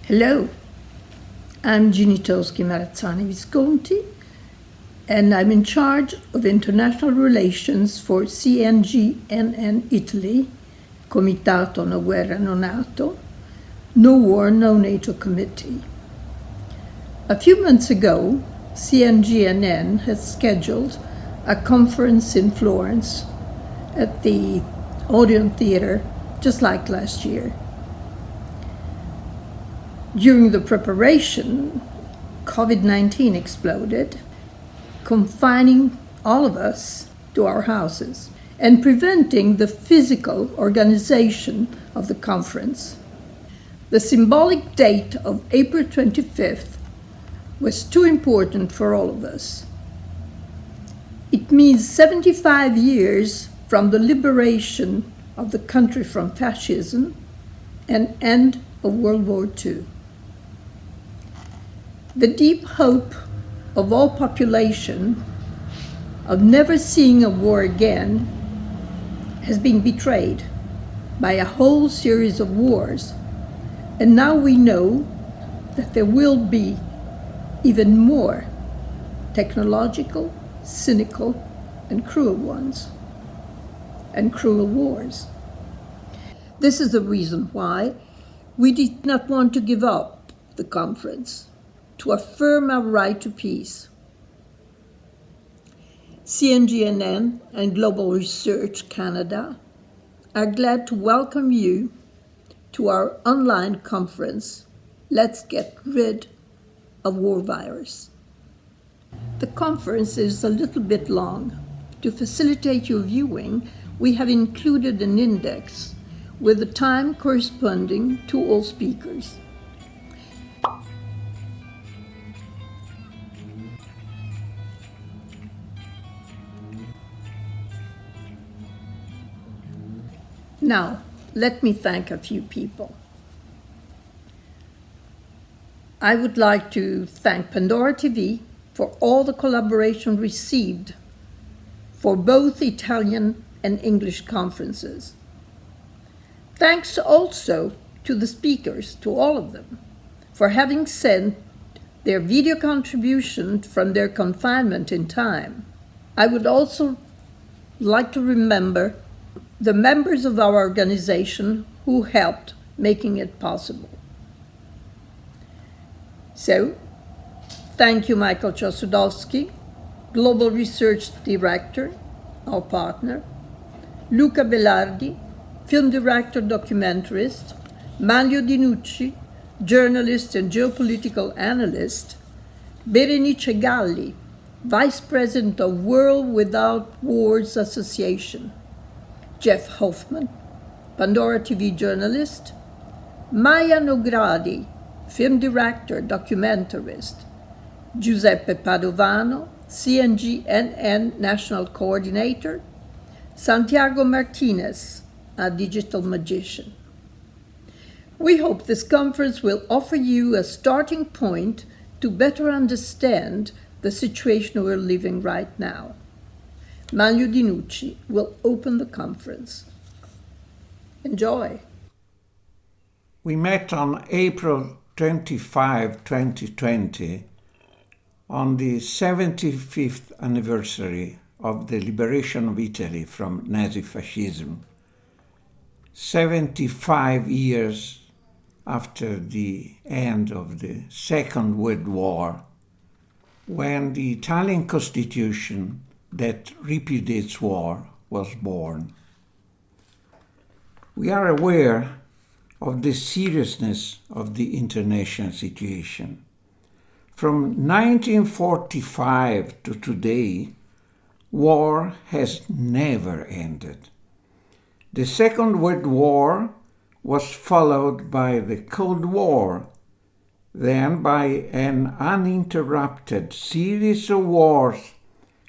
Hello, I'm Toschi Marazzani Visconti, and I'm in charge of international relations for CNGNN Italy, Comitato No Guerra No Nato, No War No NATO Committee. A few months ago, CNGNN has scheduled a conference in Florence at the Odeon Theatre, just like last year. During the preparation, COVID-19 exploded, confining all of us to our houses and preventing the physical organization of the conference. The symbolic date of April 25th was too important for all of us. It means 75 years from the liberation of the country from fascism and end of World War II. The deep hope of all population of never seeing a war again has been betrayed by a whole series of wars, and now we know that there will be even more technological, cynical, and cruel ones, and cruel wars. This is the reason why we did not want to give up the conference, to affirm our right to peace. CNGNN and Global Research Canada are glad to welcome you to our online conference, Let's Get Rid of War Virus. The conference is a little bit long. To facilitate your viewing, we have included an index with the time corresponding to all speakers. Now, let me thank a few people. I would like to thank Pandora TV for all the collaboration received for both Italian and English conferences. Thanks also to the speakers, to all of them, for having sent their video contribution from their confinement in time. I would also like to remember the members of our organization who helped making it possible. So, thank you, Michel Chossudovsky, Global Research Director, our partner, Luca Belardi, Film Director Documentarist, Manlio Dinucci, Journalist and Geopolitical Analyst, Berenice Galli, Vice President of World Without Wars Association, Jeff Hoffman, Pandora TV journalist, Maya Nogradi, film director, documentarist, Giuseppe Padovano, CNGNN national coordinator, Santiago Martinez, a digital magician. We hope this conference will offer you a starting point to better understand the situation we're living right now. Manlio Dinucci will open the conference. Enjoy. We met on April 25, 2020, on the 75th anniversary of the liberation of Italy from Nazi fascism, 75 years after the end of the Second World War, when the Italian Constitution that repudiates war was born. We are aware of the seriousness of the international situation. From 1945 to today, war has never ended. The Second World War was followed by the Cold War, then by an uninterrupted series of wars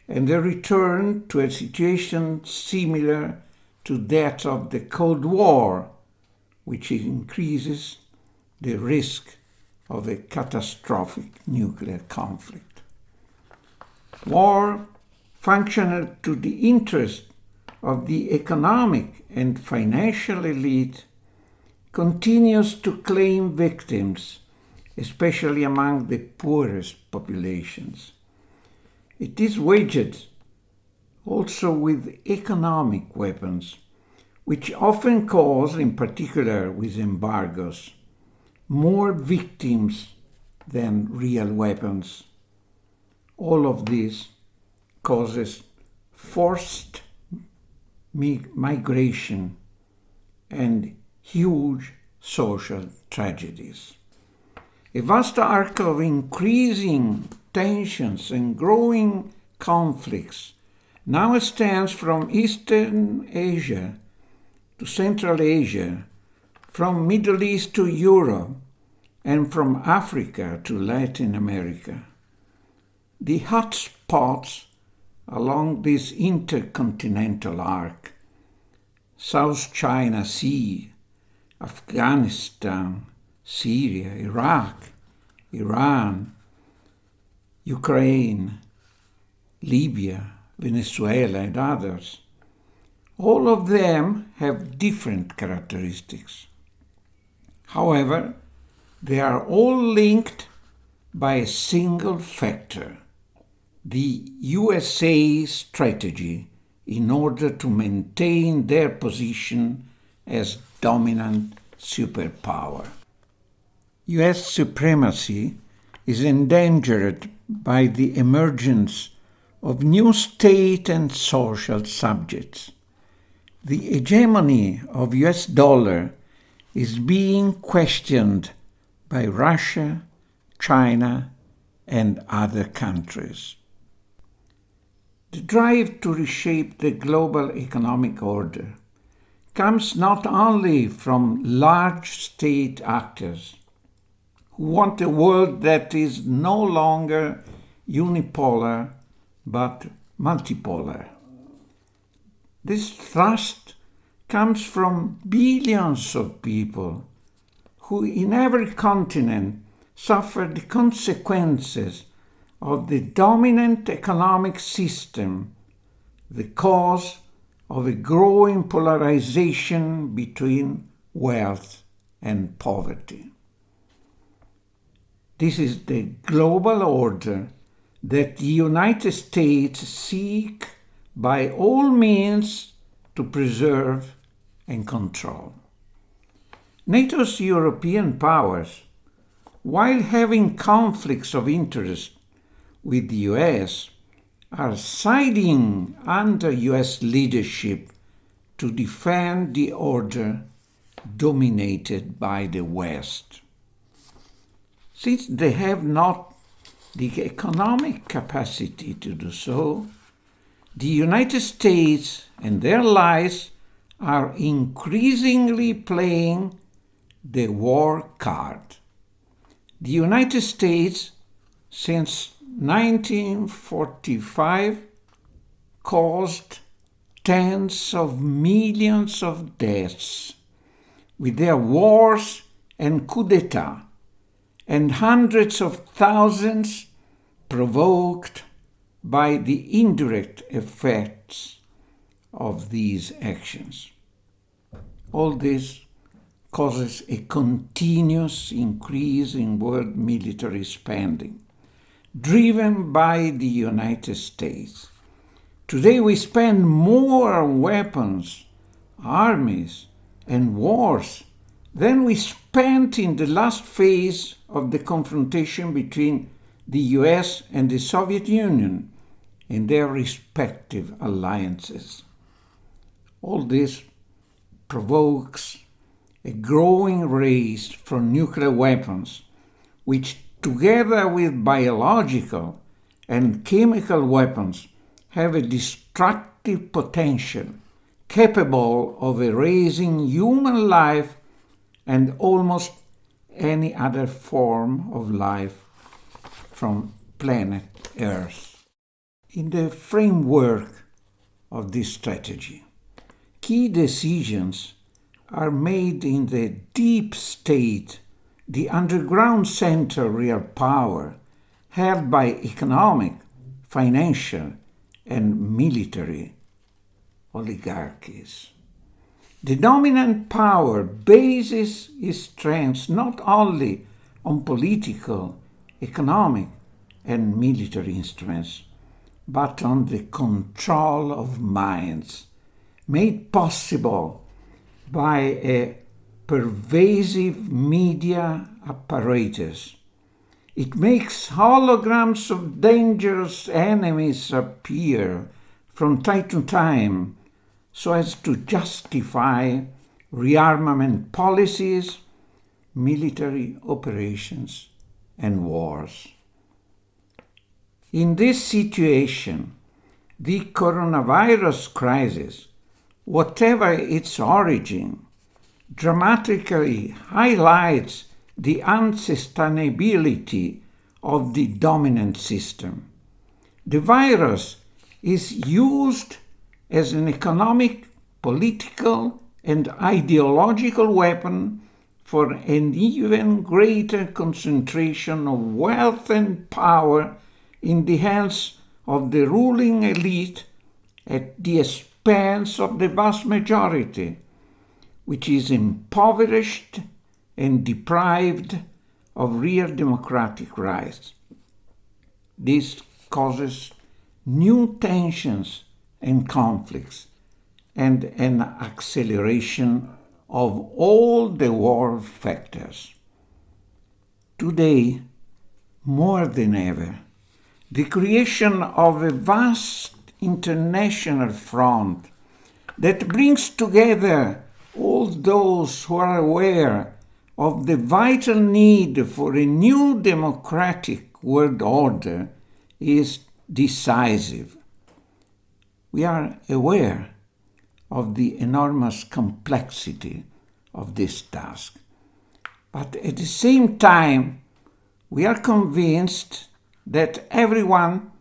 and a return to a situation similar to that of the Cold War, which increases the risk of a catastrophic nuclear conflict. War functioned to the interest of the economic and financial elite continues to claim victims, especially among the poorest populations. It is waged also with economic weapons, which often cause, in particular with embargoes, more victims than real weapons. All of this causes forced migration and huge social tragedies. A vast arc of increasing tensions and growing conflicts now extends from Eastern Asia to Central Asia, from Middle East to Europe, and from Africa to Latin America. The hot spots along this intercontinental arc, South China Sea, Afghanistan, Syria, Iraq, Iran, Ukraine, Libya, Venezuela, and others. All of them have different characteristics. However, they are all linked by a single factor: the USA strategy in order to maintain their position as dominant superpower. US supremacy is endangered by the emergence of new state and social subjects. The hegemony of US dollar is being questioned by Russia, China, and other countries. The drive to reshape the global economic order comes not only from large state actors who want a world that is no longer unipolar but multipolar. This thrust comes from billions of people who in every continent suffer the consequences of the dominant economic system, the cause of a growing polarization between wealth and poverty. This is the global order that the United States seek by all means to preserve and control. NATO's European powers, while having conflicts of interest with the US, are siding under US leadership to defend the order dominated by the West. Since they have not the economic capacity to do so, the United States and their allies are increasingly playing the war card. The United States, since 1945, caused tens of millions of deaths with their wars and coup d'etat, and hundreds of thousands provoked by the indirect effects of these actions. All this causes a continuous increase in world military spending, driven by the United States. Today we spend more on weapons, armies, and wars than we spent in the last phase of the confrontation between the US and the Soviet Union in their respective alliances. All this provokes a growing race for nuclear weapons, which together with biological and chemical weapons have a destructive potential capable of erasing human life and almost any other form of life from planet Earth. In the framework of this strategy, key decisions are made in the deep state, the underground center of real power, held by economic, financial, and military oligarchies. The dominant power bases its strength not only on political, economic, and military instruments, but on the control of minds, made possible by a pervasive media apparatus. It makes holograms of dangerous enemies appear from time to time so as to justify rearmament policies, military operations, and wars. In this situation, the coronavirus crisis, whatever its origin, dramatically highlights the unsustainability of the dominant system. The virus is used as an economic, political, and ideological weapon for an even greater concentration of wealth and power in the hands of the ruling elite at the expense of the vast majority, which is impoverished and deprived of real democratic rights. This causes new tensions and conflicts and an acceleration of all the war factors. Today, more than ever, the creation of a vast international front that brings together all those who are aware of the vital need for a new democratic world order is decisive. We are aware of the enormous complexity of this task, but at the same time, we are convinced that everyone,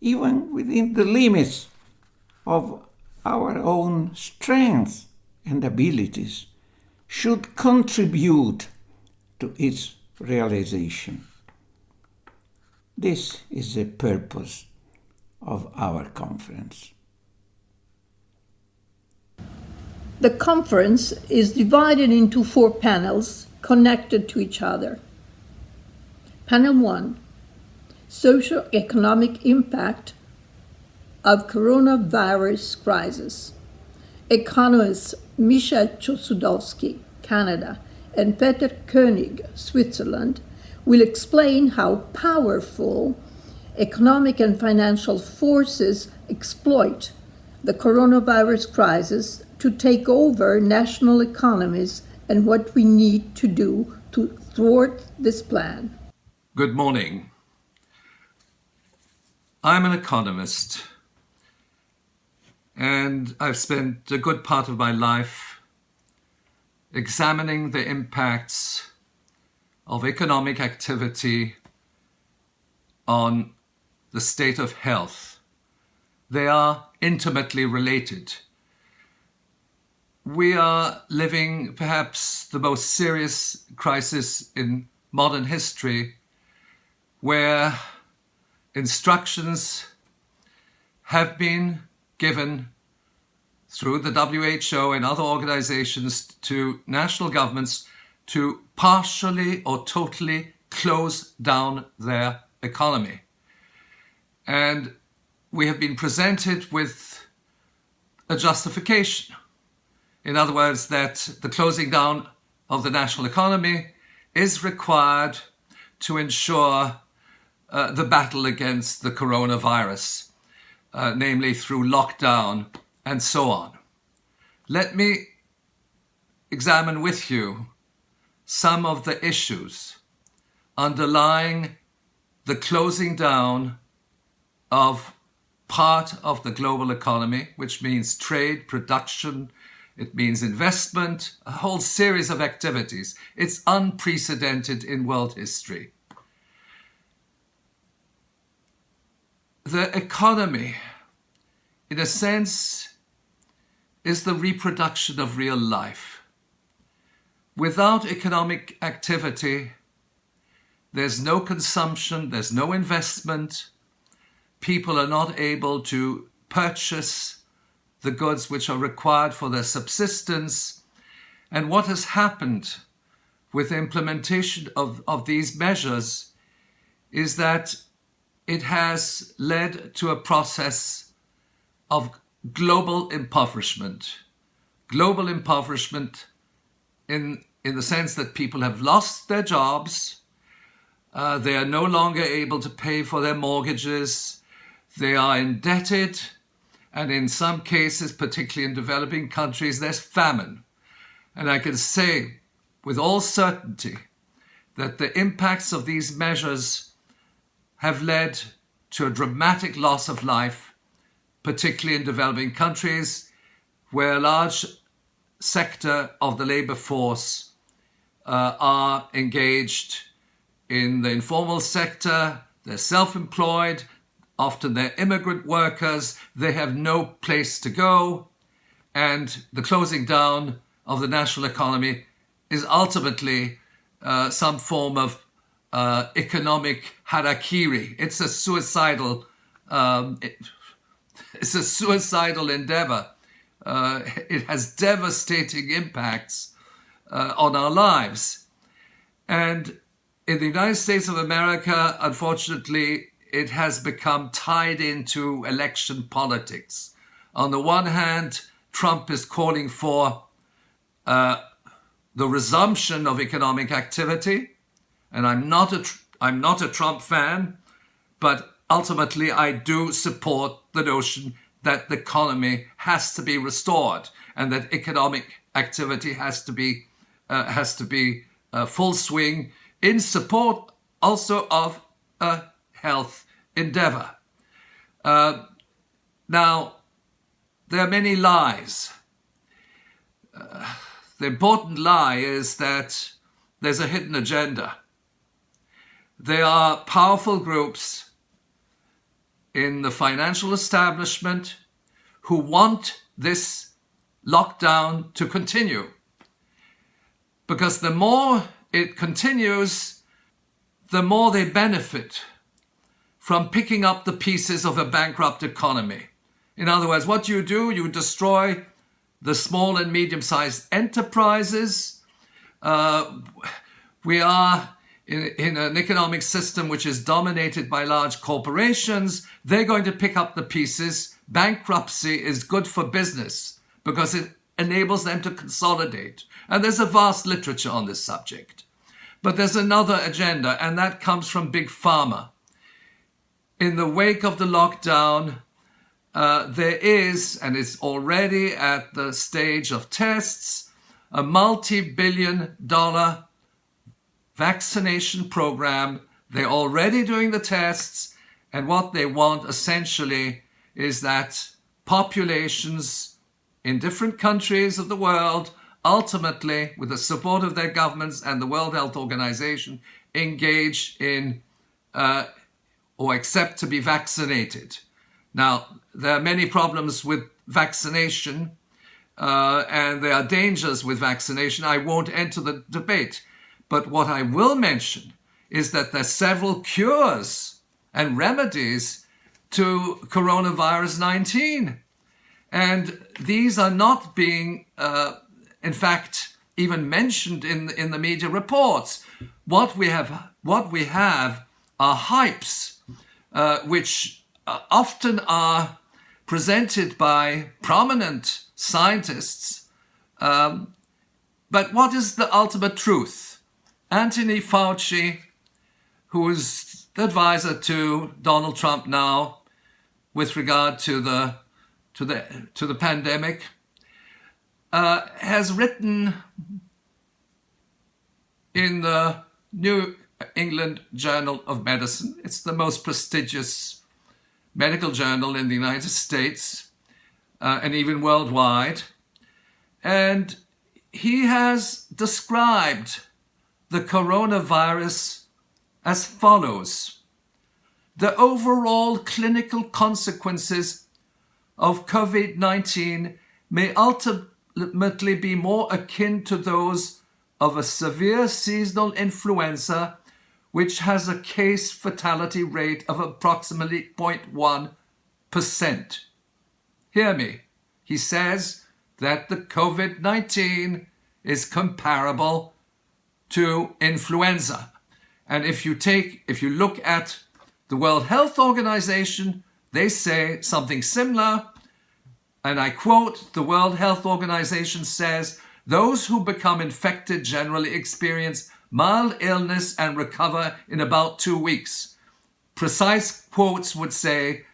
even within the limits of our own strengths and abilities, should contribute to its realization. This is the purpose of our conference. The conference is divided into 4 panels connected to each other. Panel 1, Socio-economic impact of coronavirus crisis. Economists Michel Chossudovsky, Canada, and Peter Koenig, Switzerland, will explain how powerful economic and financial forces exploit the coronavirus crisis to take over national economies and what we need to do to thwart this plan. Good morning. I'm an economist, and I've spent a good part of my life examining the impacts of economic activity on the state of health. They are intimately related. We are living perhaps the most serious crisis in modern history, where instructions have been given through the WHO and other organizations to national governments to partially or totally close down their economy. And we have been presented with a justification. In other words, that the closing down of the national economy is required to ensure the battle against the coronavirus, namely through lockdown and so on. Let me examine with you some of the issues underlying the closing down of part of the global economy, which means trade, production, it means investment, a whole series of activities. It's unprecedented in world history. The economy, in a sense, is the reproduction of real life. Without economic activity, there's no consumption, there's no investment. People are not able to purchase the goods which are required for their subsistence. And what has happened with the implementation of these measures is that it has led to a process of global impoverishment. Global impoverishment in the sense that people have lost their jobs, they are no longer able to pay for their mortgages, they are indebted, and in some cases, particularly in developing countries, there's famine. And I can say with all certainty that the impacts of these measures have led to a dramatic loss of life, particularly in developing countries where a large sector of the labor force are engaged in the informal sector, they're self-employed, often they're immigrant workers, they have no place to go, and the closing down of the national economy is ultimately some form of economic harakiri. It's a suicidal endeavor. It has devastating impacts on our lives. And in the United States of America, unfortunately, it has become tied into election politics. On the one hand, Trump is calling for the resumption of economic activity, and I'm not a Trump fan, but ultimately I do support the notion that the economy has to be restored and that economic activity has to be full swing in support also of a health endeavor. Now, there are many lies. The important lie is that there's a hidden agenda. There are powerful groups in the financial establishment who want this lockdown to continue. Because the more it continues, the more they benefit from picking up the pieces of a bankrupt economy. In other words, what you do, you destroy the small and medium-sized enterprises. We are in an economic system which is dominated by large corporations. They're going to pick up the pieces. Bankruptcy is good for business because it enables them to consolidate. And there's a vast literature on this subject. But there's another agenda, and that comes from Big Pharma. In the wake of the lockdown, there is, and it's already at the stage of tests, a multi-billion-dollar vaccination program. They're already doing the tests, and what they want essentially is that populations in different countries of the world, ultimately, with the support of their governments and the World Health Organization, engage in or accept to be vaccinated. Now, there are many problems with vaccination, and there are dangers with vaccination. I won't enter the debate. But what I will mention is that there are several cures and remedies to coronavirus 19. And these are not being, in fact, even mentioned in the media reports. What we have are hypes, which often are presented by prominent scientists. But what is the ultimate truth? Anthony Fauci, who is the advisor to Donald Trump now with regard to the pandemic, has written in the New England Journal of Medicine. It's the most prestigious medical journal in the United States and even worldwide. And he has described the coronavirus as follows. The overall clinical consequences of COVID-19 may ultimately be more akin to those of a severe seasonal influenza, which has a case fatality rate of approximately 0.1%. Hear me. he says that the COVID-19 is comparable to influenza. And if you look at the World Health Organization, they say something similar. And I quote, the World Health Organization says, those who become infected generally experience mild illness and recover in about 2 weeks. Precise quotes would say,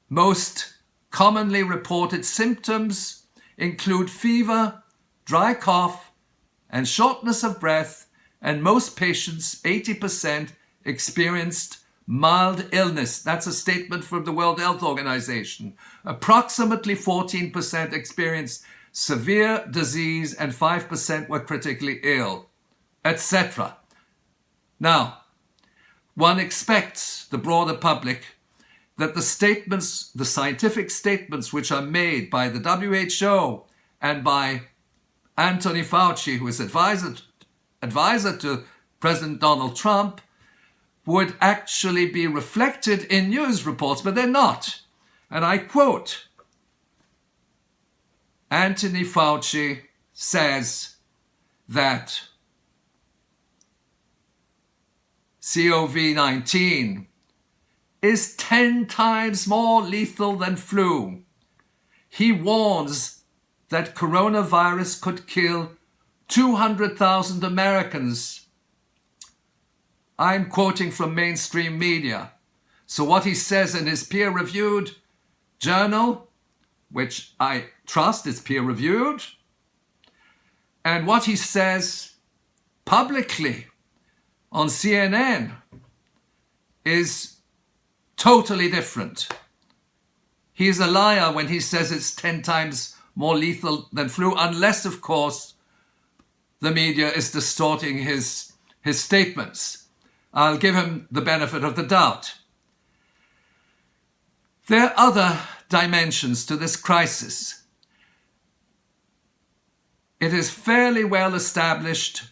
most commonly reported symptoms include fever, dry cough, and shortness of breath, and most patients, 80%, experienced mild illness. That's a statement from the World Health Organization. Approximately 14% experienced severe disease and 5% were critically ill, etc. Now, one expects the broader public that the statements, the scientific statements which are made by the WHO and by Anthony Fauci, who is advisor to President Donald Trump, would actually be reflected in news reports, but they're not. And I quote, Anthony Fauci says that COVID-19 is 10 times more lethal than flu. He warns that coronavirus could kill 200,000 Americans. I'm quoting from mainstream media. So what he says in his peer-reviewed journal, which I trust is peer-reviewed, and what he says publicly on CNN is totally different. He's a liar when he says it's 10 times more lethal than flu, unless, of course, the media is distorting his statements. I'll give him the benefit of the doubt. There are other dimensions to this crisis. It is fairly well established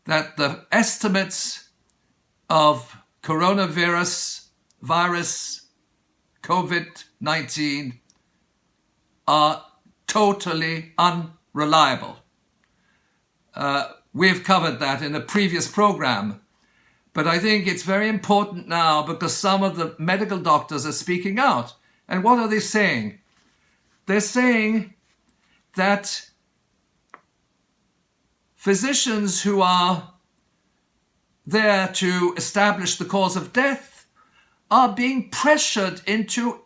that the estimates of coronavirus, COVID-19, are totally unreliable. We've covered that in a previous program, but I think it's very important now because some of the medical doctors are speaking out. And what are they saying? They're saying that physicians who are there to establish the cause of death are being pressured into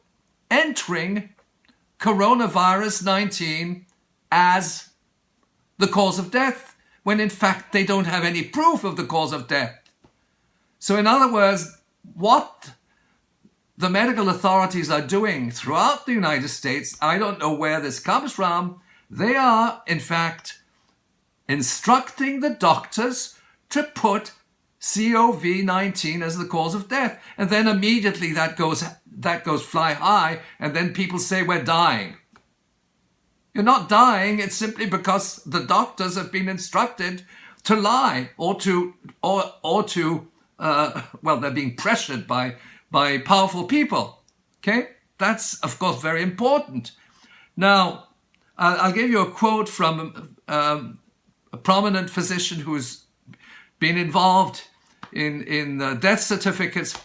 entering coronavirus 19 as the cause of death, when in fact they don't have any proof of the cause of death. So in other words, what the medical authorities are doing throughout the United States, I don't know where this comes from, they are in fact instructing the doctors to put COVID-19 as the cause of death. And then immediately that goes fly high, and then people say we're dying. You're not dying, it's simply because the doctors have been instructed to lie or they're being pressured by powerful people. Okay? That's, of course, very important. Now, I'll give you a quote from a prominent physician who's been involved in death certificates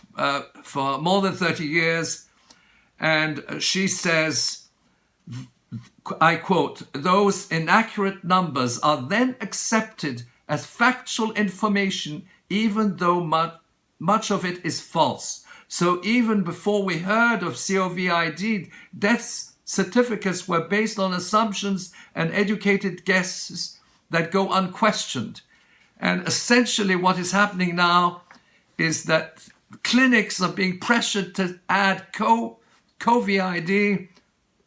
for more than 30 years. And she says, I quote, "Those inaccurate numbers are then accepted as factual information, even though much of it is false. So even before we heard of COVID, death certificates were based on assumptions and educated guesses that go unquestioned." And essentially what is happening now is that clinics are being pressured to add COVID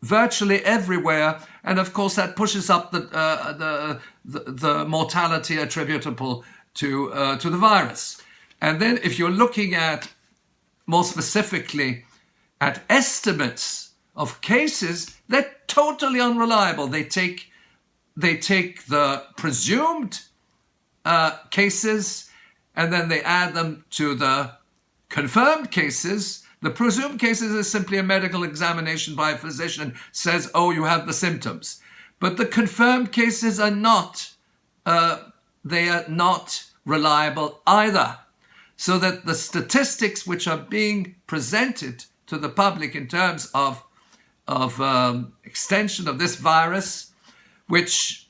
virtually everywhere. And of course that pushes up the mortality attributable to the virus. And then if you're looking at, more specifically, at estimates of cases, they're totally unreliable. They take the presumed cases and then they add them to the confirmed cases. The presumed cases is simply a medical examination by a physician says, oh, you have the symptoms. But the confirmed cases are not, they are not reliable either. So that the statistics which are being presented to the public in terms of extension of this virus, which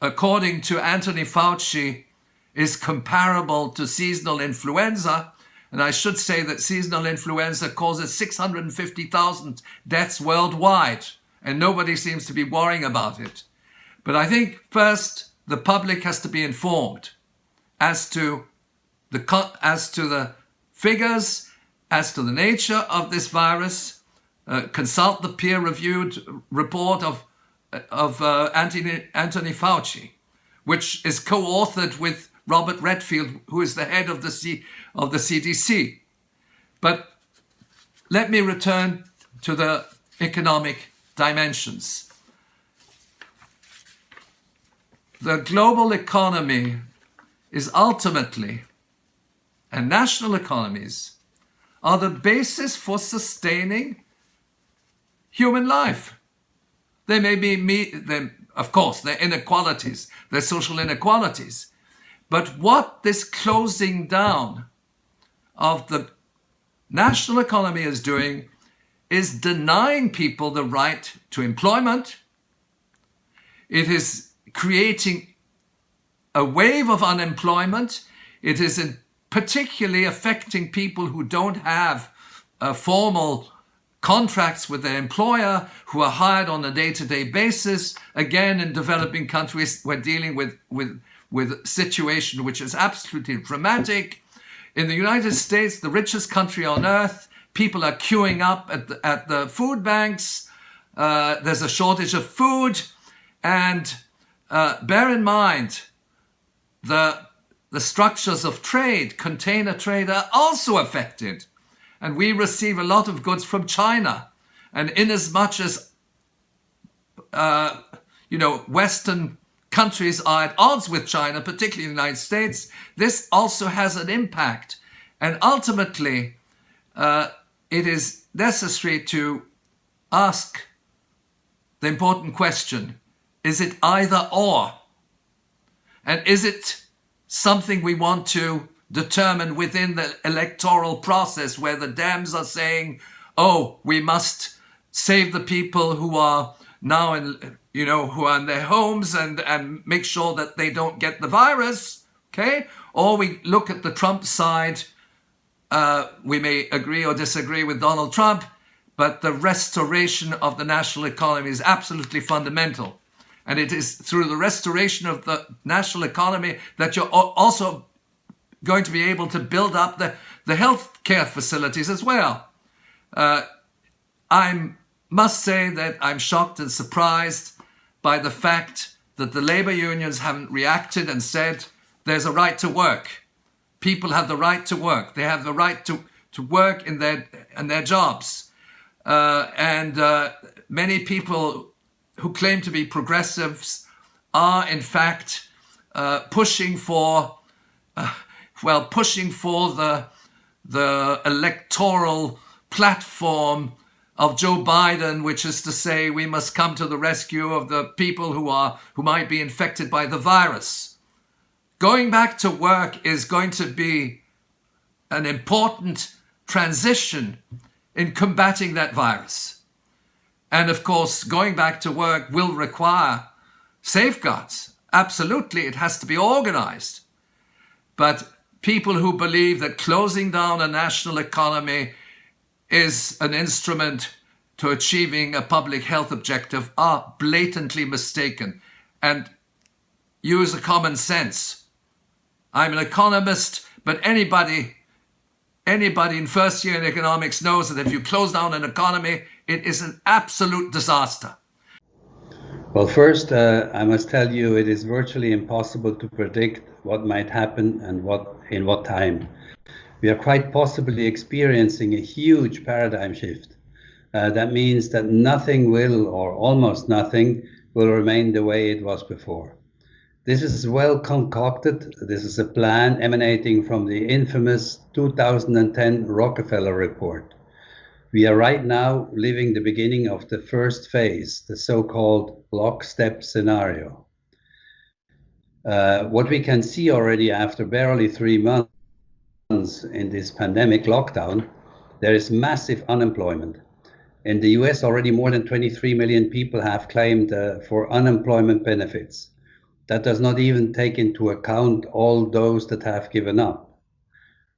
according to Anthony Fauci is comparable to seasonal influenza. And I should say that seasonal influenza causes 650,000 deaths worldwide, and nobody seems to be worrying about it. But I think first the public has to be informed as to the figures, as to the nature of this virus. Consult the peer-reviewed report of Anthony Fauci, which is co-authored with Robert Redfield, who is the head of the CDC. But let me return to the economic dimensions. The global economy is ultimately, and national economies are the basis for sustaining human life. There may be, of course, there are inequalities, there are social inequalities. But what this closing down of the national economy is doing is denying people the right to employment. It is creating a wave of unemployment. It is particularly affecting people who don't have formal contracts with their employer, who are hired on a day-to-day basis. Again, in developing countries, we're dealing with a situation which is absolutely dramatic. In the United States, the richest country on earth, people are queuing up at the food banks. There's a shortage of food. And bear in mind, the structures of trade, container trade, are also affected. And we receive a lot of goods from China. And inasmuch as, Western countries are at odds with China, particularly the United States, this also has an impact. And ultimately, it is necessary to ask the important question, is it either or? And is it something we want to determine within the electoral process where the Dems are saying, oh, we must save the people who are now who are in their homes and make sure that they don't get the virus, okay? Or we look at the Trump side, we may agree or disagree with Donald Trump, but the restoration of the national economy is absolutely fundamental. And it is through the restoration of the national economy that you're also going to be able to build up the health care facilities as well. I must say that I'm shocked and surprised by the fact that the labor unions haven't reacted and said there's a right to work. People have the right to work. They have the right to work in their jobs. And many people who claim to be progressives are in fact pushing for the electoral platform of Joe Biden, which is to say we must come to the rescue of the people who might be infected by the virus. Going back to work is going to be an important transition in combating that virus. And of course, going back to work will require safeguards. Absolutely, it has to be organized. But people who believe that closing down a national economy is an instrument to achieving a public health objective are blatantly mistaken and use a common sense. I'm an economist, but anybody in first year in economics knows that if you close down an economy, it is an absolute disaster. Well, first, I must tell you, it is virtually impossible to predict what might happen and in what time. We are quite possibly experiencing a huge paradigm shift. That means that nothing will, or almost nothing, will remain the way it was before. This is well concocted. This is a plan emanating from the infamous 2010 Rockefeller report. We are right now living the beginning of the first phase, the so-called lockstep scenario. What we can see already after barely 3 months in this pandemic lockdown, there is massive unemployment. In the US, already more than 23 million people have claimed for unemployment benefits. That does not even take into account all those that have given up.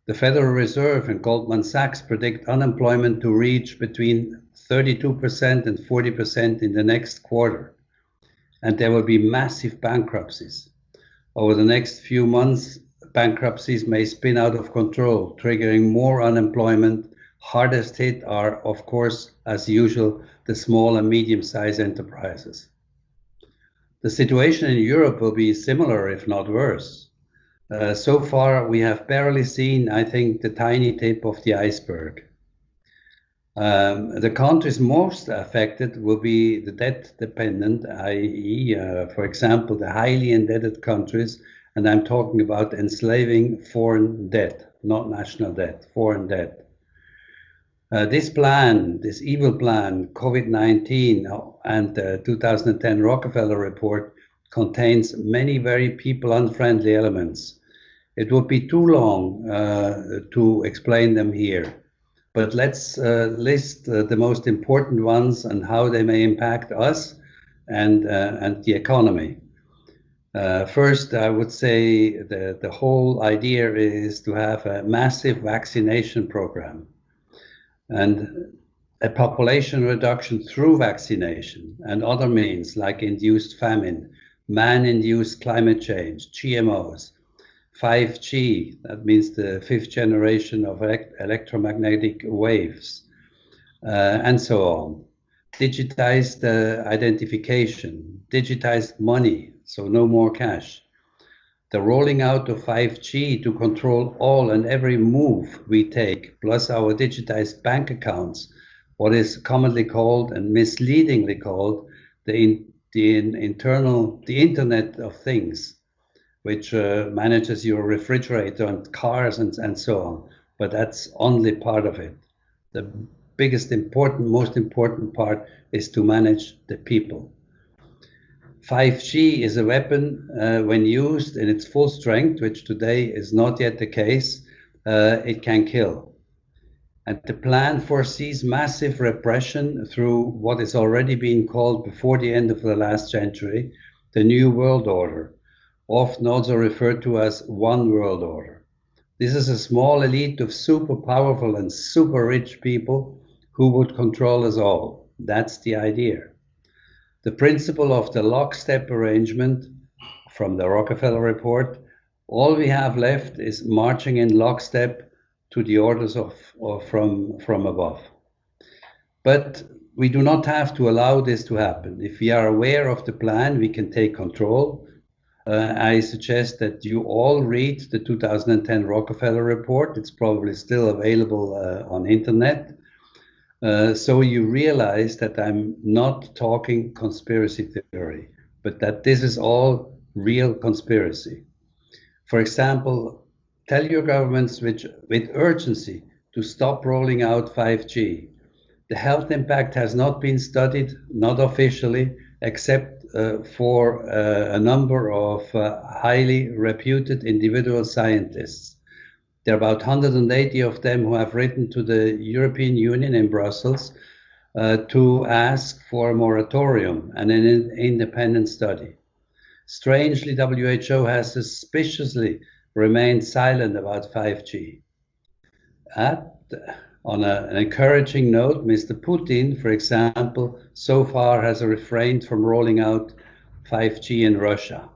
The Federal Reserve and Goldman Sachs predict unemployment to reach between 32% and 40% in the next quarter. And there will be massive bankruptcies. Over the next few months, bankruptcies may spin out of control, triggering more unemployment. Hardest hit are, of course, as usual, the small and medium-sized enterprises. The situation in Europe will be similar, if not worse. So far, we have barely seen, I think, the tiny tip of the iceberg. The countries most affected will be the debt-dependent, i.e., for example, the highly indebted countries, and I'm talking about enslaving foreign debt, not national debt, foreign debt. This plan, this evil plan, COVID-19 and the 2010 Rockefeller report contains many very people-unfriendly elements. It would be too long to explain them here, but let's list the most important ones and how they may impact us and the economy. First, I would say the whole idea is to have a massive vaccination program and a population reduction through vaccination and other means like induced famine, man-induced climate change, GMOs, 5G, that means the fifth generation of electromagnetic waves, and so on. Digitized identification, digitized money, so no more cash. The rolling out of 5G to control all and every move we take, plus our digitized bank accounts, what is commonly called and misleadingly called the Internet of Things, which manages your refrigerator and cars and so on. But that's only part of it. The biggest most important part is to manage the people. 5G is a weapon when used in its full strength, which today is not yet the case. It can kill. And the plan foresees massive repression through what is already being called before the end of the last century, the New World Order, often also referred to as One World Order. This is a small elite of super powerful and super rich people who would control us all. That's the idea. The principle of the lockstep arrangement from the Rockefeller report, all we have left is marching in lockstep to the orders from above. But we do not have to allow this to happen. If we are aware of the plan, we can take control. I suggest that you all read the 2010 Rockefeller report. It's probably still available on internet. So you realize that I'm not talking conspiracy theory, but that this is all real conspiracy. For example, tell your governments with urgency to stop rolling out 5G. The health impact has not been studied, not officially, except for a number of highly reputed individual scientists. There are about 180 of them who have written to the European Union in Brussels to ask for a moratorium and an independent study. Strangely, WHO has suspiciously remained silent about 5G. On an encouraging note, Mr. Putin, for example, so far has refrained from rolling out 5G in Russia.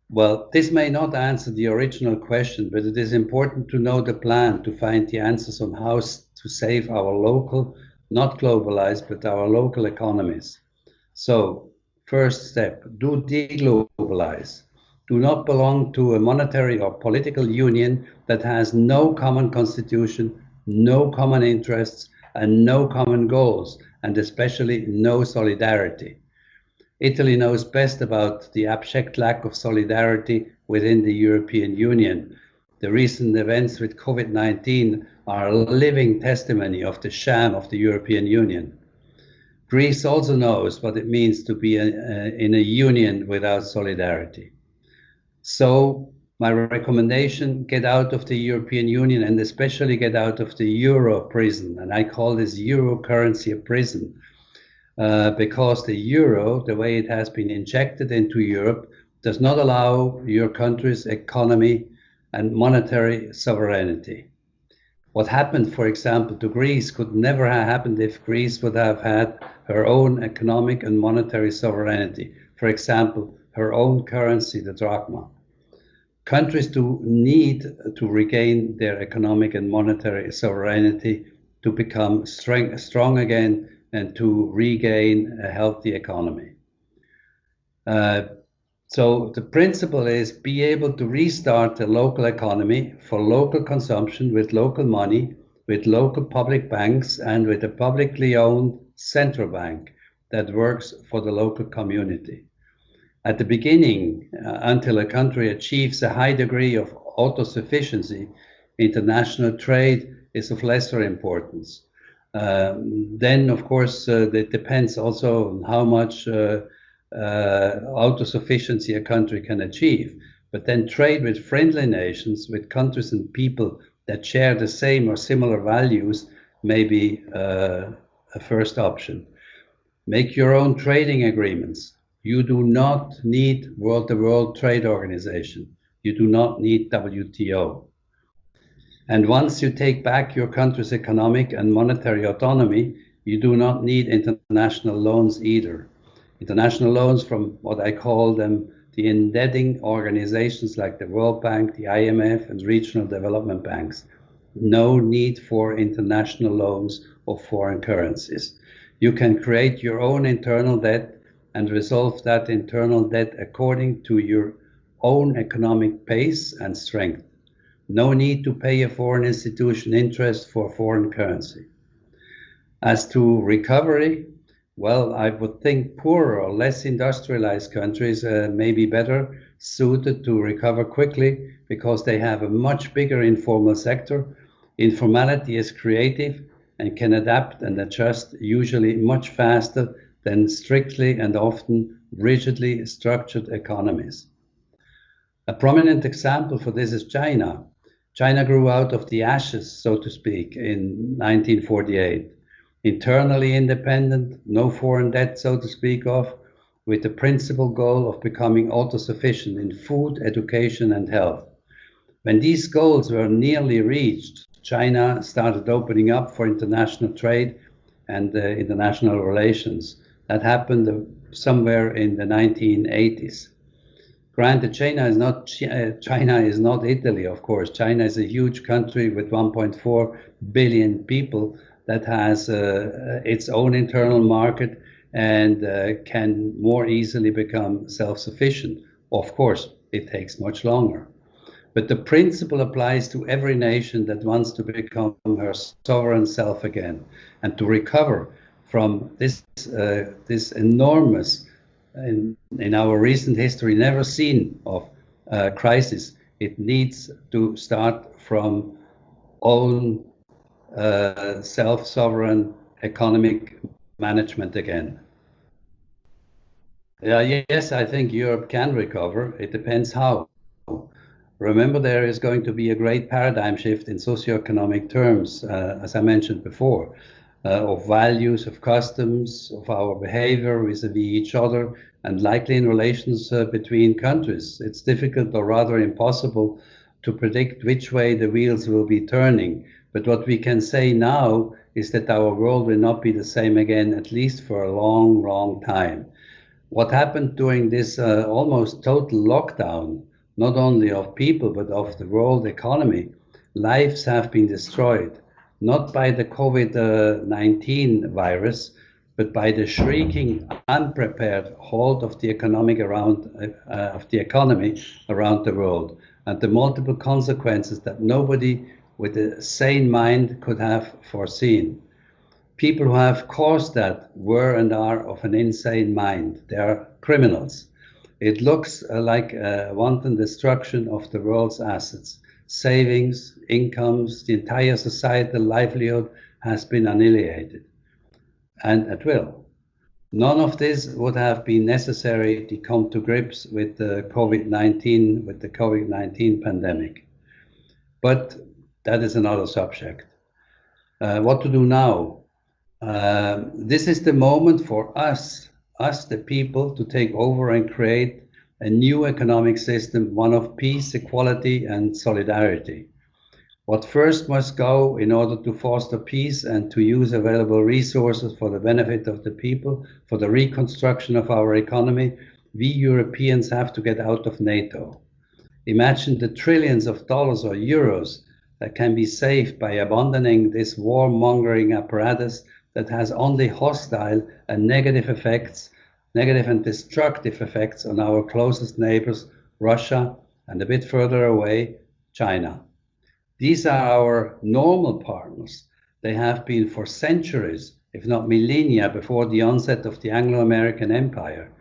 Well, this may not answer the original question, but it is important to know the plan to find the answers on how to save our local, not globalized, but our local economies. So, first step, do deglobalize. Do not belong to a monetary or political union that has no common constitution, no common interests, and no common goals, and especially no solidarity. Italy knows best about the abject lack of solidarity within the European Union. The recent events with COVID-19 are a living testimony of the sham of the European Union. Greece also knows what it means to be in a union without solidarity. So my recommendation, get out of the European Union and especially get out of the euro prison. And I call this euro currency a prison because the euro, the way it has been injected into Europe, does not allow your country's economy and monetary sovereignty. What happened, for example, to Greece could never have happened if Greece would have had her own economic and monetary sovereignty. For example, her own currency, the drachma. Countries do need to regain their economic and monetary sovereignty to become strong again and to regain a healthy economy. So the principle is be able to restart the local economy for local consumption with local money, with local public banks, and with a publicly owned central bank that works for the local community. At the beginning, until a country achieves a high degree of autosufficiency, international trade is of lesser importance. Then, of course, it depends also on how much autosufficiency a country can achieve. But then trade with friendly nations, with countries and people that share the same or similar values may be a first option. Make your own trading agreements. You do not need the World Trade Organization. You do not need WTO. And once you take back your country's economic and monetary autonomy, you do not need international loans either. International loans from what I call them the indebting organizations like the World Bank, the IMF, and regional development banks. No need for international loans of foreign currencies. You can create your own internal debt and resolve that internal debt according to your own economic pace and strength. No need to pay a foreign institution interest for foreign currency. As to recovery, well, I would think poorer or less industrialized countries may be better suited to recover quickly because they have a much bigger informal sector. Informality is creative and can adapt and adjust usually much faster than strictly and often rigidly structured economies. A prominent example for this is China. China grew out of the ashes, so to speak, in 1948. Internally independent, no foreign debt, so to speak of, with the principal goal of becoming autosufficient in food, education, and health. When these goals were nearly reached, China started opening up for international trade and international relations. That happened somewhere in the 1980s. Granted, China is not Italy, of course. China is a huge country with 1.4 billion people that has its own internal market and can more easily become self-sufficient. Of course, it takes much longer. But the principle applies to every nation that wants to become her sovereign self again and to recover from this enormous, in our recent history, never seen of crisis. It needs to start from own self-sovereign economic management again. Yes, I think Europe can recover. It depends how. Remember, there is going to be a great paradigm shift in socio-economic terms, as I mentioned before, of values, of customs, of our behavior vis-a-vis each other, and likely in relations between countries. It's difficult or rather impossible to predict which way the wheels will be turning. But what we can say now is that our world will not be the same again, at least for a long, long time. What happened during this almost total lockdown, not only of people, but of the world economy, lives have been destroyed, not by the COVID-19 virus, but by the shrieking, unprepared halt of the economy around the world, and the multiple consequences that nobody with a sane mind could have foreseen. People who have caused that were and are of an insane mind. They are criminals. It looks like wanton destruction of the world's assets. Savings, incomes, the entire societal livelihood has been annihilated, and at will. None of this would have been necessary to come to grips with the COVID-19 pandemic. But that is another subject. What to do now? This is the moment for us the people, to take over and create a new economic system, one of peace, equality, and solidarity. What first must go in order to foster peace and to use available resources for the benefit of the people, for the reconstruction of our economy, we Europeans have to get out of NATO. Imagine the trillions of dollars or euros that can be saved by abandoning this warmongering apparatus that has only hostile and negative and destructive effects on our closest neighbors, Russia, and a bit further away, China. These are our normal partners. They have been for centuries, if not millennia, before the onset of the Anglo-American Empire,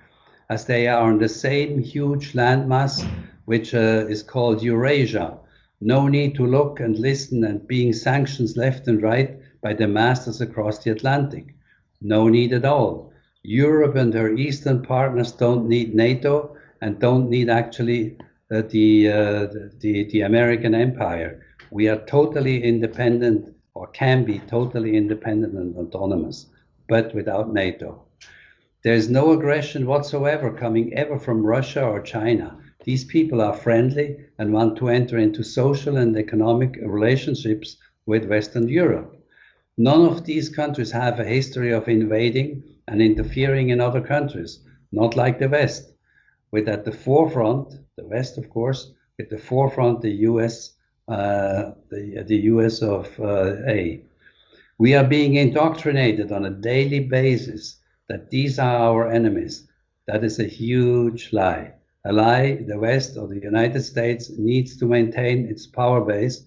as they are on the same huge landmass, which is called Eurasia. No need to look and listen and being sanctions left and right by the masters across the Atlantic. No need at all. Europe and her eastern partners don't need NATO and don't need actually the American Empire. We are totally independent, or can be totally independent and autonomous, but without NATO. There is no aggression whatsoever coming ever from Russia or China. These people are friendly and want to enter into social and economic relationships with Western Europe. None of these countries have a history of invading and interfering in other countries, not like the West, with at the forefront, the West of course, at the forefront the US, the US of A. We are being indoctrinated on a daily basis that these are our enemies. That is a huge lie. A lie the West or the United States needs to maintain its power base,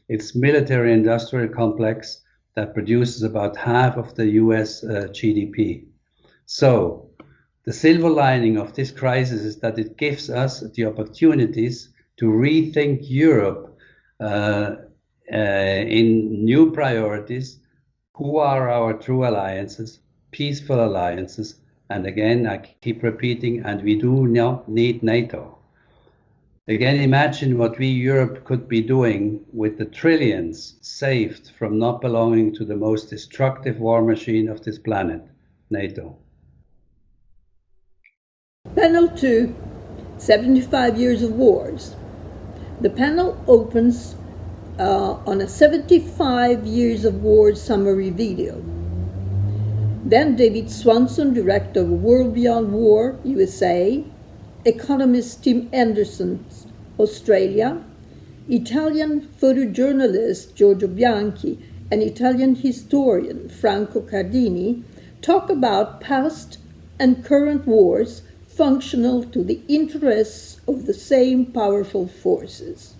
its military-industrial complex that produces about half of the US GDP. So, the silver lining of this crisis is that it gives us the opportunities to rethink Europe in new priorities. Who are our true alliances, peaceful alliances? And again, I keep repeating, and we do not need NATO. Again, imagine what we Europe could be doing with the trillions saved from not belonging to the most destructive war machine of this planet, NATO. Panel 2, 75 Years of Wars. The panel opens on a 75 Years of Wars summary video. Then David Swanson, director of World Beyond War, USA, Economist Tim Anderson, Australia, Italian photojournalist Giorgio Bianchi, and Italian historian Franco Cardini talk about past and current wars functional to the interests of the same powerful forces.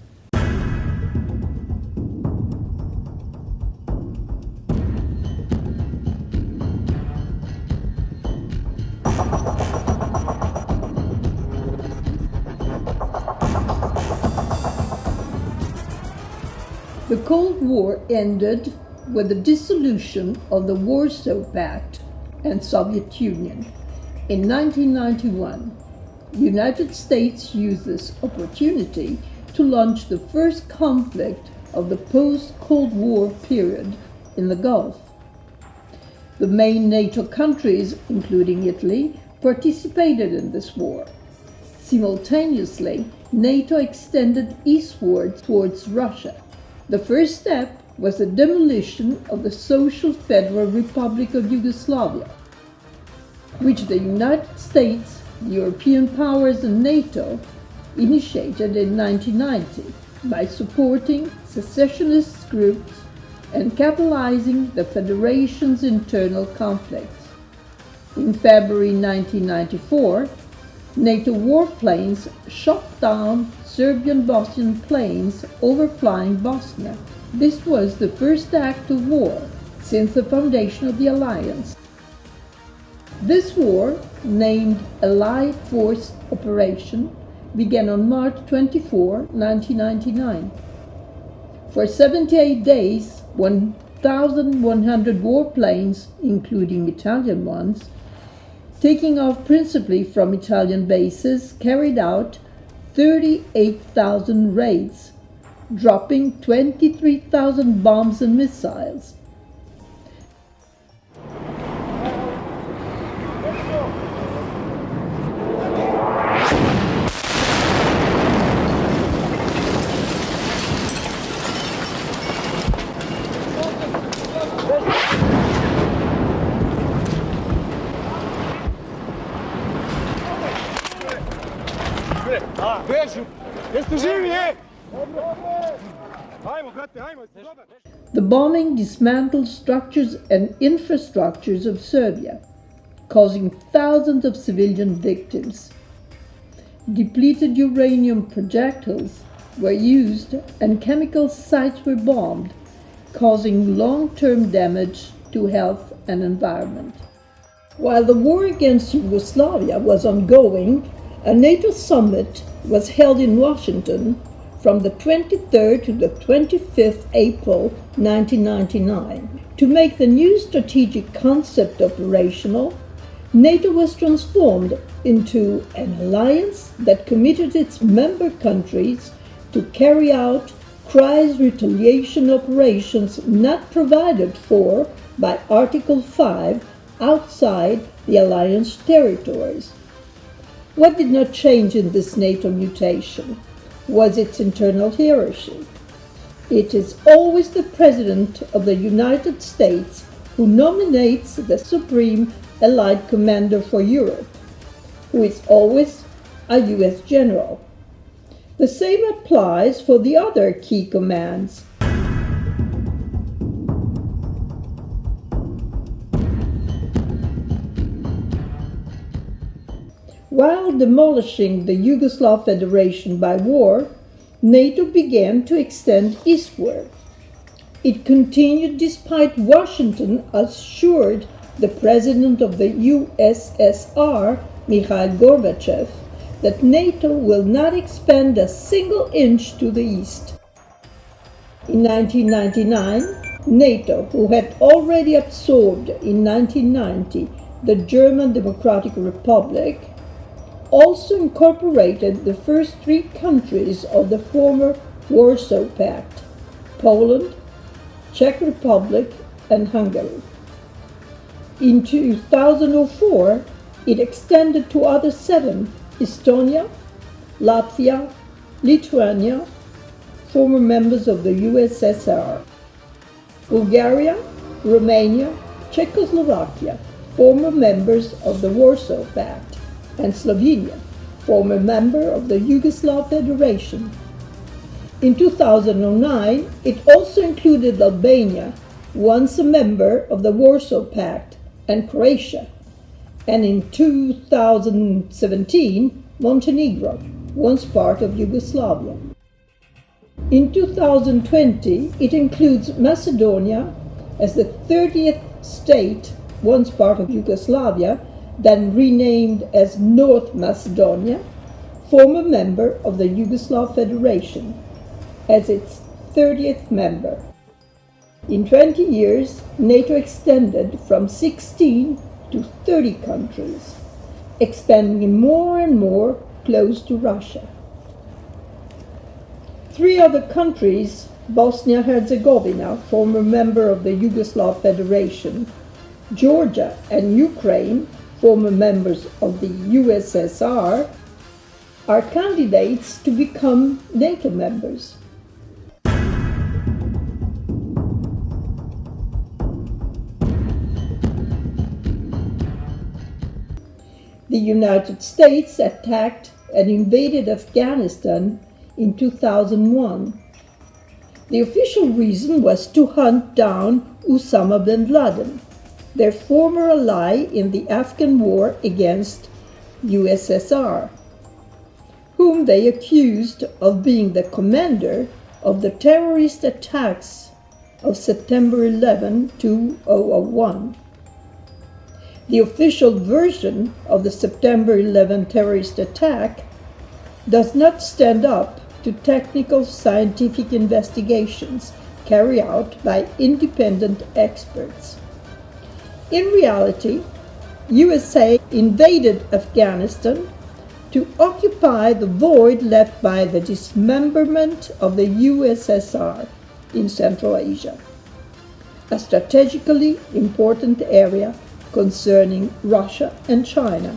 The Cold War ended with the dissolution of the Warsaw Pact and Soviet Union. In 1991, the United States used this opportunity to launch the first conflict of the post-Cold War period in the Gulf. The main NATO countries, including Italy, participated in this war. Simultaneously, NATO extended eastward towards Russia. The first step was the demolition of the Social Federal Republic of Yugoslavia, which the United States, the European powers, and NATO initiated in 1990 by supporting secessionist groups and catalyzing the Federation's internal conflicts. In February 1994, NATO warplanes shot down Serbian-Bosnian planes overflying Bosnia. This was the first act of war since the foundation of the alliance. This war, named Allied Force Operation, began on March 24, 1999. For 78 days, 1,100 warplanes, including Italian ones, taking off principally from Italian bases, carried out 38,000 raids, dropping 23,000 bombs and missiles. The bombing dismantled structures and infrastructures of Serbia, causing thousands of civilian victims. Depleted uranium projectiles were used and chemical sites were bombed, causing long-term damage to health and environment. While the war against Yugoslavia was ongoing, a NATO summit was held in Washington from the 23rd to the 25th April 1999. To make the new strategic concept operational, NATO was transformed into an alliance that committed its member countries to carry out crisis retaliation operations not provided for by Article 5 outside the alliance territories. What did not change in this NATO mutation was its internal hierarchy. It is always the President of the United States who nominates the Supreme Allied Commander for Europe, who is always a U.S. general. The same applies for the other key commands. While demolishing the Yugoslav Federation by war, NATO began to extend eastward. It continued despite Washington assured the president of the USSR, Mikhail Gorbachev, that NATO will not expand a single inch to the east. In 1999, NATO, who had already absorbed in 1990 the German Democratic Republic, also incorporated the first three countries of the former Warsaw Pact: Poland, Czech Republic, and Hungary. In 2004, it extended to other seven: Estonia, Latvia, Lithuania, former members of the USSR, Bulgaria, Romania, Czechoslovakia, former members of the Warsaw Pact, and Slovenia, former member of the Yugoslav Federation. In 2009, it also included Albania, once a member of the Warsaw Pact, and Croatia, and in 2017, Montenegro, once part of Yugoslavia. In 2020, it includes Macedonia as the 30th state, once part of Yugoslavia, then renamed as North Macedonia, former member of the Yugoslav Federation, as its 30th member. In 20 years, NATO extended from 16 to 30 countries, expanding more and more close to Russia. Three other countries, Bosnia-Herzegovina, former member of the Yugoslav Federation, Georgia and Ukraine, former members of the USSR, are candidates to become NATO members. The United States attacked and invaded Afghanistan in 2001. The official reason was to hunt down Osama bin Laden, their former ally in the Afghan war against USSR, whom they accused of being the commander of the terrorist attacks of September 11, 2001. The official version of the September 11 terrorist attack does not stand up to technical scientific investigations carried out by independent experts. In reality, USA invaded Afghanistan to occupy the void left by the dismemberment of the USSR in Central Asia, a strategically important area concerning Russia and China.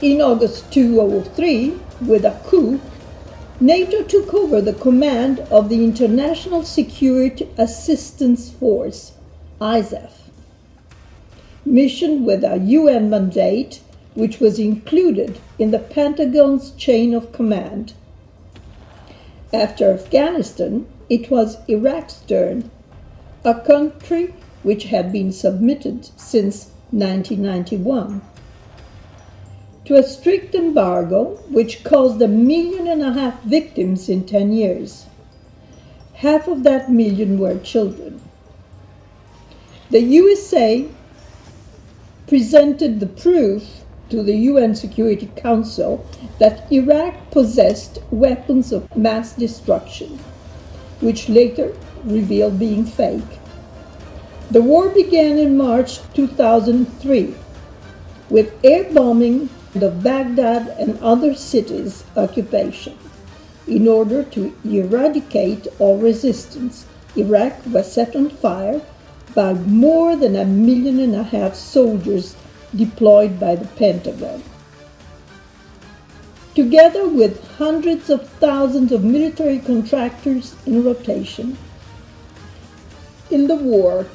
In August 2003, with a coup, NATO took over the command of the International Security Assistance Force, ISAF, mission with a UN mandate which was included in the Pentagon's chain of command. After Afghanistan, it was Iraq's turn, a country which had been submitted since 1991 to a strict embargo which caused 1.5 million victims in 10 years. Half of that million were children. The USA presented the proof to the UN Security Council that Iraq possessed weapons of mass destruction, which later revealed being fake. The war began in March 2003 with air bombing of Baghdad and other cities' occupation. In order to eradicate all resistance, Iraq was set on fire by more than 1.5 million soldiers deployed by the Pentagon. Together with hundreds of thousands of military contractors in rotation. In the war,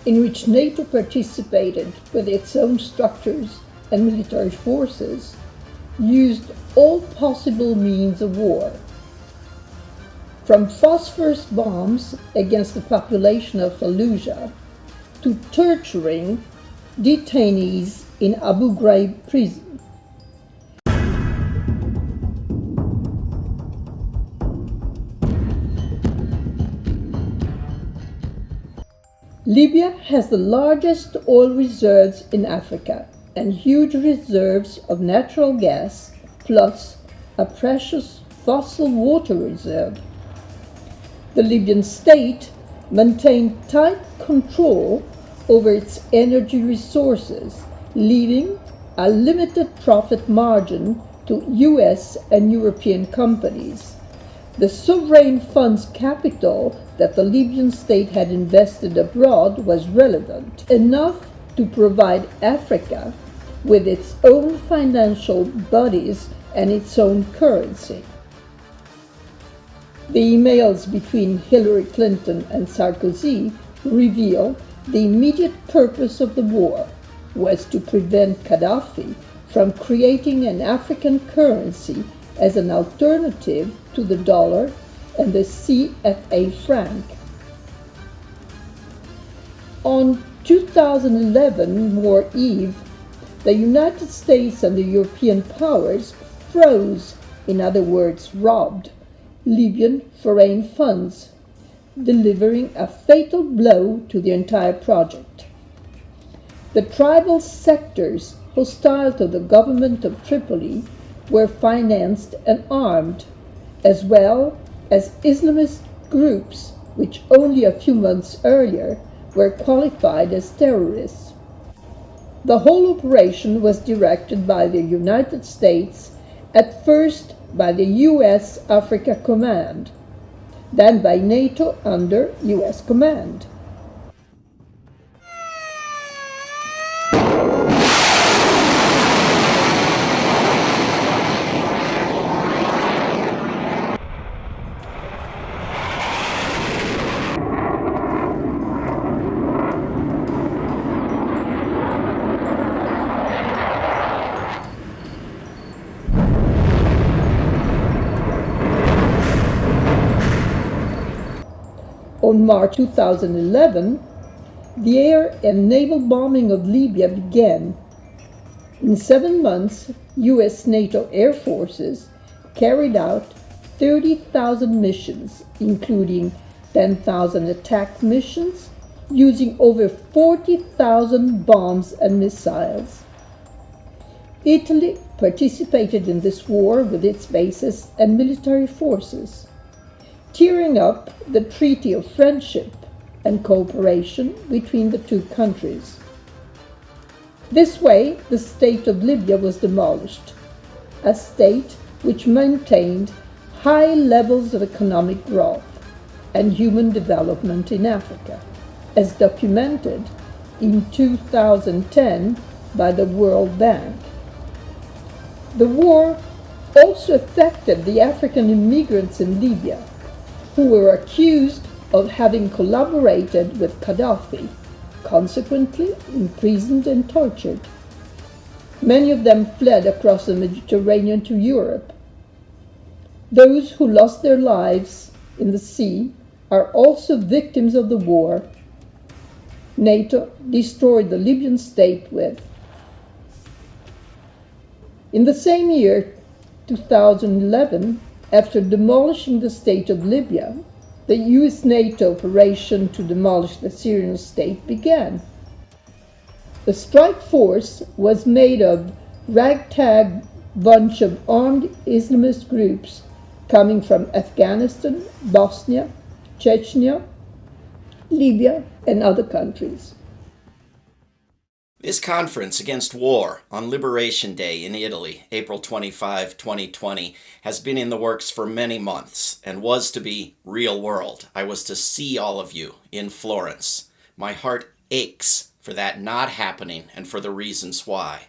in which NATO participated with its own structures and military forces, used all possible means of war, from phosphorus bombs against the population of Fallujah to torturing detainees in Abu Ghraib prison. Libya has the largest oil reserves in Africa and huge reserves of natural gas, plus a precious fossil water reserve. The Libyan State maintained tight control over its energy resources, leaving a limited profit margin to US and European companies. The sovereign fund's capital that the Libyan state had invested abroad was relevant enough to provide Africa with its own financial bodies and its own currency. The emails between Hillary Clinton and Sarkozy reveal the immediate purpose of the war was to prevent Gaddafi from creating an African currency as an alternative to the dollar and the CFA franc. On 2011 War Eve, the United States and the European powers froze, in other words robbed, Libyan foreign funds, delivering a fatal blow to the entire project. The tribal sectors hostile to the government of Tripoli were financed and armed, as well as Islamist groups which only a few months earlier were qualified as terrorists. The whole operation was directed by the United States, at first by the U.S. Africa Command, then by NATO under U.S. command. On March 2011, the air and naval bombing of Libya began. In 7 months, U.S. NATO air forces carried out 30,000 missions, including 10,000 attack missions, using over 40,000 bombs and missiles. Italy participated in this war with its bases and military forces, tearing up the Treaty of Friendship and Cooperation between the two countries. This way, the state of Libya was demolished, a state which maintained high levels of economic growth and human development in Africa, as documented in 2010 by the World Bank. The war also affected the African immigrants in Libya, who were accused of having collaborated with Gaddafi, consequently imprisoned and tortured. Many of them fled across the Mediterranean to Europe. Those who lost their lives in the sea are also victims of the war NATO destroyed the Libyan State with. In the same year, 2011, after demolishing the state of Libya, the US NATO operation to demolish the Syrian state began. The strike force was made of ragtag bunch of armed Islamist groups coming from Afghanistan, Bosnia, Chechnya, Libya, and other countries. This conference against war on Liberation Day in Italy, April 25, 2020, has been in the works for many months and was to be real world. I was to see all of you in Florence. My heart aches for that not happening and for the reasons why.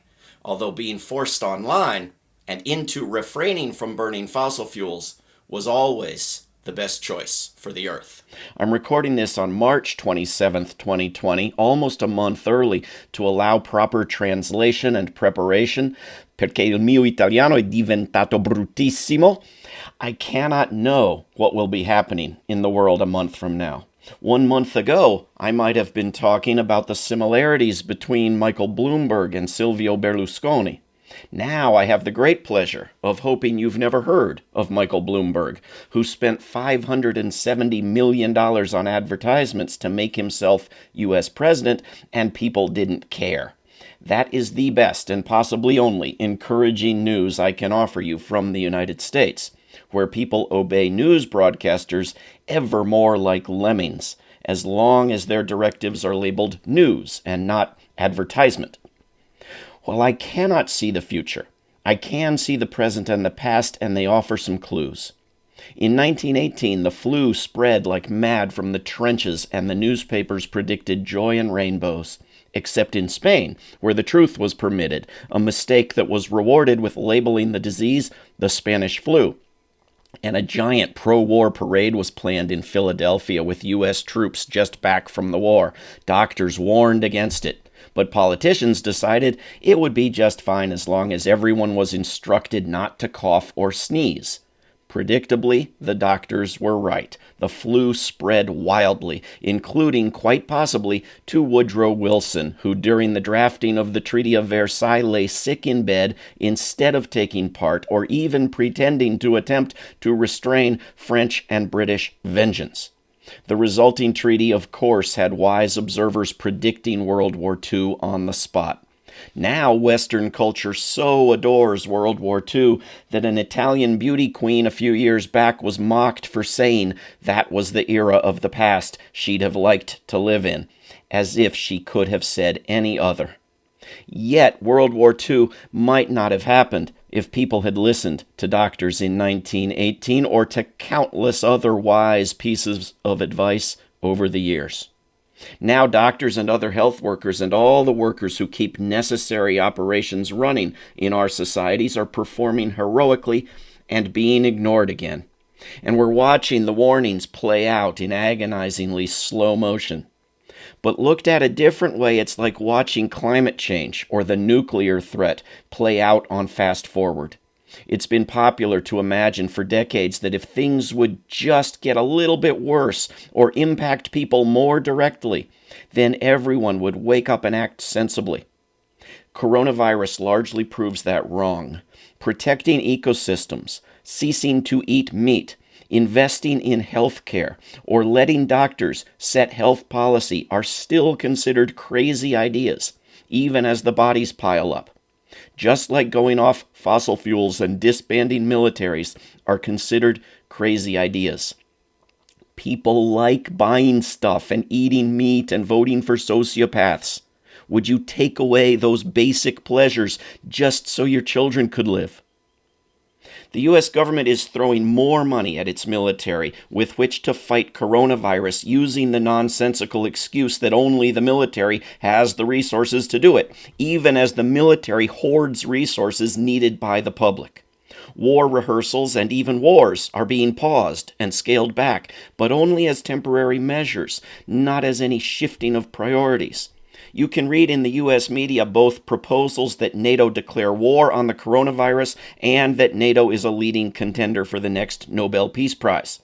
Although being forced online and into refraining from burning fossil fuels was always the best choice for the Earth. I'm recording this on March 27th, 2020, almost a month early, to allow proper translation and preparation, perché il mio italiano è diventato bruttissimo. I cannot know what will be happening in the world a month from now. 1 month ago, I might have been talking about the similarities between Michael Bloomberg and Silvio Berlusconi. Now I have the great pleasure of hoping you've never heard of Michael Bloomberg, who spent $570 million on advertisements to make himself U.S. president, and people didn't care. That is the best and possibly only encouraging news I can offer you from the United States, where people obey news broadcasters ever more like lemmings, as long as their directives are labeled news and not advertisement. While I cannot see the future, I can see the present and the past, and they offer some clues. In 1918, the flu spread like mad from the trenches, and the newspapers predicted joy and rainbows, except in Spain, where the truth was permitted, a mistake that was rewarded with labeling the disease the Spanish flu. And a giant pro-war parade was planned in Philadelphia with U.S. troops just back from the war. Doctors warned against it. But politicians decided it would be just fine as long as everyone was instructed not to cough or sneeze. Predictably, the doctors were right. The flu spread wildly, including, quite possibly, to Woodrow Wilson, who during the drafting of the Treaty of Versailles lay sick in bed instead of taking part or even pretending to attempt to restrain French and British vengeance. The resulting treaty, of course, had wise observers predicting World War II on the spot. Now Western culture so adores World War II that an Italian beauty queen a few years back was mocked for saying that was the era of the past she'd have liked to live in, as if she could have said any other. Yet World War II might not have happened if people had listened to doctors in 1918 or to countless other wise pieces of advice over the years. Now doctors and other health workers and all the workers who keep necessary operations running in our societies are performing heroically and being ignored again. And we're watching the warnings play out in agonizingly slow motion. But looked at a different way, it's like watching climate change or the nuclear threat play out on fast forward. It's been popular to imagine for decades that if things would just get a little bit worse or impact people more directly, then everyone would wake up and act sensibly. Coronavirus largely proves that wrong. Protecting ecosystems, ceasing to eat meat, investing in health care, or letting doctors set health policy are still considered crazy ideas, even as the bodies pile up. Just like going off fossil fuels and disbanding militaries are considered crazy ideas. People like buying stuff and eating meat and voting for sociopaths. Would you take away those basic pleasures just so your children could live? The U.S. government is throwing more money at its military with which to fight coronavirus, using the nonsensical excuse that only the military has the resources to do it, even as the military hoards resources needed by the public. War rehearsals and even wars are being paused and scaled back, but only as temporary measures, not as any shifting of priorities. You can read in the U.S. media both proposals that NATO declare war on the coronavirus and that NATO is a leading contender for the next Nobel Peace Prize.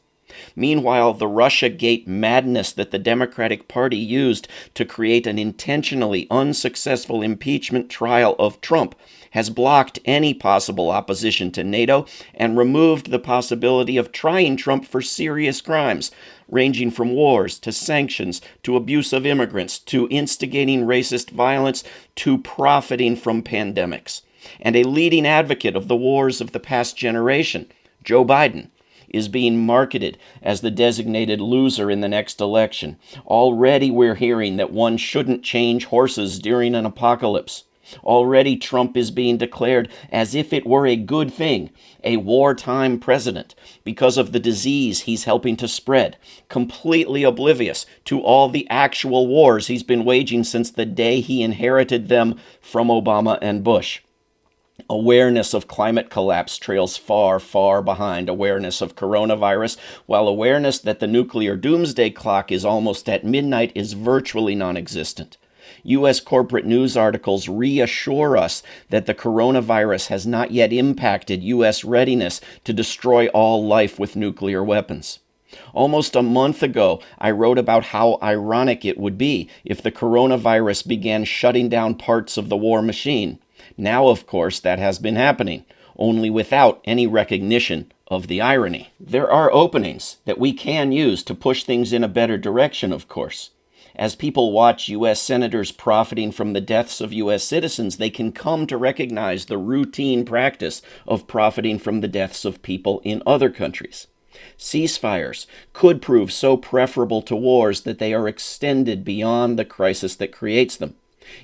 Meanwhile, the Russiagate madness that the Democratic Party used to create an intentionally unsuccessful impeachment trial of Trump has blocked any possible opposition to NATO and removed the possibility of trying Trump for serious crimes, ranging from wars to sanctions to abuse of immigrants to instigating racist violence to profiting from pandemics. And a leading advocate of the wars of the past generation, Joe Biden, is being marketed as the designated loser in the next election. Already we're hearing that one shouldn't change horses during an apocalypse. Already Trump is being declared as if it were a good thing, a wartime president, because of the disease he's helping to spread, completely oblivious to all the actual wars he's been waging since the day he inherited them from Obama and Bush. Awareness of climate collapse trails far, far behind awareness of coronavirus, while awareness that the nuclear doomsday clock is almost at midnight is virtually non-existent. U.S. corporate news articles reassure us that the coronavirus has not yet impacted U.S. readiness to destroy all life with nuclear weapons. Almost a month ago, I wrote about how ironic it would be if the coronavirus began shutting down parts of the war machine. Now, of course, that has been happening, only without any recognition of the irony. There are openings that we can use to push things in a better direction, of course. As people watch U.S. senators profiting from the deaths of U.S. citizens, they can come to recognize the routine practice of profiting from the deaths of people in other countries. Ceasefires could prove so preferable to wars that they are extended beyond the crisis that creates them.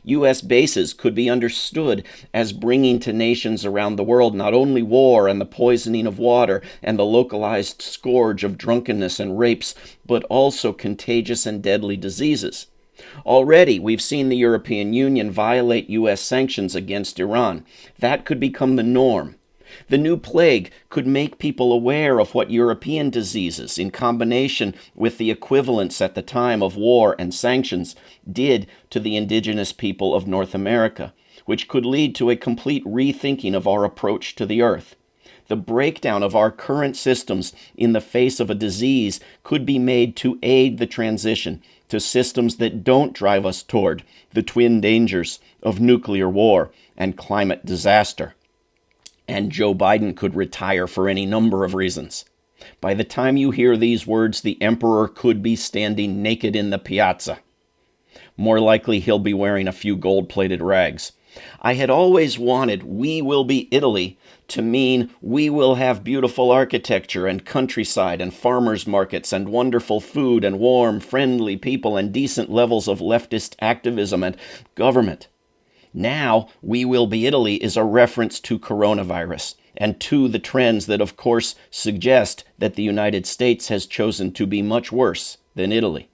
U.S. bases could be understood as bringing to nations around the world not only war and the poisoning of water and the localized scourge of drunkenness and rapes, but also contagious and deadly diseases. Already, we've seen the European Union violate U.S. sanctions against Iran. That could become the norm. The new plague could make people aware of what European diseases, in combination with the equivalents at the time of war and sanctions, did to the indigenous people of North America, which could lead to a complete rethinking of our approach to the earth. The breakdown of our current systems in the face of a disease could be made to aid the transition to systems that don't drive us toward the twin dangers of nuclear war and climate disaster. And Joe Biden could retire for any number of reasons. By the time you hear these words, the emperor could be standing naked in the piazza. More likely, he'll be wearing a few gold-plated rags. I had always wanted "we will be Italy" to mean we will have beautiful architecture and countryside and farmers' markets and wonderful food and warm, friendly people and decent levels of leftist activism and government. Now, "we will be Italy" is a reference to coronavirus and to the trends that, of course, suggest that the United States has chosen to be much worse than Italy.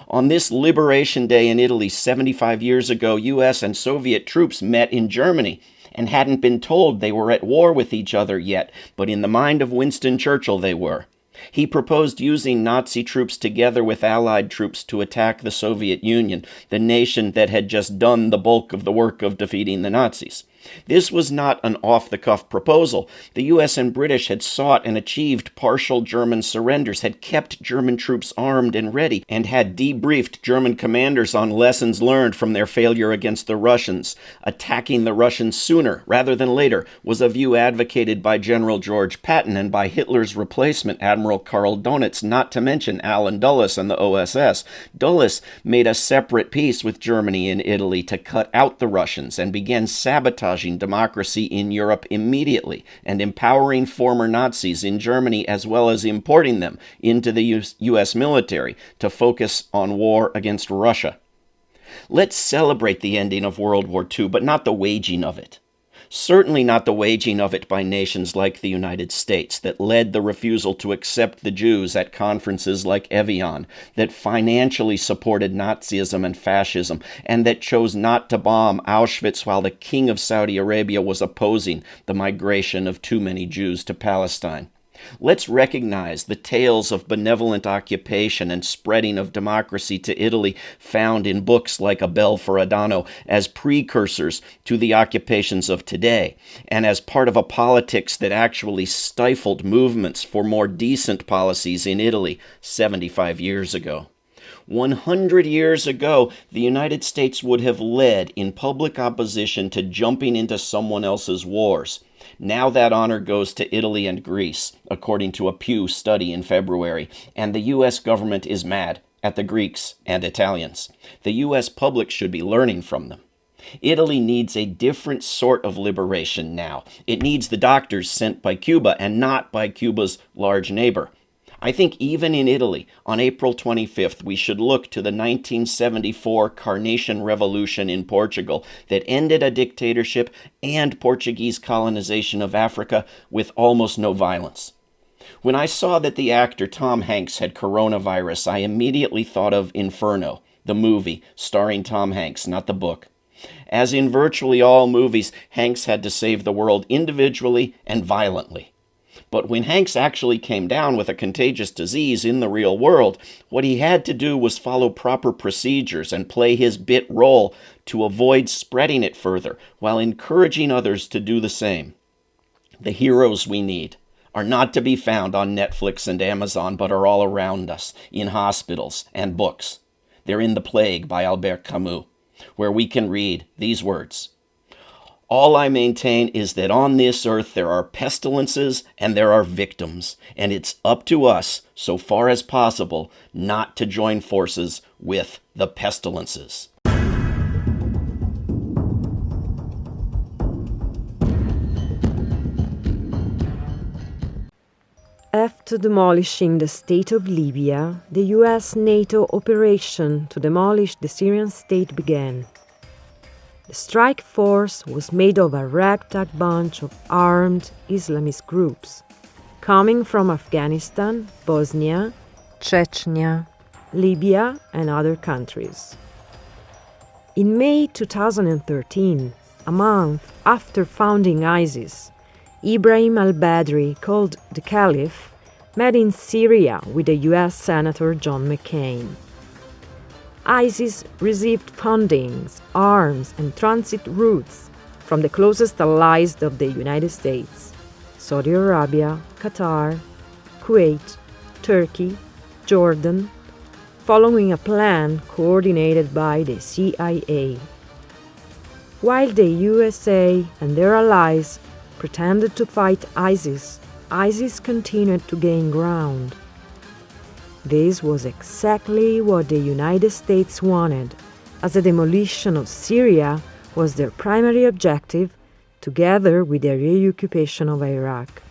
On this Liberation Day in Italy 75 years ago, U.S. and Soviet troops met in Germany and hadn't been told they were at war with each other yet, but in the mind of Winston Churchill they were. He proposed using Nazi troops together with Allied troops to attack the Soviet Union, the nation that had just done the bulk of the work of defeating the Nazis. This was not an off-the-cuff proposal. The US and British had sought and achieved partial German surrenders, had kept German troops armed and ready, and had debriefed German commanders on lessons learned from their failure against the Russians. Attacking the Russians sooner rather than later was a view advocated by General George Patton and by Hitler's replacement, Admiral Karl Donitz, not to mention Alan Dulles and the OSS. Dulles made a separate peace with Germany and Italy to cut out the Russians and began sabotaging democracy in Europe immediately and empowering former Nazis in Germany as well as importing them into the U.S. military to focus on war against Russia. Let's celebrate the ending of World War II, but not the waging of it. Certainly not the waging of it by nations like the United States that led the refusal to accept the Jews at conferences like Evian, that financially supported Nazism and fascism, and that chose not to bomb Auschwitz while the King of Saudi Arabia was opposing the migration of too many Jews to Palestine. Let's recognize the tales of benevolent occupation and spreading of democracy to Italy found in books like A Bell for Adano as precursors to the occupations of today, and as part of a politics that actually stifled movements for more decent policies in Italy 75 years ago. 100 years ago, the United States would have led in public opposition to jumping into someone else's wars. Now that honor goes to Italy and Greece, according to a Pew study in February, and the U.S. government is mad at the Greeks and Italians. The U.S. public should be learning from them. Italy needs a different sort of liberation now. It needs the doctors sent by Cuba and not by Cuba's large neighbor. I think even in Italy, on April 25th, we should look to the 1974 Carnation Revolution in Portugal that ended a dictatorship and Portuguese colonization of Africa with almost no violence. When I saw that the actor Tom Hanks had coronavirus, I immediately thought of Inferno, the movie starring Tom Hanks, not the book. As in virtually all movies, Hanks had to save the world individually and violently. But when Hanks actually came down with a contagious disease in the real world, what he had to do was follow proper procedures and play his bit role to avoid spreading it further, while encouraging others to do the same. The heroes we need are not to be found on Netflix and Amazon, but are all around us, in hospitals and books. They're in The Plague by Albert Camus, where we can read these words. All I maintain is that on this earth there are pestilences and there are victims, and it's up to us, so far as possible, not to join forces with the pestilences. After demolishing the state of Libya, the US-NATO operation to demolish the Syrian state began. The strike force was made of a ragtag bunch of armed Islamist groups, coming from Afghanistan, Bosnia, Chechnya, Libya, and other countries. In May 2013, a month after founding ISIS, Ibrahim al-Badri, called the Caliph, met in Syria with the US Senator John McCain. ISIS received fundings, arms, and transit routes from the closest allies of the United States: Saudi Arabia, Qatar, Kuwait, Turkey, Jordan, following a plan coordinated by the CIA. While the USA and their allies pretended to fight ISIS, ISIS continued to gain ground. This was exactly what the United States wanted, as the demolition of Syria was their primary objective, together with the reoccupation of Iraq.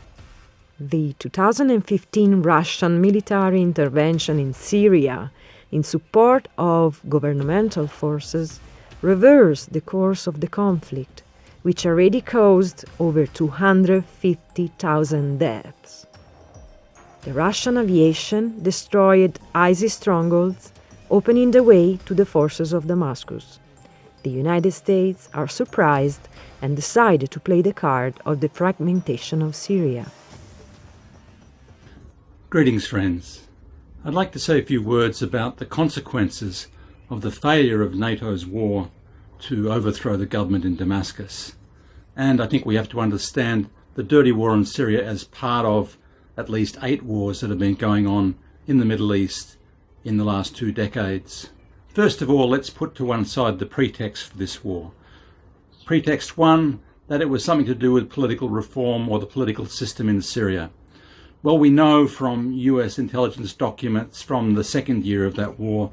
The 2015 Russian military intervention in Syria in support of governmental forces reversed the course of the conflict, which already caused over 250,000 deaths. The Russian aviation destroyed ISIS strongholds, opening the way to the forces of Damascus. The United States are surprised and decide to play the card of the fragmentation of Syria. Greetings, friends. I'd like to say a few words about the consequences of the failure of NATO's war to overthrow the government in Damascus. And I think we have to understand the dirty war in Syria as part of at least 8 wars that have been going on in the Middle East in the last 2 decades. First of all, let's put to one side the pretext for this war. Pretext 1, that it was something to do with political reform or the political system in Syria. Well, we know from US intelligence documents from the second year of that war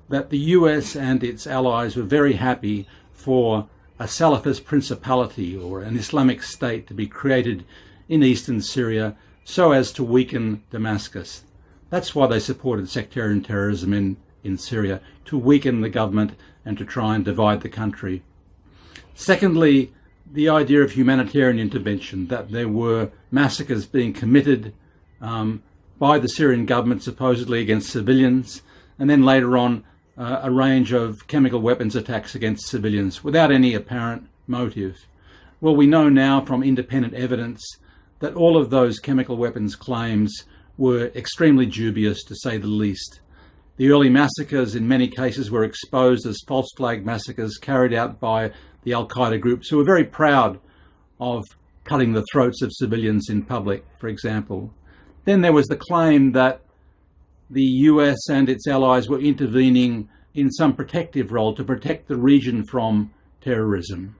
that the US and its allies were very happy for a Salafist principality or an Islamic state to be created in eastern Syria so as to weaken Damascus. That's why they supported sectarian terrorism in Syria, to weaken the government and to try and divide the country. Secondly, the idea of humanitarian intervention, that there were massacres being committed by the Syrian government supposedly against civilians, and then later on a range of chemical weapons attacks against civilians without any apparent motive. Well, we know now from independent evidence that all of those chemical weapons claims were extremely dubious, to say the least. The early massacres in many cases were exposed as false flag massacres carried out by the Al-Qaeda groups, who were very proud of cutting the throats of civilians in public, for example. Then there was the claim that the US and its allies were intervening in some protective role to protect the region from terrorism.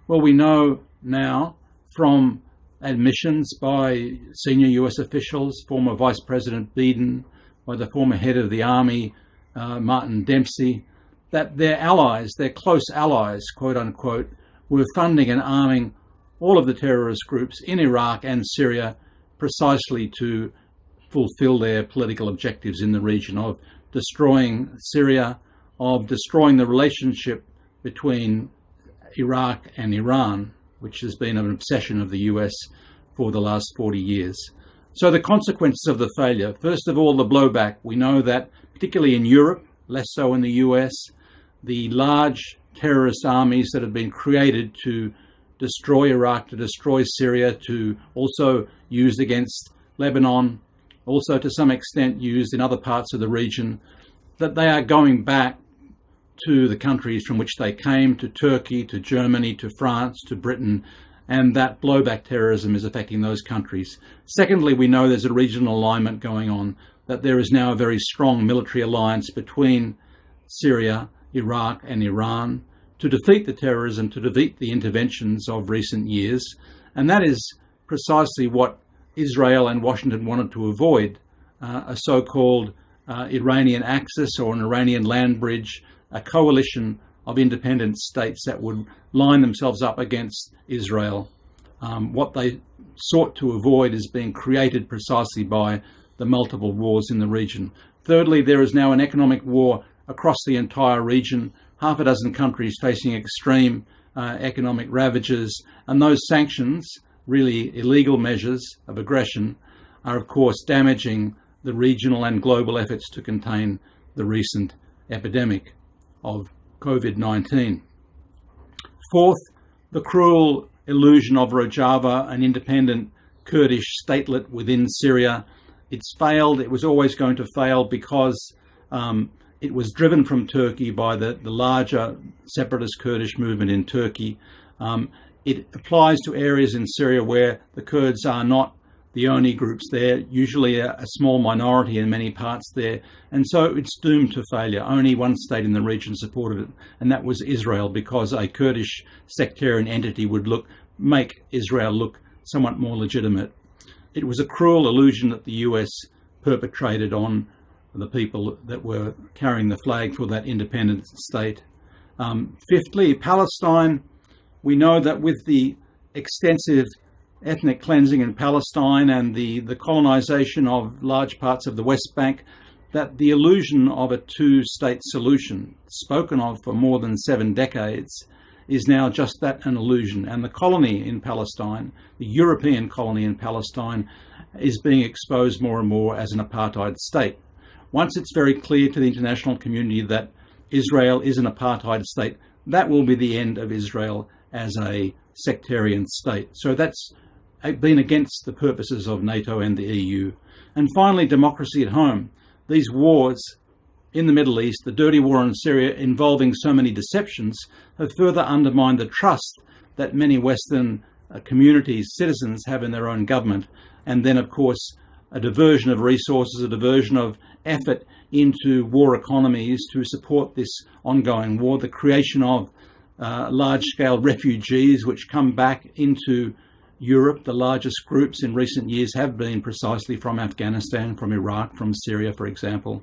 Well, we know now from admissions by senior US officials, former Vice President Biden, by the former head of the army, Martin Dempsey, that their allies, their close allies, quote unquote, were funding and arming all of the terrorist groups in Iraq and Syria precisely to fulfill their political objectives in the region of destroying Syria, of destroying the relationship between Iraq and Iran, which has been an obsession of the US for the last 40 years. So the consequences of the failure, first of all, the blowback. We know that, particularly in Europe, less so in the US, the large terrorist armies that have been created to destroy Iraq, to destroy Syria, to also used against Lebanon, also to some extent used in other parts of the region, that they are going back to the countries from which they came, to Turkey, to Germany, to France, to Britain, and that blowback terrorism is affecting those countries. Secondly, we know there's a regional alignment going on, that there is now a very strong military alliance between Syria, Iraq, and Iran to defeat the terrorism, to defeat the interventions of recent years. And that is precisely what Israel and Washington wanted to avoid, a so-called Iranian axis or an Iranian land bridge, a coalition of independent states that would line themselves up against Israel. What they sought to avoid is being created precisely by the multiple wars in the region. Thirdly, there is now an economic war across the entire region, half a dozen countries facing extreme economic ravages, and those sanctions, really illegal measures of aggression, are of course damaging the regional and global efforts to contain the recent epidemic of COVID-19. Fourth, the cruel illusion of Rojava, an independent Kurdish statelet within Syria. It's failed. It was always going to fail because it was driven from Turkey by the larger separatist Kurdish movement in Turkey. It applies to areas in Syria where the Kurds are not the only groups there, usually a small minority in many parts there. And so it's doomed to failure. Only one state in the region supported it, and that was Israel, because a Kurdish sectarian entity would make Israel look somewhat more legitimate. It was a cruel illusion that the US perpetrated on the people that were carrying the flag for that independent state. Fifthly, Palestine. We know that with the extensive ethnic cleansing in Palestine and the colonization of large parts of the West Bank, that the illusion of a two-state solution, spoken of for more than 7 decades, is now just that, an illusion. And the colony in Palestine, the European colony in Palestine, is being exposed more and more as an apartheid state. Once it's very clear to the international community that Israel is an apartheid state, that will be the end of Israel as a sectarian state. So that's been against the purposes of NATO and the EU. And finally, democracy at home. These wars in the Middle East, the dirty war in Syria involving so many deceptions, have further undermined the trust that many Western communities, citizens have in their own government. And then, of course, a diversion of resources, a diversion of effort into war economies to support this ongoing war, the creation of large-scale refugees which come back into Europe. The largest groups in recent years have been precisely from Afghanistan, from Iraq, from Syria, for example.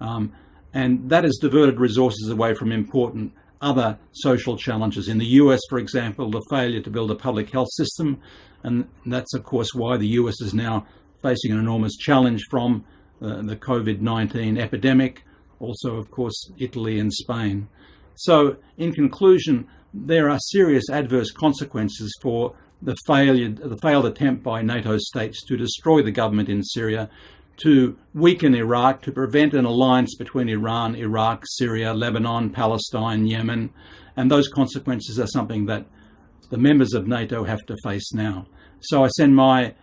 And that has diverted resources away from important other social challenges. In the US, for example, the failure to build a public health system, and that's of course why the US is now facing an enormous challenge from the COVID-19 epidemic, also of course Italy and Spain. So in conclusion, there are serious adverse consequences for the failed attempt by NATO states to destroy the government in Syria, to weaken Iraq, to prevent an alliance between Iran, Iraq, Syria, Lebanon, Palestine, Yemen. And those consequences are something that the members of NATO have to face now. So I send my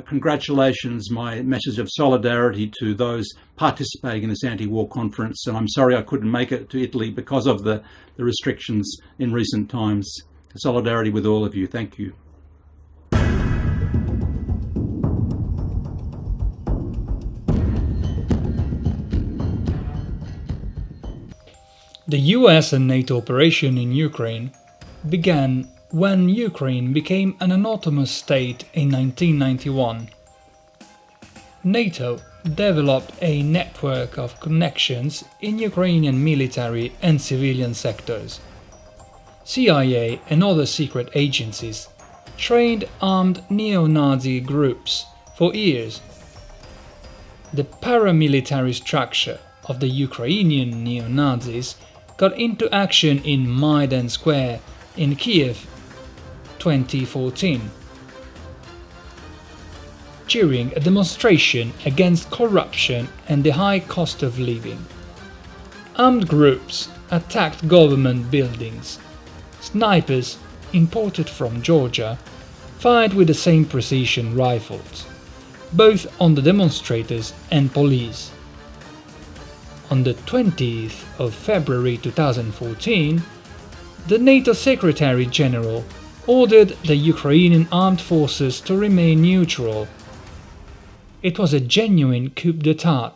congratulations, my message of solidarity to those participating in this anti-war conference. And I'm sorry I couldn't make it to Italy because of the restrictions in recent times. Solidarity with all of you. Thank you. The US and NATO operation in Ukraine began when Ukraine became an autonomous state in 1991. NATO developed a network of connections in Ukrainian military and civilian sectors. CIA and other secret agencies trained armed neo-Nazi groups for years. The paramilitary structure of the Ukrainian neo-Nazis got into action in Maidan Square in Kiev 2014 during a demonstration against corruption and the high cost of living. Armed groups attacked government buildings. Snipers imported from Georgia fired with the same precision rifles, both on the demonstrators and police. On the 20th of February 2014, the NATO Secretary General ordered the Ukrainian armed forces to remain neutral. It was a genuine coup d'etat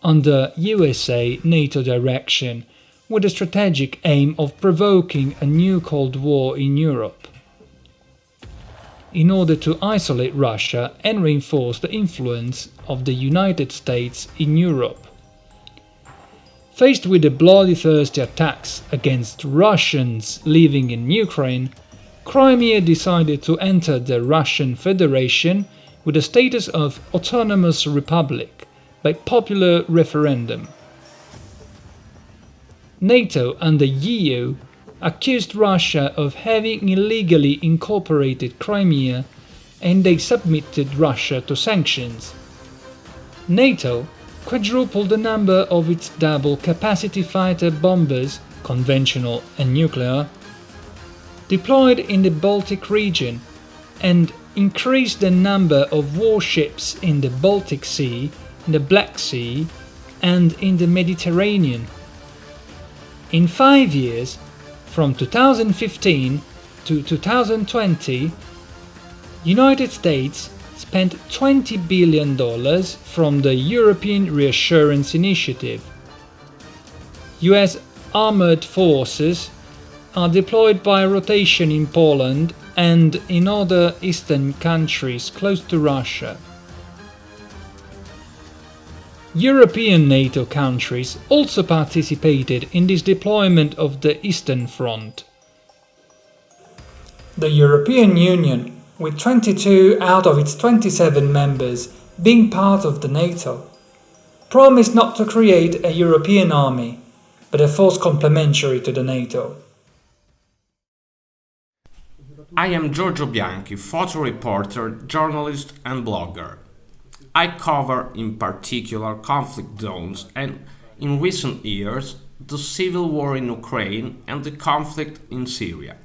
under USA-NATO direction, with the strategic aim of provoking a new Cold War in Europe, in order to isolate Russia and reinforce the influence of the United States in Europe. Faced with the bloodthirsty attacks against Russians living in Ukraine, Crimea decided to enter the Russian Federation with the status of autonomous republic by popular referendum. NATO and the EU accused Russia of having illegally incorporated Crimea, and they submitted Russia to sanctions. NATO quadrupled the number of its double-capacity fighter bombers, conventional and nuclear, deployed in the Baltic region, and increased the number of warships in the Baltic Sea, in the Black Sea, and in the Mediterranean. In 5 years, from 2015 to 2020, United States spent $20 billion from the European Reassurance Initiative. US armored forces are deployed by rotation in Poland and in other eastern countries close to Russia. European NATO countries also participated in this deployment of the Eastern Front. The European Union, with 22 out of its 27 members being part of the NATO, promised not to create a European army, but a force complementary to the NATO. I am Giorgio Bianchi, photo reporter, journalist and blogger. I cover in particular conflict zones and, in recent years, the civil war in Ukraine and the conflict in Syria.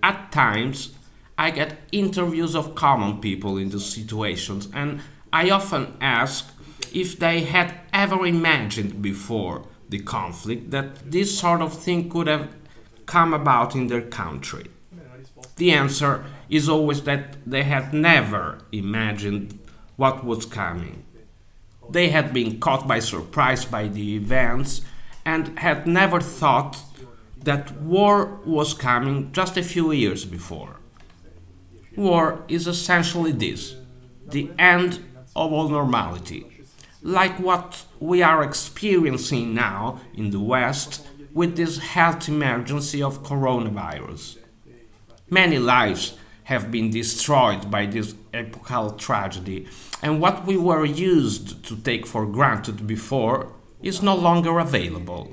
At times, I get interviews of common people in these situations, and I often ask if they had ever imagined before the conflict that this sort of thing could have come about in their country. The answer is always that they had never imagined what was coming. They had been caught by surprise by the events and had never thought that war was coming just a few years before. War is essentially this, the end of all normality, like what we are experiencing now in the West with this health emergency of coronavirus. Many lives have been destroyed by this epochal tragedy, and what we were used to take for granted before is no longer available.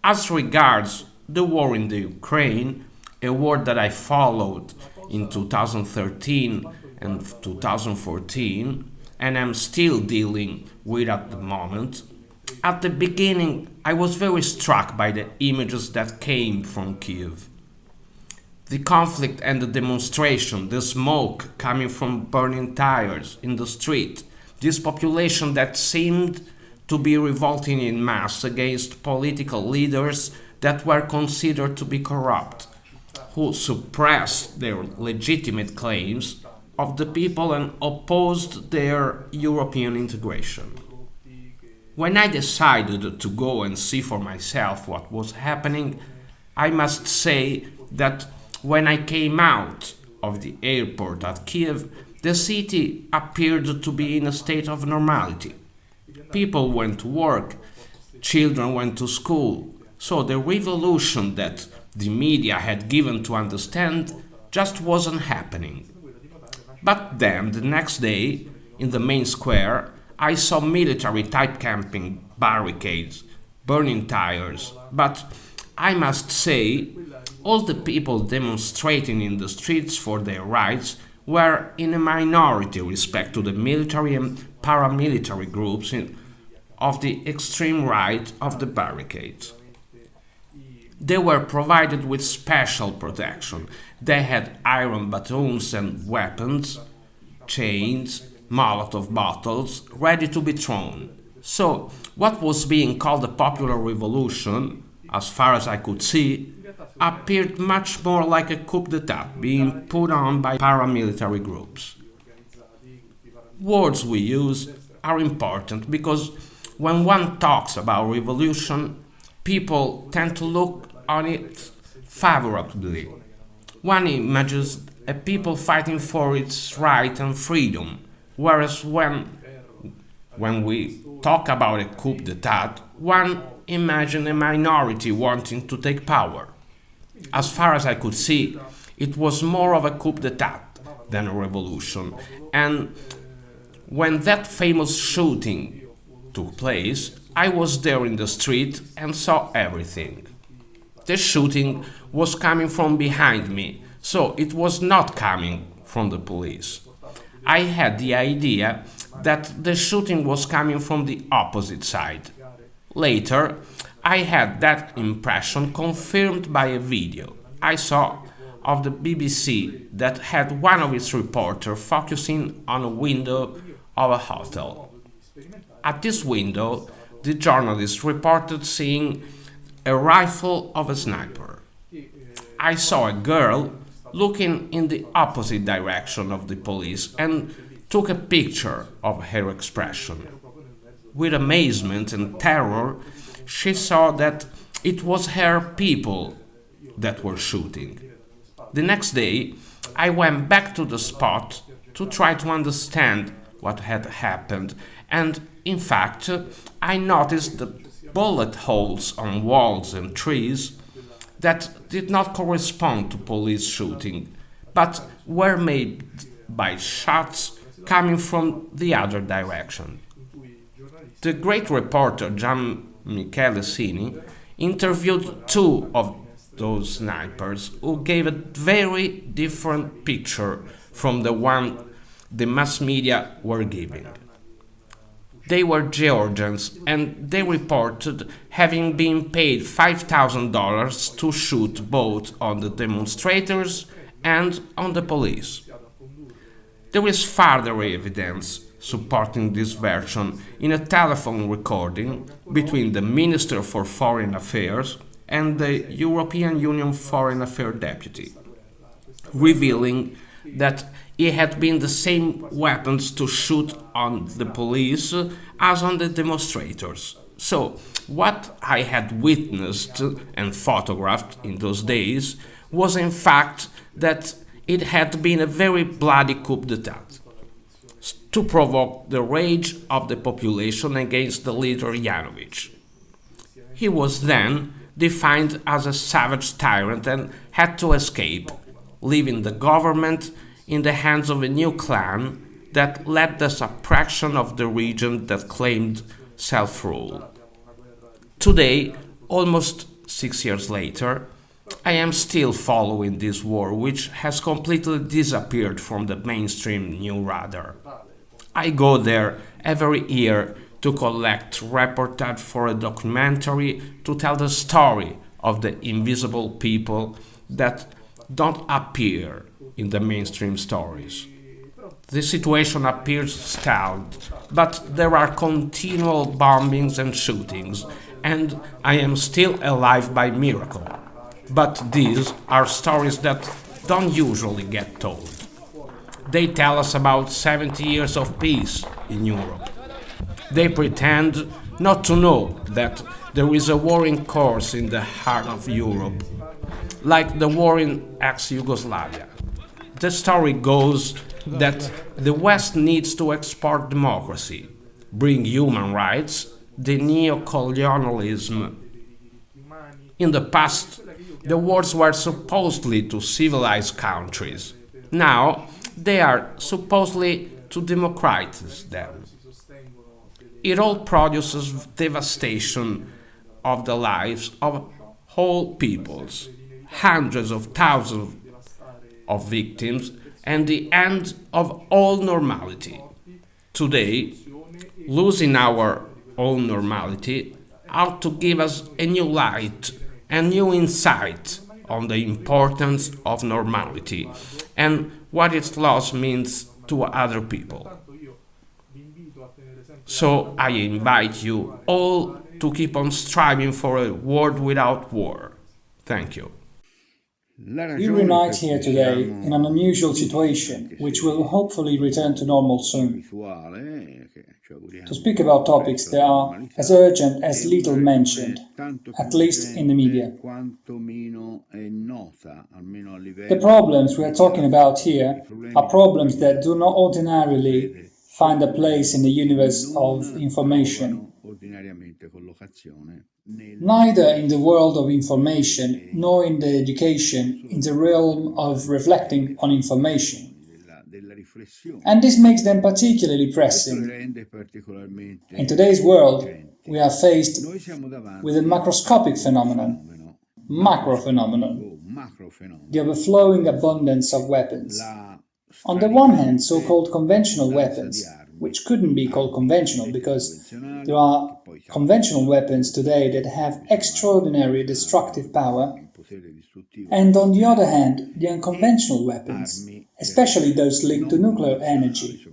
As regards the war in the Ukraine, a war that I followed in 2013 and 2014, and am still dealing with at the moment, at the beginning I was very struck by the images that came from Kiev. The conflict and the demonstration, the smoke coming from burning tires in the street, this population that seemed to be revolting in mass against political leaders that were considered to be corrupt, who suppressed their legitimate claims of the people and opposed their European integration. When I decided to go and see for myself what was happening, I must say that when I came out of the airport at Kiev, the city appeared to be in a state of normality. People went to work, children went to school, so the revolution that the media had given to understand just wasn't happening. But then, the next day, in the main square, I saw military type camping barricades, burning tires, but I must say, all the people demonstrating in the streets for their rights were in a minority with respect to the military and paramilitary groups of the extreme right of the barricades. They were provided with special protection. They had iron batons and weapons, chains, Molotov bottles, ready to be thrown. So, what was being called a popular revolution, as far as I could see, appeared much more like a coup d'etat being put on by paramilitary groups. Words we use are important because when one talks about revolution, people tend to look on it favorably. One imagines a people fighting for its right and freedom, whereas when we talk about a coup d'etat, one imagines a minority wanting to take power. As far as I could see, it was more of a coup d'etat than a revolution, and when that famous shooting took place, I was there in the street and saw everything. The shooting was coming from behind me, so it was not coming from the police. I had the idea that the shooting was coming from the opposite side. Later, I had that impression confirmed by a video I saw of the BBC that had one of its reporters focusing on a window of a hotel. At this window, the journalist reported seeing a rifle of a sniper. I saw a girl looking in the opposite direction of the police and took a picture of her expression. With amazement and terror, she saw that it was her people that were shooting. The next day, I went back to the spot to try to understand what had happened, and in fact, I noticed the bullet holes on walls and trees that did not correspond to police shooting, but were made by shots coming from the other direction. The great reporter Michel interviewed two of those snipers who gave a very different picture from the one the mass media were giving. They were Georgians and they reported having been paid $5,000 to shoot both on the demonstrators and on the police. There is further evidence supporting this version in a telephone recording between the Minister for Foreign Affairs and the European Union Foreign Affairs Deputy. revealing that it had been the same weapons to shoot on the police as on the demonstrators. So, what I had witnessed and photographed in those days was in fact that it had been a very bloody coup d'etat to provoke the rage of the population against the leader Yanovich. He was then defined as a savage tyrant and had to escape, leaving the government in the hands of a new clan that led the suppression of the region that claimed self-rule. Today, almost 6 years later, I am still following this war, which has completely disappeared from the mainstream news radar. I go there every year to collect reportage for a documentary to tell the story of the invisible people that don't appear in the mainstream stories. The situation appears stalled, but there are continual bombings and shootings, and I am still alive by miracle. But these are stories that don't usually get told. They tell us about 70 years of peace in Europe. They pretend not to know that there is a war in course in the heart of Europe, like the war in ex-Yugoslavia. The story goes that the West needs to export democracy, bring human rights, the neo-colonialism. In the past, the wars were supposedly to civilized countries. Now, they are supposedly to democratize them. It all produces devastation of the lives of whole peoples, hundreds of thousands of victims, and the end of all normality. Today, losing our own normality ought to give us a new light, a new insight on the importance of normality and what its loss means to other people. So I invite you all to keep on striving for a world without war. Thank you. We reunite here today in an unusual situation, which will hopefully return to normal soon. To speak about topics that are as urgent as little mentioned, at least in the media. The problems we are talking about here are problems that do not ordinarily find a place in the universe of information. Neither in the world of information, nor in the education, in the realm of reflecting on information. And this makes them particularly pressing. In today's world, we are faced with a macroscopic phenomenon, macro phenomenon, the overflowing abundance of weapons. On the one hand, so-called conventional weapons, which couldn't be called conventional because there are conventional weapons today that have extraordinary destructive power, and on the other hand, the unconventional weapons, especially those linked to nuclear energy.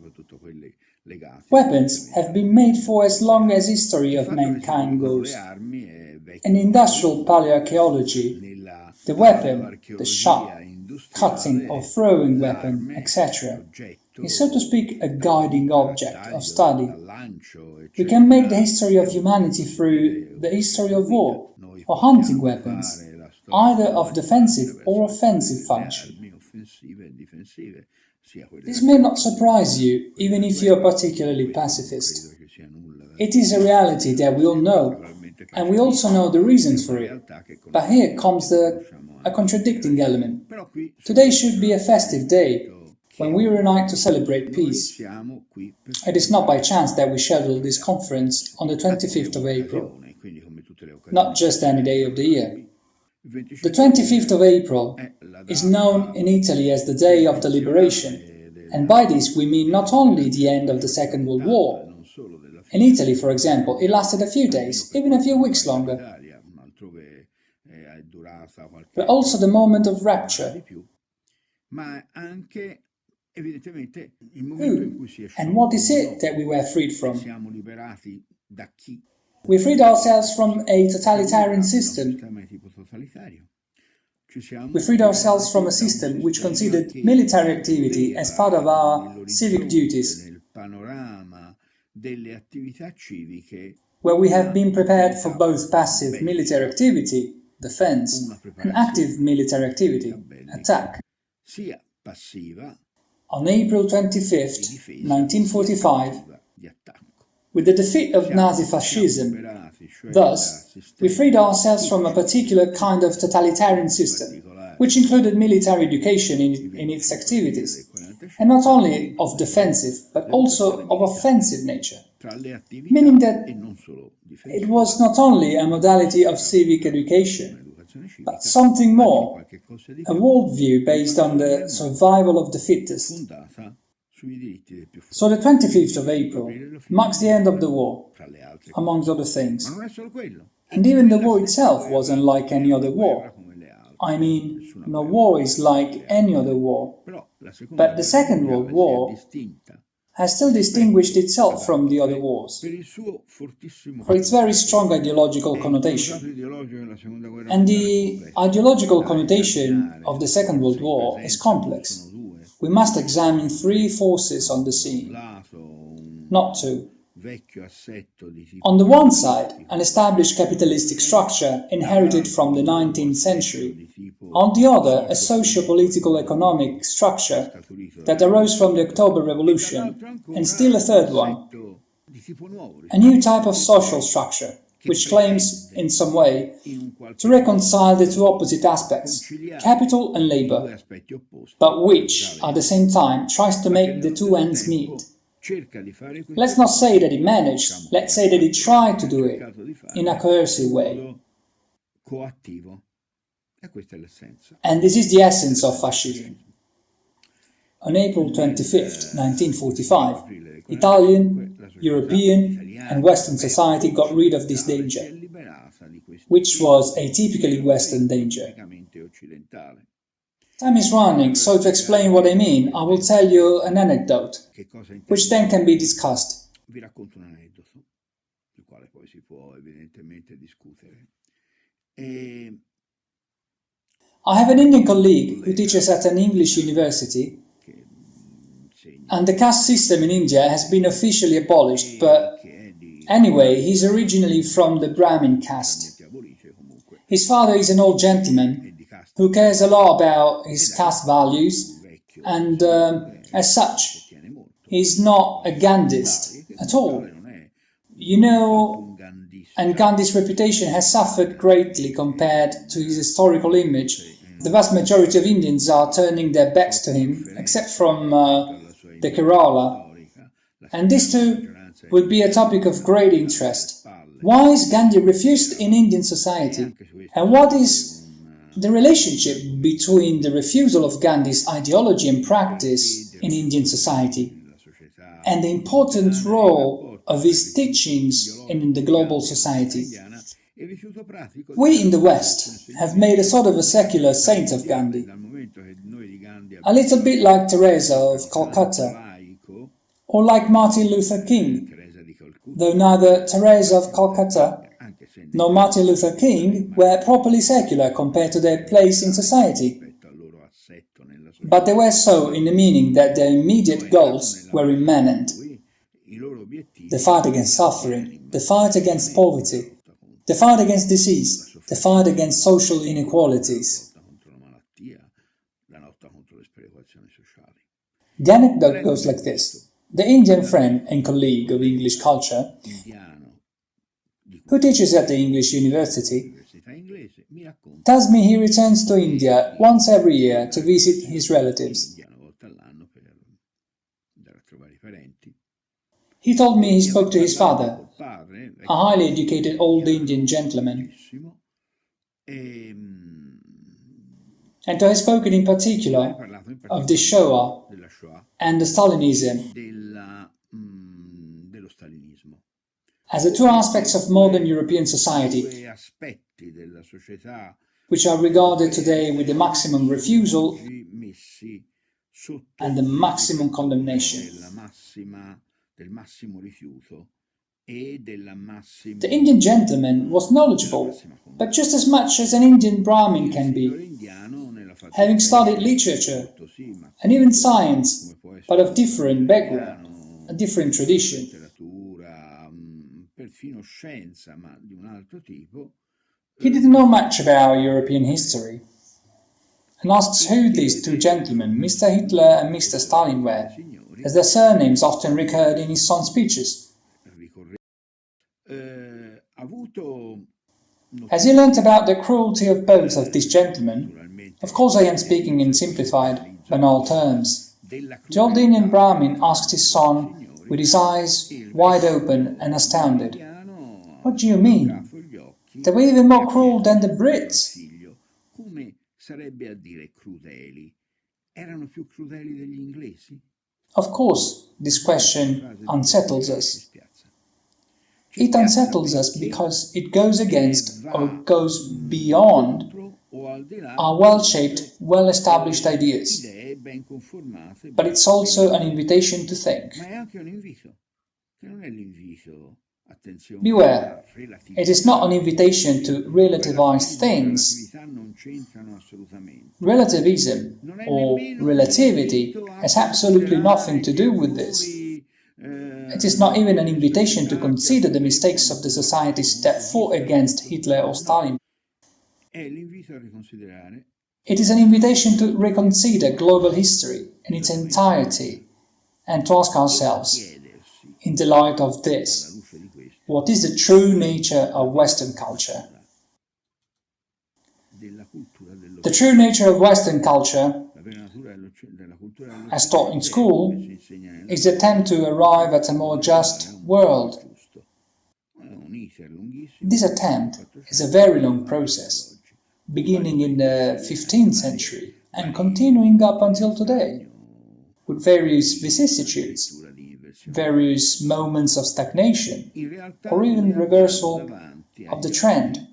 Weapons have been made for as long as history of mankind goes. In industrial paleoarchaeology, the weapon, the shot, cutting or throwing weapon, etc., is, so to speak, a guiding object of study. We can make the history of humanity through the history of war, or hunting weapons, either of defensive or offensive function. This may not surprise you, even if you are particularly pacifist. It is a reality that we all know, and we also know the reasons for it. But here comes a contradicting element. Today should be a festive day, when we reunite to celebrate peace. It is not by chance that we scheduled this conference on the 25th of April, not just any day of the year. The 25th of April is known in Italy as the Day of the Liberation, and by this we mean not only the end of the Second World War. In Italy, for example, it lasted a few days, even a few weeks longer, but also the moment of rapture. Who and what is it that we were freed from? We freed ourselves from a totalitarian system. We freed ourselves from a system which considered military activity as part of our civic duties, where we have been prepared for both passive military activity, defense, and active military activity, attack. On April 25, 1945, with the defeat of Nazi fascism, thus, we freed ourselves from a particular kind of totalitarian system, which included military education in its activities, and not only of defensive, but also of offensive nature, meaning that it was not only a modality of civic education, but something more, a worldview based on the survival of the fittest. So the 25th of April marks the end of the war, amongst other things. And even the war itself was unlike any other war. I mean, no war is like any other war. But the Second World War has still distinguished itself from the other wars for its very strong ideological connotation. And the ideological connotation of the Second World War is complex. We must examine three forces on the scene, not two. On the one side, an established capitalistic structure inherited from the 19th century. On the other, a socio-political economic structure that arose from the October Revolution, and still a third one, a new type of social structure, which claims, in some way, to reconcile the two opposite aspects, capital and labor, but which, at the same time, tries to make the two ends meet. Let's not say that it managed, let's say that it tried to do it in a coercive way. And this is the essence of fascism. On April 25, 1945, Italian, European and Western society got rid of this danger, which was a typically Western danger. Time is running, so to explain what I mean, I will tell you an anecdote, which then can be discussed. I have an Indian colleague who teaches at an English university, and the caste system in India has been officially abolished, but anyway, he's originally from the Brahmin caste. His father is an old gentleman who cares a lot about his caste values, and as such, he's not a Gandhist at all. You know, and Gandhi's reputation has suffered greatly compared to his historical image. The vast majority of Indians are turning their backs to him, except from the Kerala. And this too would be a topic of great interest. Why is Gandhi refused in Indian society? And what is the relationship between the refusal of Gandhi's ideology and practice in Indian society and the important role of his teachings in the global society? We in the West have made a sort of a secular saint of Gandhi, a little bit like Teresa of Calcutta, or like Martin Luther King, though neither Teresa of Calcutta nor Martin Luther King were properly secular compared to their place in society. But they were so in the meaning that their immediate goals were immanent. The fight against suffering, the fight against poverty, the fight against disease, the fight against social inequalities. The anecdote goes like this. The Indian friend and colleague of English culture, who teaches at the English university, tells me he returns to India once every year to visit his relatives. He told me he spoke to his father, a highly educated old Indian gentleman, and to have spoken in particular of the Shoah and the Stalinism as the two aspects of modern European society, which are regarded today with the maximum refusal and the maximum condemnation. The Indian gentleman was knowledgeable, but just as much as an Indian Brahmin can be, having studied literature and even science, but of different background, a different tradition. He didn't know much about European history, and asks who these two gentlemen, Mr. Hitler and Mr. Stalin, were, as their surnames often recurred in his son's speeches. Has he learnt about the cruelty of both of these gentlemen? Of course I am speaking in simplified, banal terms. The old Indian Brahmin asked his son, with his eyes wide open and astounded, "What do you mean? They were even more cruel than the Brits." Of course, this question unsettles us. It unsettles us because it goes against or goes beyond our well-shaped, well-established ideas. But it's also an invitation to think. Beware, it is not an invitation to relativize things. Relativism or relativity has absolutely nothing to do with this. It is not even an invitation to consider the mistakes of the societies that fought against Hitler or Stalin. It is an invitation to reconsider global history in its entirety and to ask ourselves, in the light of this, what is the true nature of Western culture? The true nature of Western culture, as taught in school, is the attempt to arrive at a more just world. This attempt is a very long process, beginning in the 15th century and continuing up until today, with various vicissitudes, various moments of stagnation, or even reversal of the trend.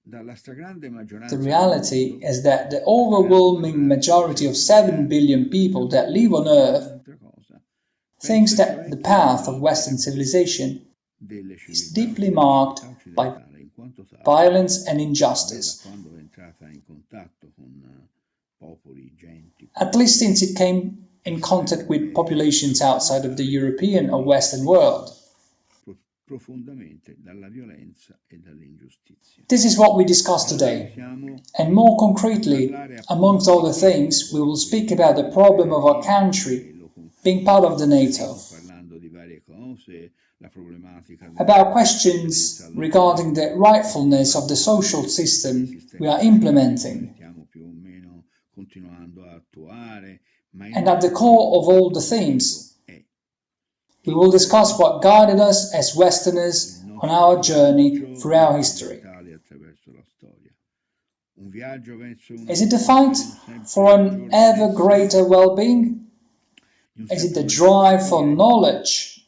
The reality is that the overwhelming majority of 7 billion people that live on Earth thinks that the path of Western civilization is deeply marked by violence and injustice, at least since it came in contact with populations outside of the European or Western world. This is what we discuss today, and more concretely, amongst other things, we will speak about the problem of our country being part of the NATO, about questions regarding the rightfulness of the social system we are implementing, and at the core of all the things, we will discuss what guided us as Westerners on our journey through our history. Is it the fight for an ever greater well-being? Is it the drive for knowledge?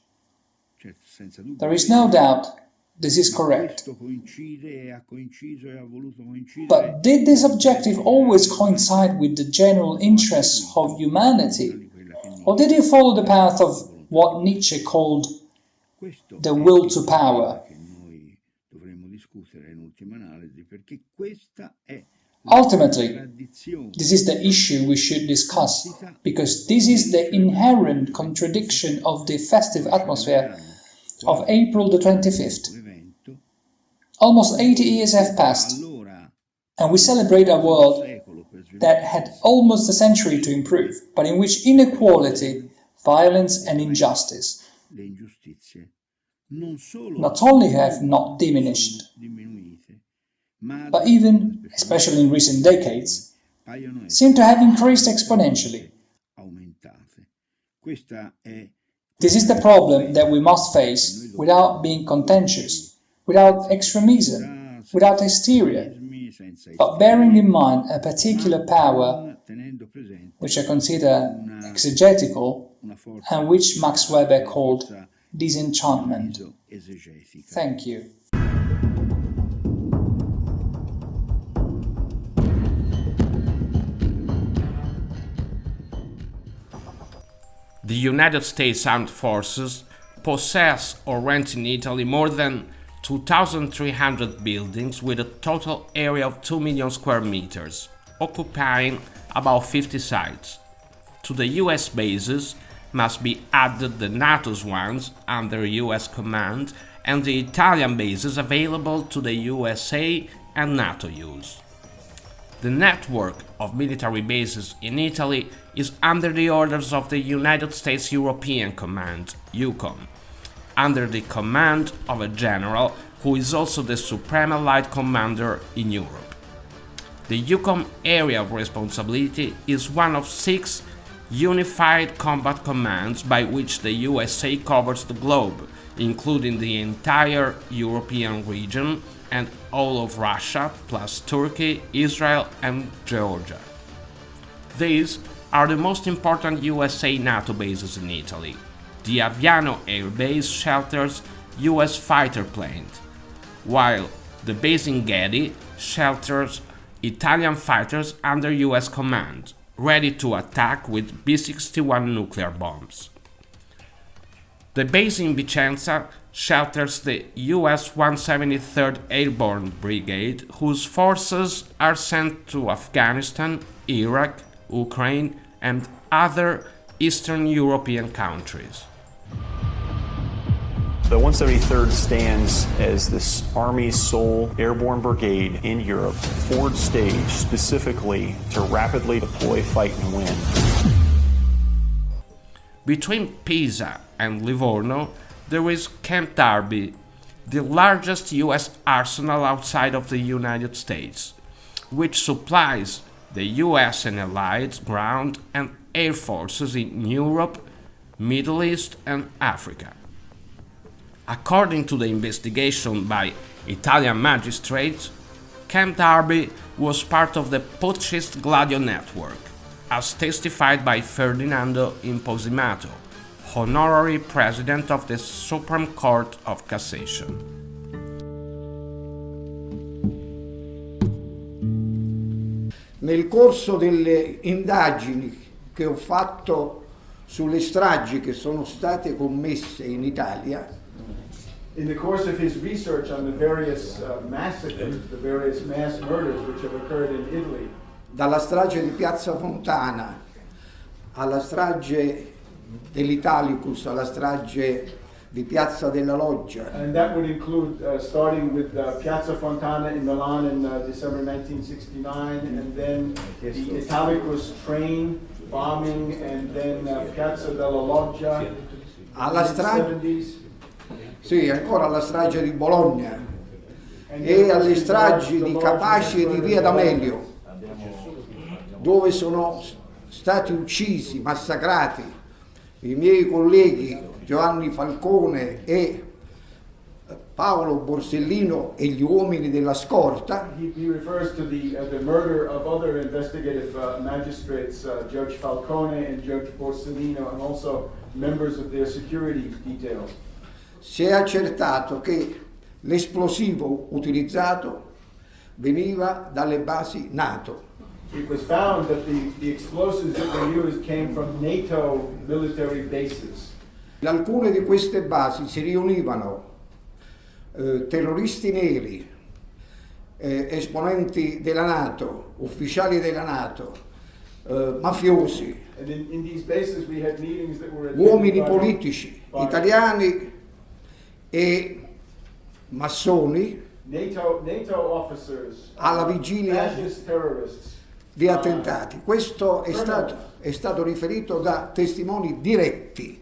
There is no doubt this is correct. But did this objective always coincide with the general interests of humanity? Or did it follow the path of what Nietzsche called the will to power? Ultimately, this is the issue we should discuss, because this is the inherent contradiction of the festive atmosphere of April the 25th. Almost 80 years have passed, and we celebrate a world that had almost a century to improve, but in which inequality, violence and injustice not only have not diminished, but even, especially in recent decades, seem to have increased exponentially. This is the problem that we must face without being contentious, without extremism, without hysteria, but bearing in mind a particular power which I consider exegetical and which Max Weber called disenchantment. Thank you. The United States Armed Forces possess or rent in Italy more than 2,300 buildings with a total area of 2 million square meters, occupying about 50 sites. To the US bases must be added the NATO's ones under US command and the Italian bases available to the USA and NATO use. The network of military bases in Italy is under the orders of the United States European Command, EUCOM, under the command of a general who is also the Supreme Allied Commander in Europe. The EUCOM area of responsibility is one of 6 unified combat commands by which the USA covers the globe, including the entire European region and all of Russia, plus Turkey, Israel, and Georgia. These are the most important USA NATO bases in Italy. The Aviano Air Base shelters US fighter planes, while the base in Gedi shelters Italian fighters under US command, ready to attack with B-61 nuclear bombs. The base in Vicenza shelters the US 173rd Airborne Brigade, whose forces are sent to Afghanistan, Iraq, Ukraine, and other Eastern European countries. The 173rd stands as this Army's sole airborne brigade in Europe, forward stage specifically to rapidly deploy, fight, and win. Between Pisa and Livorno, there is Camp Darby, the largest US arsenal outside of the United States, which supplies the US and Allied ground and air forces in Europe, Middle East, and Africa. According to the investigation by Italian magistrates, Camp Darby was part of the putschist Gladio network, as testified by Ferdinando Imposimato, honorary president of the Supreme Court of Cassation. Nel corso delle indagini che ho fatto sulle stragi che sono state commesse in Italia, in the course of his research on the various massacres, the various mass murders which have occurred in Italy, dalla strage di Piazza Fontana alla strage dell'Italicus, alla strage di Piazza della Loggia. And that would include starting with Piazza Fontana in Milan in December 1969, and then the Italicus train bombing, and then Piazza della Loggia alla in the strage 70s. Sì, ancora alla strage di Bologna e alle stragi di Capaci e di Via D'Amelio, dove sono stati uccisi, massacrati i miei colleghi Giovanni Falcone e Paolo Borsellino e gli uomini della scorta. He refers to the murder of other investigative magistrates, Judge Falcone and Judge Borsellino, and also members of their security details. Si è accertato che l'esplosivo utilizzato veniva dalle basi NATO. It was found that the explosives that were used came from NATO military bases. In alcune di queste basi si riunivano terroristi neri, esponenti della NATO, ufficiali della NATO, mafiosi, And in these bases we had meetings that were uomini politici italiani e massoni NATO officers, alla vigilia fascist terrorists. di attentati. Questo è stato riferito da testimoni diretti.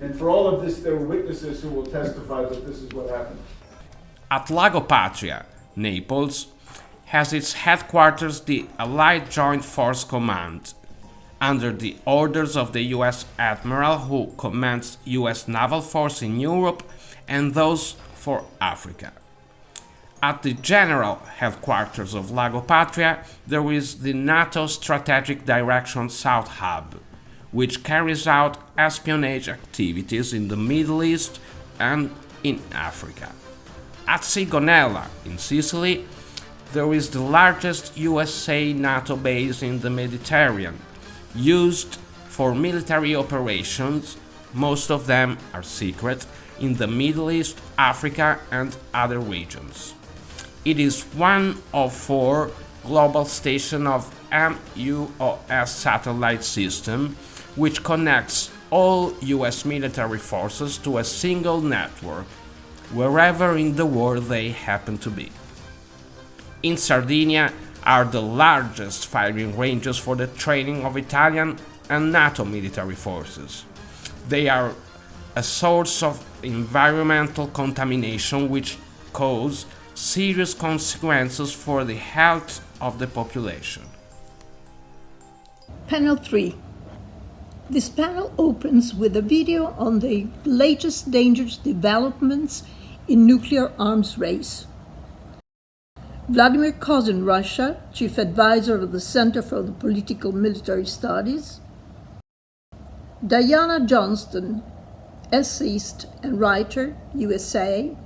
And for all of this, there were witnesses who will testify that this is what happened. At Lago Patria, Naples, has its headquarters the Allied Joint Force Command, under the orders of the US Admiral who commands US naval force in Europe and those for Africa. At the general headquarters of Lago Patria, there is the NATO Strategic Direction South Hub, which carries out espionage activities in the Middle East and in Africa. At Sigonella, in Sicily, there is the largest USA NATO base in the Mediterranean, used for military operations, most of them are secret, in the Middle East, Africa, and other regions. It is one of 4 global stations of MUOS satellite system, which connects all US military forces to a single network, wherever in the world they happen to be. In Sardinia are the largest firing ranges for the training of Italian and NATO military forces. They are a source of environmental contamination which cause serious consequences for the health of the population. Panel 3. This panel opens with a video on the latest dangerous developments in nuclear arms race. Vladimir Kozin, Russia, Chief Advisor of the Center for the Political Military Studies. Diana Johnston, essayist and writer, USA.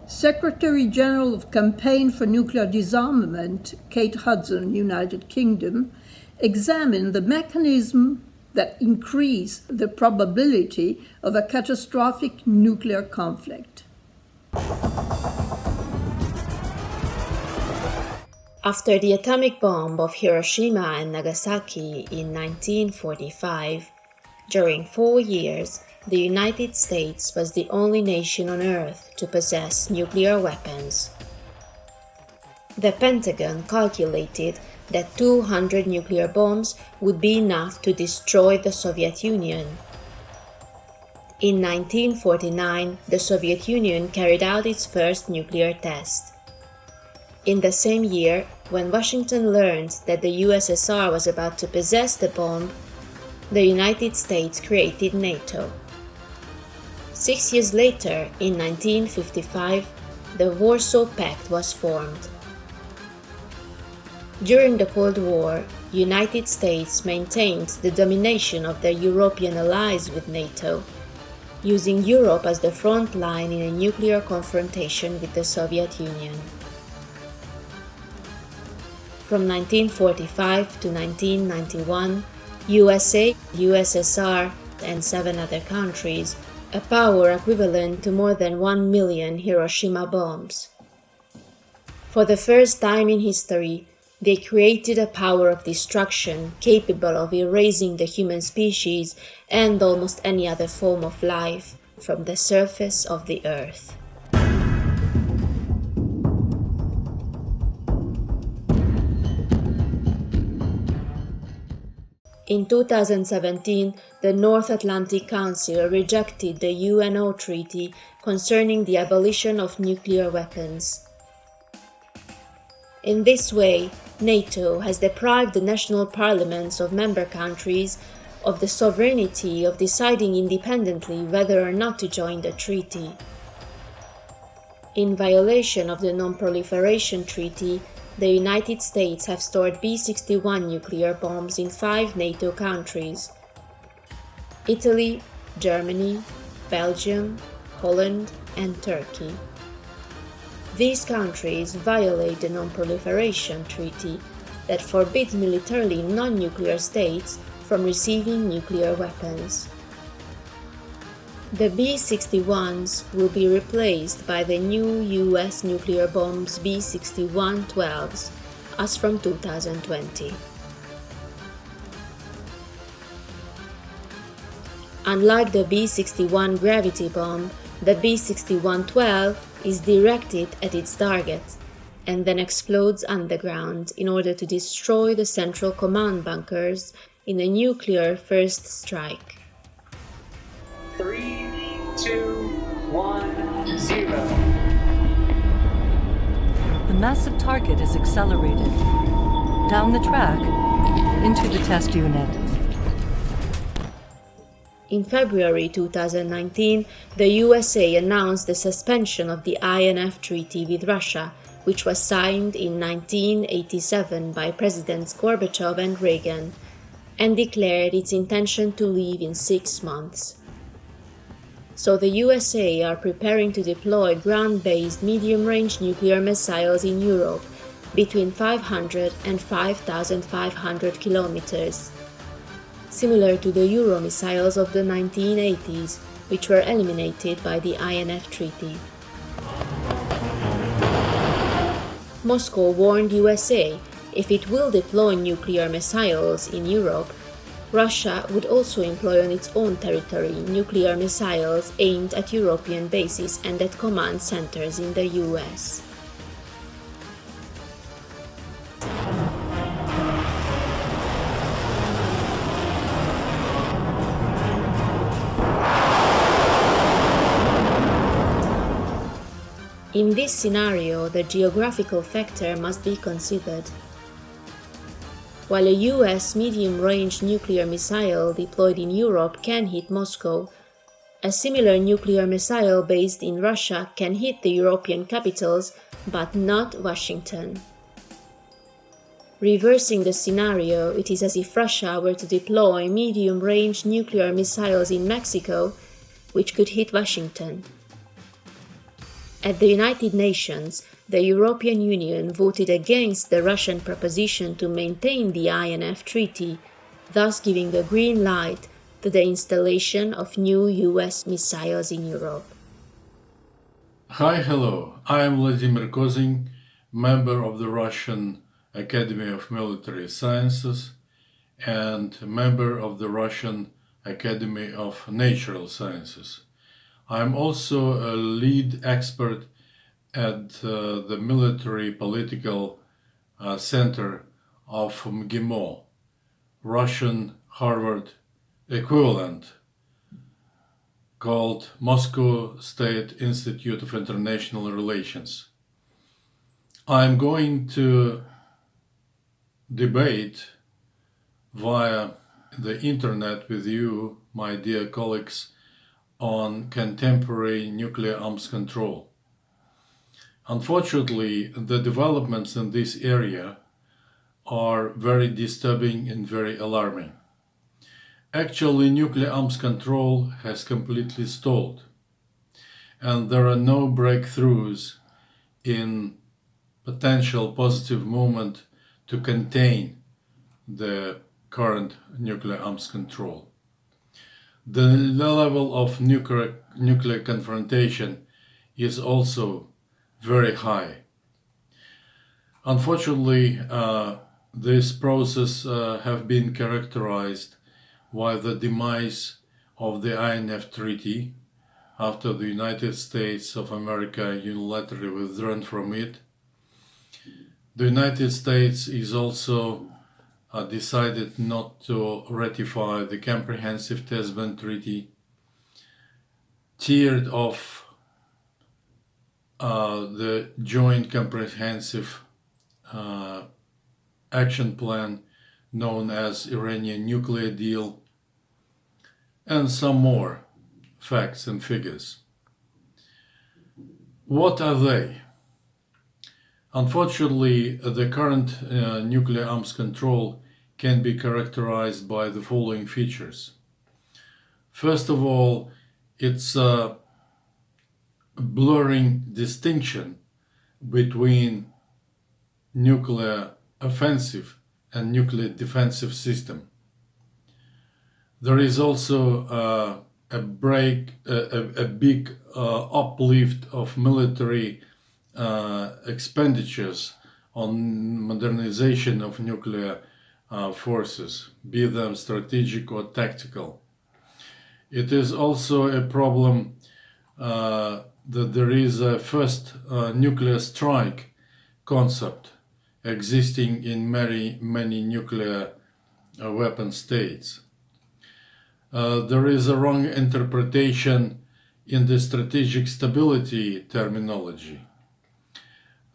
Secretary General of Campaign for Nuclear Disarmament, Kate Hudson, United Kingdom, examined the mechanism that increase the probability of a catastrophic nuclear conflict. After the atomic bomb of Hiroshima and Nagasaki in 1945, during 4 years, the United States was the only nation on Earth to possess nuclear weapons. The Pentagon calculated that 200 nuclear bombs would be enough to destroy the Soviet Union. In 1949, the Soviet Union carried out its first nuclear test. In the same year, when Washington learned that the USSR was about to possess the bomb, the United States created NATO. 6 years later, in 1955, the Warsaw Pact was formed. During the Cold War, United States maintained the domination of their European allies with NATO, using Europe as the front line in a nuclear confrontation with the Soviet Union. From 1945 to 1991, USA, USSR, and 7 other countries, a power equivalent to more than 1 million Hiroshima bombs. For the first time in history, they created a power of destruction capable of erasing the human species and almost any other form of life from the surface of the earth. In 2017, the North Atlantic Council rejected the UNO Treaty concerning the abolition of nuclear weapons. In this way, NATO has deprived the national parliaments of member countries of the sovereignty of deciding independently whether or not to join the treaty. In violation of the Non-Proliferation Treaty, the United States have stored B-61 nuclear bombs in 5 NATO countries: Italy, Germany, Belgium, Holland, and Turkey. These countries violate the Non-Proliferation Treaty that forbids militarily non-nuclear states from receiving nuclear weapons. The B-61s will be replaced by the new US nuclear bombs B-61-12s as from 2020. Unlike the B-61 gravity bomb, the B-61-12 is directed at its target and then explodes underground in order to destroy the central command bunkers in a nuclear first strike. 3, 2, 1, 0. The massive target is accelerated down the track into the test unit. In February 2019, the USA announced the suspension of the INF Treaty with Russia, which was signed in 1987 by Presidents Gorbachev and Reagan, and declared its intention to leave in 6 months. So the USA are preparing to deploy ground-based medium-range nuclear missiles in Europe between 500 and 5,500 kilometers. similar to the Euro missiles of the 1980s, which were eliminated by the INF Treaty. Moscow warned USA if it will deploy nuclear missiles in Europe, Russia would also employ on its own territory nuclear missiles aimed at European bases and at command centers in the US. In this scenario, the geographical factor must be considered. While a US medium-range nuclear missile deployed in Europe can hit Moscow, a similar nuclear missile based in Russia can hit the European capitals, but not Washington. Reversing the scenario, it is as if Russia were to deploy medium-range nuclear missiles in Mexico, which could hit Washington. At the United Nations, the European Union voted against the Russian proposition to maintain the INF Treaty, thus giving the green light to the installation of new US missiles in Europe. Hi, hello. I am Vladimir Kozin, member of the Russian Academy of Military Sciences and member of the Russian Academy of Natural Sciences. I am also a lead expert at the Military Political Center of MGIMO, Russian Harvard equivalent, called Moscow State Institute of International Relations. I'm going to debate via the internet with you, my dear colleagues, on contemporary nuclear arms control. Unfortunately, the developments in this area are very disturbing and very alarming. Actually, nuclear arms control has completely stalled, and there are no breakthroughs in potential positive movement to contain the current nuclear arms control. The level of nuclear confrontation is also very high. Unfortunately, this process have been characterized by the demise of the INF Treaty after the United States of America unilaterally withdrawn from it. The United States is also decided not to ratify the Comprehensive Test Ban Treaty, teared off the Joint Comprehensive Action Plan known as Iranian Nuclear Deal, and some more facts and figures. What are they? Unfortunately, the current nuclear arms control can be characterized by the following features. First of all, it's a blurring distinction between nuclear offensive and nuclear defensive system. There is also a big uplift of military expenditures on modernization of nuclear forces, be them strategic or tactical. It is also a problem that there is a first nuclear strike concept existing in many nuclear weapon states. There is a wrong interpretation in the strategic stability terminology.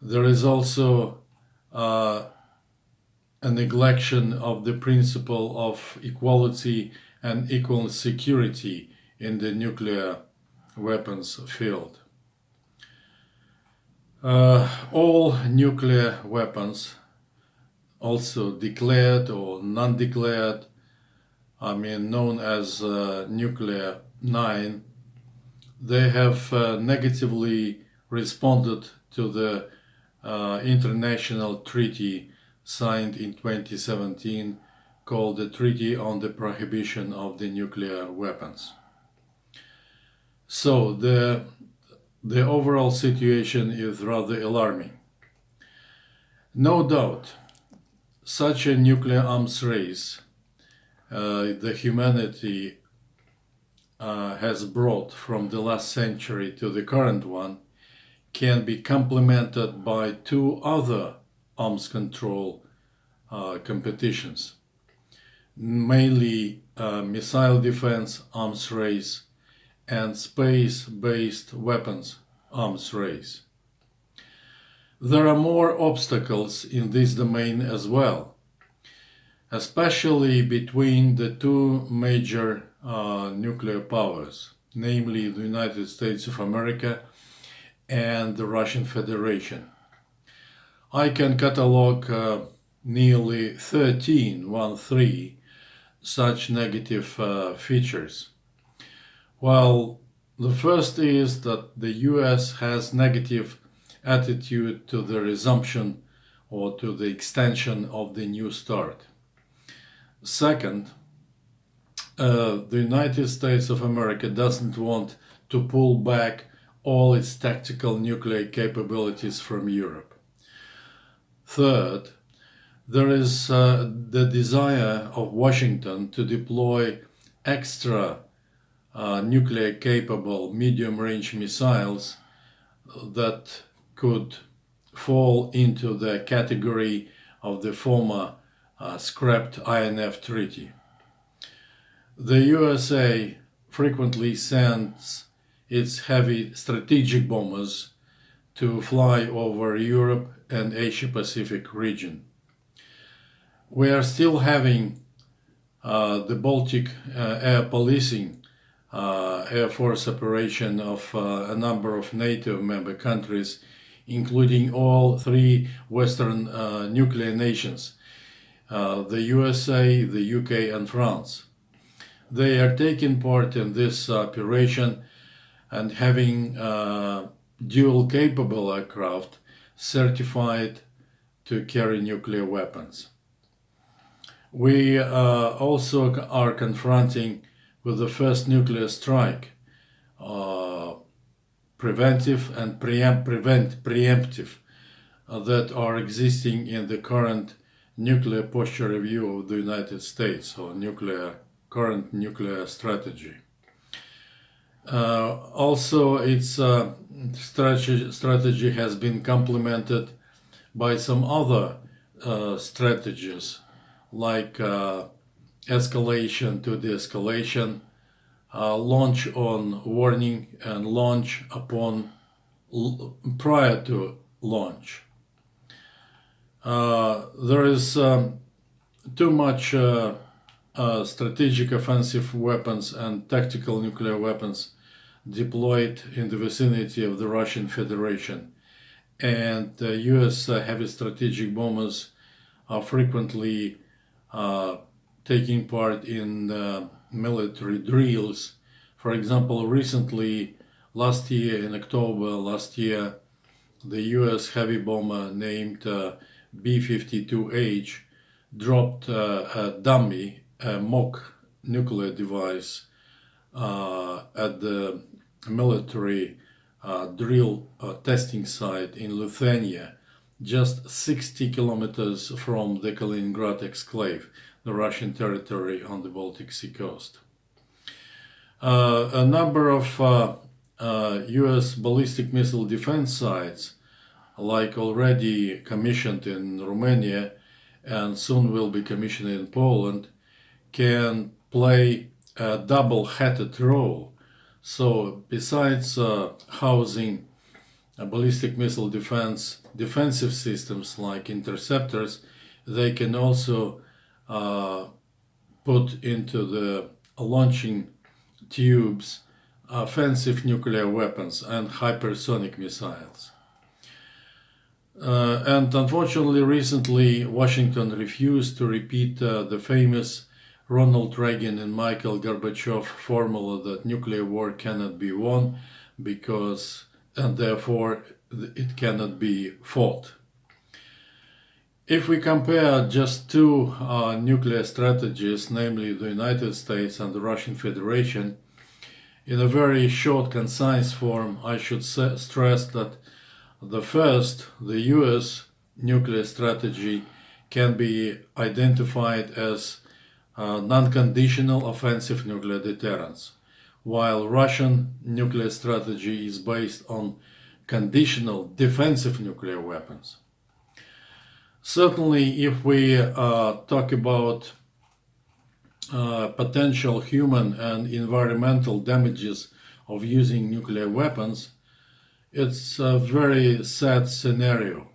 There is also a neglection of the principle of equality and equal security in the nuclear weapons field. All nuclear weapons, also declared or non-declared, known as Nuclear 9, they have negatively responded to the international treaty signed in 2017 called the Treaty on the Prohibition of the Nuclear Weapons. So the overall situation is rather alarming. No doubt, such a nuclear arms race the humanity has brought from the last century to the current one can be complemented by two other arms control competitions, mainly missile defense arms race and space-based weapons arms race. There are more obstacles in this domain as well, especially between the two major nuclear powers, namely the United States of America and the Russian Federation. I can catalog nearly 13 such negative features. Well, the first is that the US has negative attitude to the resumption or to the extension of the New START. Second, the United States of America doesn't want to pull back all its tactical nuclear capabilities from Europe. Third, there is the desire of Washington to deploy extra nuclear-capable medium-range missiles that could fall into the category of the former scrapped INF Treaty. The USA frequently sends its heavy strategic bombers to fly over Europe and Asia-Pacific region. We are still having the Baltic air policing Air Force operation of a number of NATO member countries, including all three Western nuclear nations, the USA, the UK, and France. They are taking part in this operation and having dual-capable aircraft certified to carry nuclear weapons. We also are confronting with the first nuclear strike, preventive and preemptive, that are existing in the current nuclear posture review of the United States, or current nuclear strategy. Also, its strategy has been complemented by some other strategies, like escalation to de-escalation, launch on warning, and launch upon prior to launch. There is too much strategic offensive weapons and tactical nuclear weapons deployed in the vicinity of the Russian Federation, and US heavy strategic bombers are frequently taking part in military drills. For example, recently, in October last year, the US heavy bomber named B-52H dropped a dummy, a mock nuclear device at the military drill testing site in Lithuania, just 60 kilometers from the Kaliningrad exclave, the Russian territory on the Baltic Sea coast. A number of US ballistic missile defense sites, like already commissioned in Romania and soon will be commissioned in Poland, can play a double-headed role. So besides housing ballistic missile defensive systems like interceptors, they can also put into the launching tubes offensive nuclear weapons and hypersonic missiles. And unfortunately, recently, Washington refused to repeat the famous Ronald Reagan and Mikhail Gorbachev formula that nuclear war cannot be won and therefore it cannot be fought. If we compare just two nuclear strategies, namely the United States and the Russian Federation, in a very short, concise form, I should stress that the first, the US nuclear strategy, can be identified as non-conditional offensive nuclear deterrence, while Russian nuclear strategy is based on conditional defensive nuclear weapons. Certainly, if we talk about potential human and environmental damages of using nuclear weapons, it's a very sad scenario.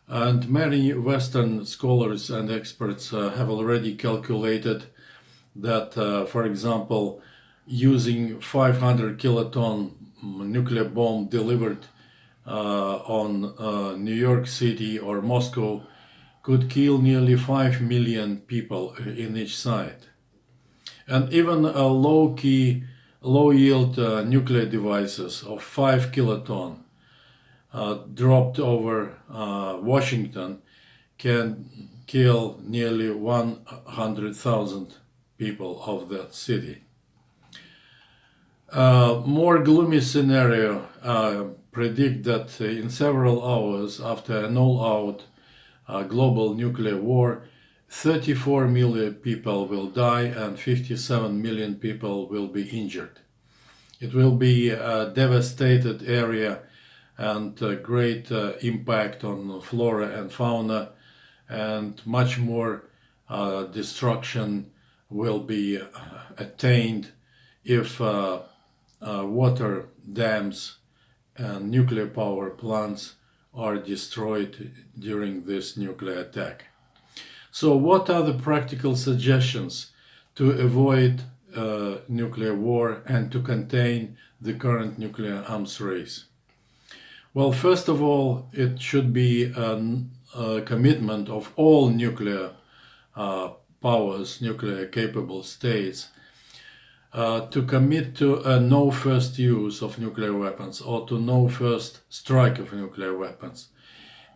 And many Western scholars and experts have already calculated that, for example, using 500 kiloton nuclear bomb delivered on New York City or Moscow could kill nearly 5 million people in each side. And even low-yield nuclear devices of 5 kiloton dropped over Washington can kill nearly 100,000 people of that city. More gloomy scenario predict that in several hours after an all-out global nuclear war, 34 million people will die and 57 million people will be injured. It will be a devastated area and a great impact on flora and fauna, and much more destruction will be attained if water dams and nuclear power plants are destroyed during this nuclear attack. So what are the practical suggestions to avoid nuclear war and to contain the current nuclear arms race? Well, first of all, it should be a commitment of all nuclear powers, nuclear capable states, to commit to a no first use of nuclear weapons or to no first strike of nuclear weapons.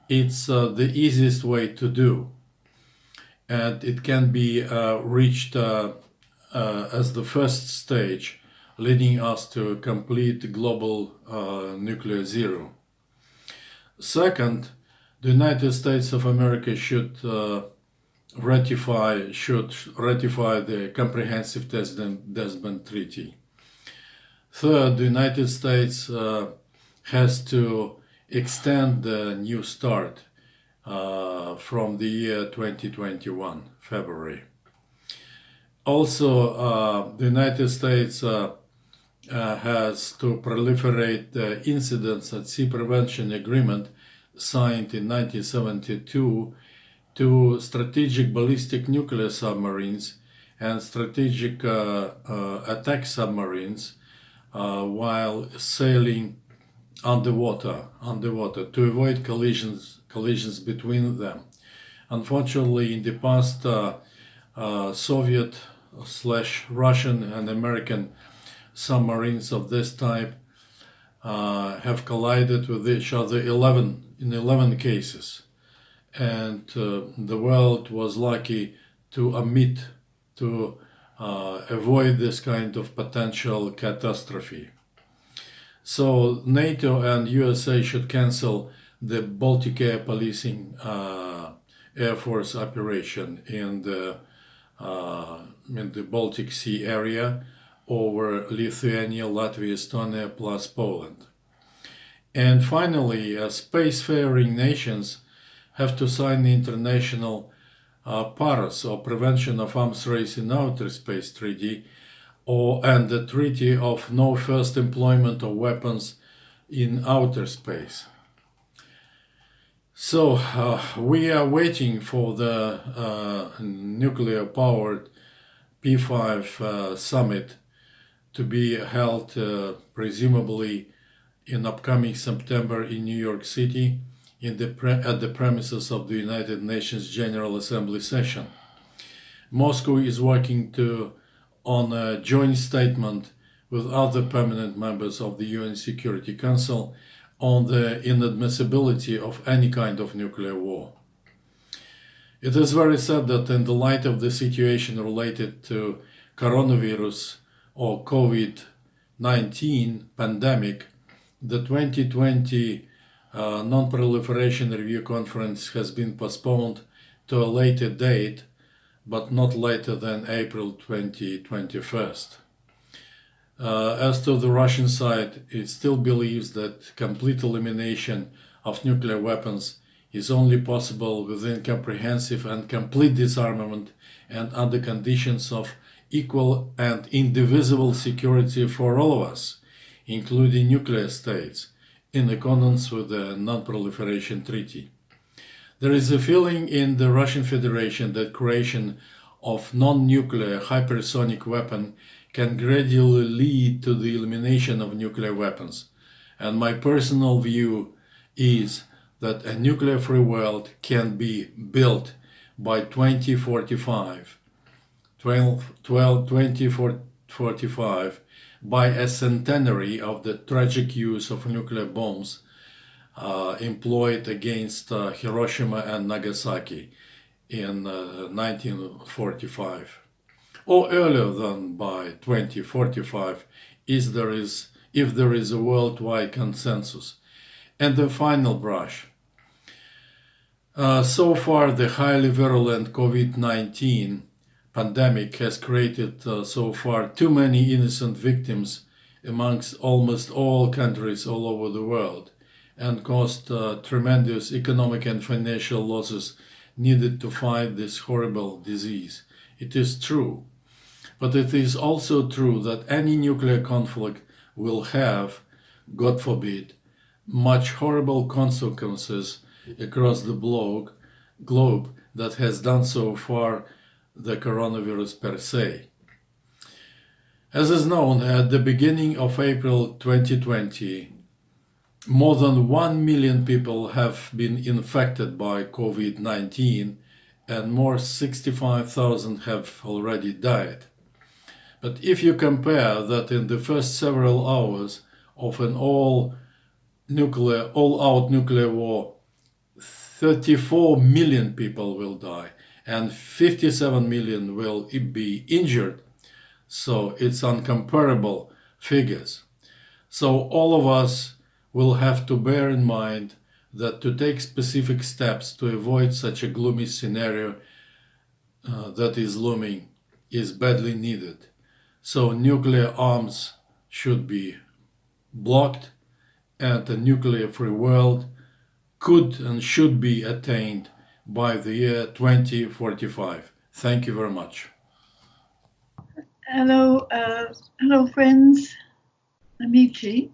It's the easiest way to do, and it can be reached as the first stage, leading us to a complete global nuclear zero. Second, the United States of America should ratify the Comprehensive Test-Ban Treaty. Third, the United States has to extend the New START from the year 2021, February. Also, the United States has to proliferate the Incidents at Sea Prevention Agreement signed in 1972 to strategic ballistic nuclear submarines and strategic attack submarines while sailing underwater to avoid collisions between them. Unfortunately, in the past, Soviet/Russian and American submarines of this type have collided with each other in 11 cases. And the world was lucky to omit to avoid this kind of potential catastrophe. So NATO and USA should cancel the Baltic Air Policing Air Force operation in the Baltic Sea area over Lithuania, Latvia, Estonia, plus Poland. And finally, spacefaring nations have to sign the International PARAS, or Prevention of Arms Race in Outer Space Treaty, and the Treaty of No First Employment of Weapons in Outer Space. So we are waiting for the nuclear-powered P5 summit to be held presumably in upcoming September in New York City at the premises of the United Nations General Assembly session. Moscow is working on a joint statement with other permanent members of the UN Security Council on the inadmissibility of any kind of nuclear war. It is very sad that in the light of the situation related to coronavirus or COVID-19 pandemic, the 2020 Non-Proliferation Review Conference has been postponed to a later date, but not later than April 2021. As to the Russian side, it still believes that complete elimination of nuclear weapons is only possible within comprehensive and complete disarmament and under conditions of equal and indivisible security for all of us, including nuclear states, in accordance with the Non-Proliferation Treaty. There is a feeling in the Russian Federation that creation of non-nuclear hypersonic weapon can gradually lead to the elimination of nuclear weapons. And my personal view is that a nuclear-free world can be built by 2045, by a centenary of the tragic use of nuclear bombs employed against Hiroshima and Nagasaki in 1945, or earlier than by 2045, if there is a worldwide consensus. And the final brush. So far, the highly virulent COVID-19 pandemic has created so far too many innocent victims amongst almost all countries all over the world, and caused tremendous economic and financial losses needed to fight this horrible disease. It is true. But it is also true that any nuclear conflict will have, God forbid, much horrible consequences across the globe that has done so far the coronavirus per se. As is known, at the beginning of April 2020, more than 1 million people have been infected by COVID-19 and more 65,000 have already died. But if you compare that in the first several hours of an all-out nuclear war, 34 million people will die and 57 million will be injured. So it's uncomparable figures. So all of us will have to bear in mind that to take specific steps to avoid such a gloomy scenario that is looming is badly needed. So nuclear arms should be blocked, and a nuclear-free world could and should be attained by the year 2045. Thank you very much. Hello, friends, amici.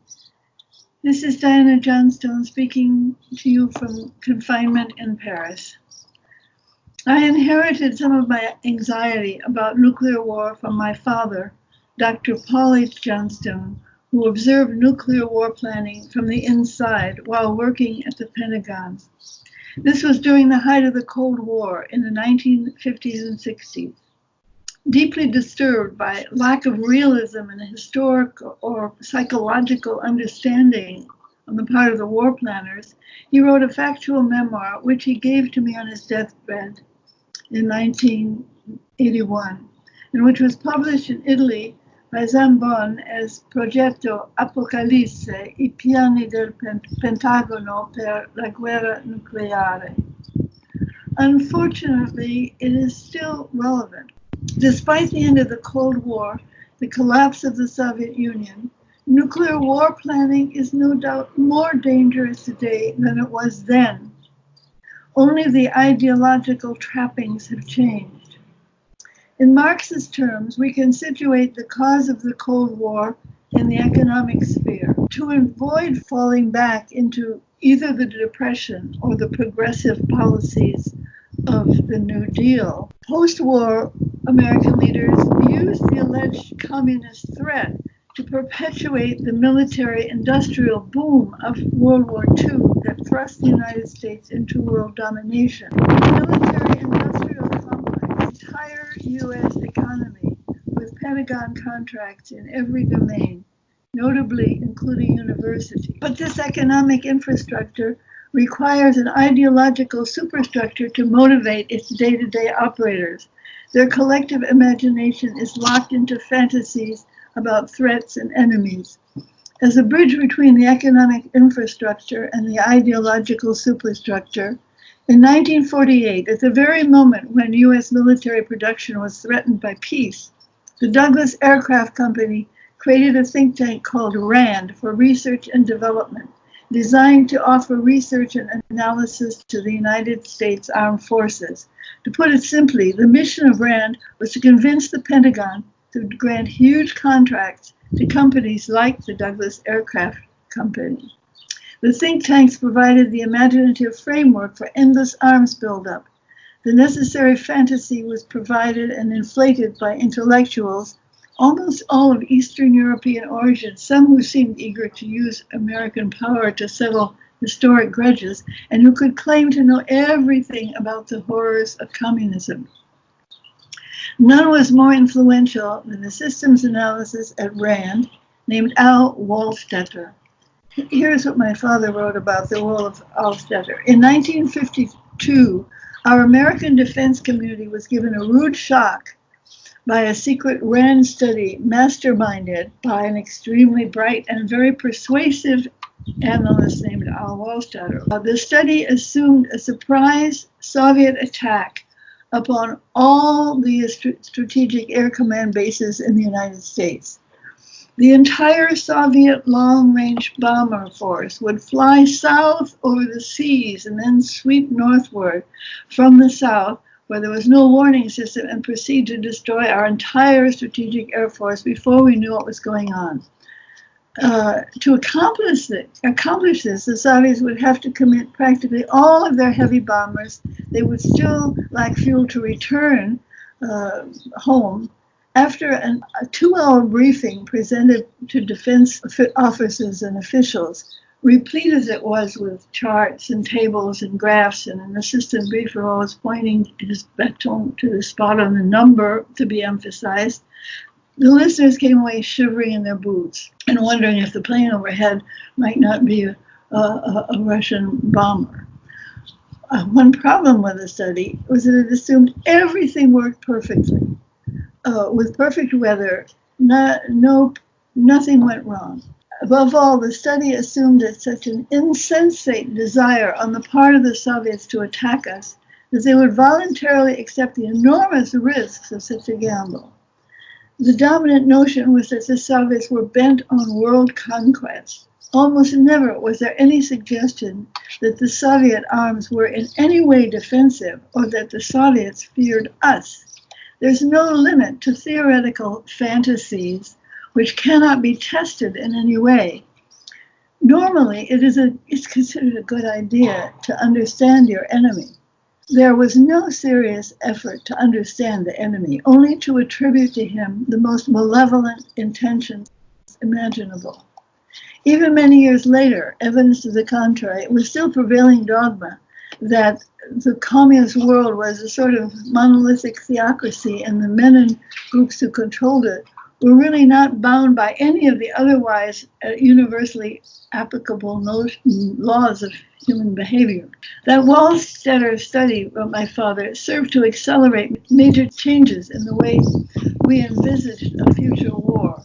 This is Diana Johnstone speaking to you from confinement in Paris. I inherited some of my anxiety about nuclear war from my father, Dr. Paul H. Johnstone, who observed nuclear war planning from the inside while working at the Pentagon. This was during the height of the Cold War in the 1950s and 60s. Deeply disturbed by lack of realism and historic or psychological understanding on the part of the war planners, he wrote a factual memoir which he gave to me on his deathbed in 1981, and which was published in Italy by Zambon as Progetto Apocalisse, I piani del Pentagono per la guerra nucleare. Unfortunately, it is still relevant. Despite the end of the Cold War, the collapse of the Soviet Union, nuclear war planning is no doubt more dangerous today than it was then. Only the ideological trappings have changed. In Marxist terms, we can situate the cause of the Cold War in the economic sphere to avoid falling back into either the Depression or the progressive policies of the New Deal. Post-war American leaders used the alleged communist threat to perpetuate the military-industrial boom of World War II that thrust the United States into world domination. The military-industrial complex, entire U.S. economy, with Pentagon contracts in every domain, notably including universities. But this economic infrastructure requires an ideological superstructure to motivate its day-to-day operators. Their collective imagination is locked into fantasies about threats and enemies. As a bridge between the economic infrastructure and the ideological superstructure, in 1948, at the very moment when U.S. military production was threatened by peace, the Douglas Aircraft Company created a think tank called RAND for Research and Development, designed to offer research and analysis to the United States Armed Forces. To put it simply, the mission of RAND was to convince the Pentagon to grant huge contracts to companies like the Douglas Aircraft Company. The think tanks provided the imaginative framework for endless arms buildup. The necessary fantasy was provided and inflated by intellectuals, almost all of Eastern European origin, some who seemed eager to use American power to settle historic grudges, and who could claim to know everything about the horrors of communism. None was more influential than the systems analysis at RAND, named Al Wallstetter. Here's what my father wrote about the role of Wallstetter. In 1952, our American defense community was given a rude shock by a secret RAND study masterminded by an extremely bright and very persuasive analyst named Al Wallstetter. The study assumed a surprise Soviet attack upon all the strategic air command bases in the United States. The entire Soviet long-range bomber force would fly south over the seas and then sweep northward from the south, where there was no warning system, and proceed to destroy our entire strategic air force before we knew what was going on. To accomplish this, the Soviets would have to commit practically all of their heavy bombers. They would still lack fuel to return home. After a 2-hour briefing presented to defense officers and officials, replete as it was with charts and tables and graphs, and an assistant briefer always pointing his baton to the spot on the number to be emphasized, the listeners came away shivering in their boots and wondering if the plane overhead might not be a Russian bomber. One problem with the study was that it assumed everything worked perfectly. With perfect weather, nothing went wrong. Above all, the study assumed that such an insensate desire on the part of the Soviets to attack us that they would voluntarily accept the enormous risks of such a gamble. The dominant notion was that the Soviets were bent on world conquest. Almost never was there any suggestion that the Soviet arms were in any way defensive or that the Soviets feared us. There's no limit to theoretical fantasies which cannot be tested in any way. Normally, it's considered a good idea to understand your enemy. There was no serious effort to understand the enemy, only to attribute to him the most malevolent intentions imaginable. Even many years later, evidence to the contrary was still prevailing dogma that the communist world was a sort of monolithic theocracy, and the men and groups who controlled it were really not bound by any of the otherwise universally applicable laws of human behavior. That Wallstetter study, wrote my father, served to accelerate major changes in the way we envisaged a future war.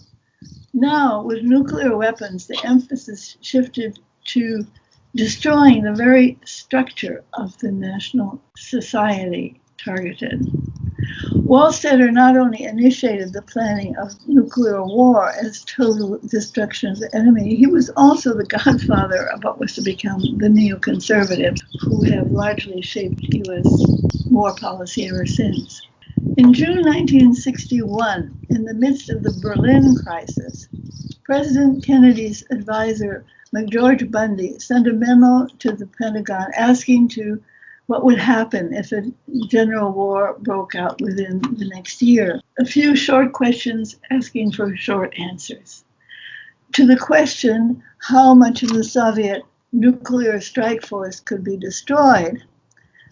Now, with nuclear weapons, the emphasis shifted to destroying the very structure of the national society targeted. Wallstetter not only initiated the planning of nuclear war as total destruction of the enemy, he was also the godfather of what was to become the neoconservatives, who have largely shaped U.S. war policy ever since. In June 1961, in the midst of the Berlin crisis, President Kennedy's advisor, McGeorge Bundy, sent a memo to the Pentagon asking what would happen if a general war broke out within the next year. A few short questions asking for short answers. To the question how much of the Soviet nuclear strike force could be destroyed,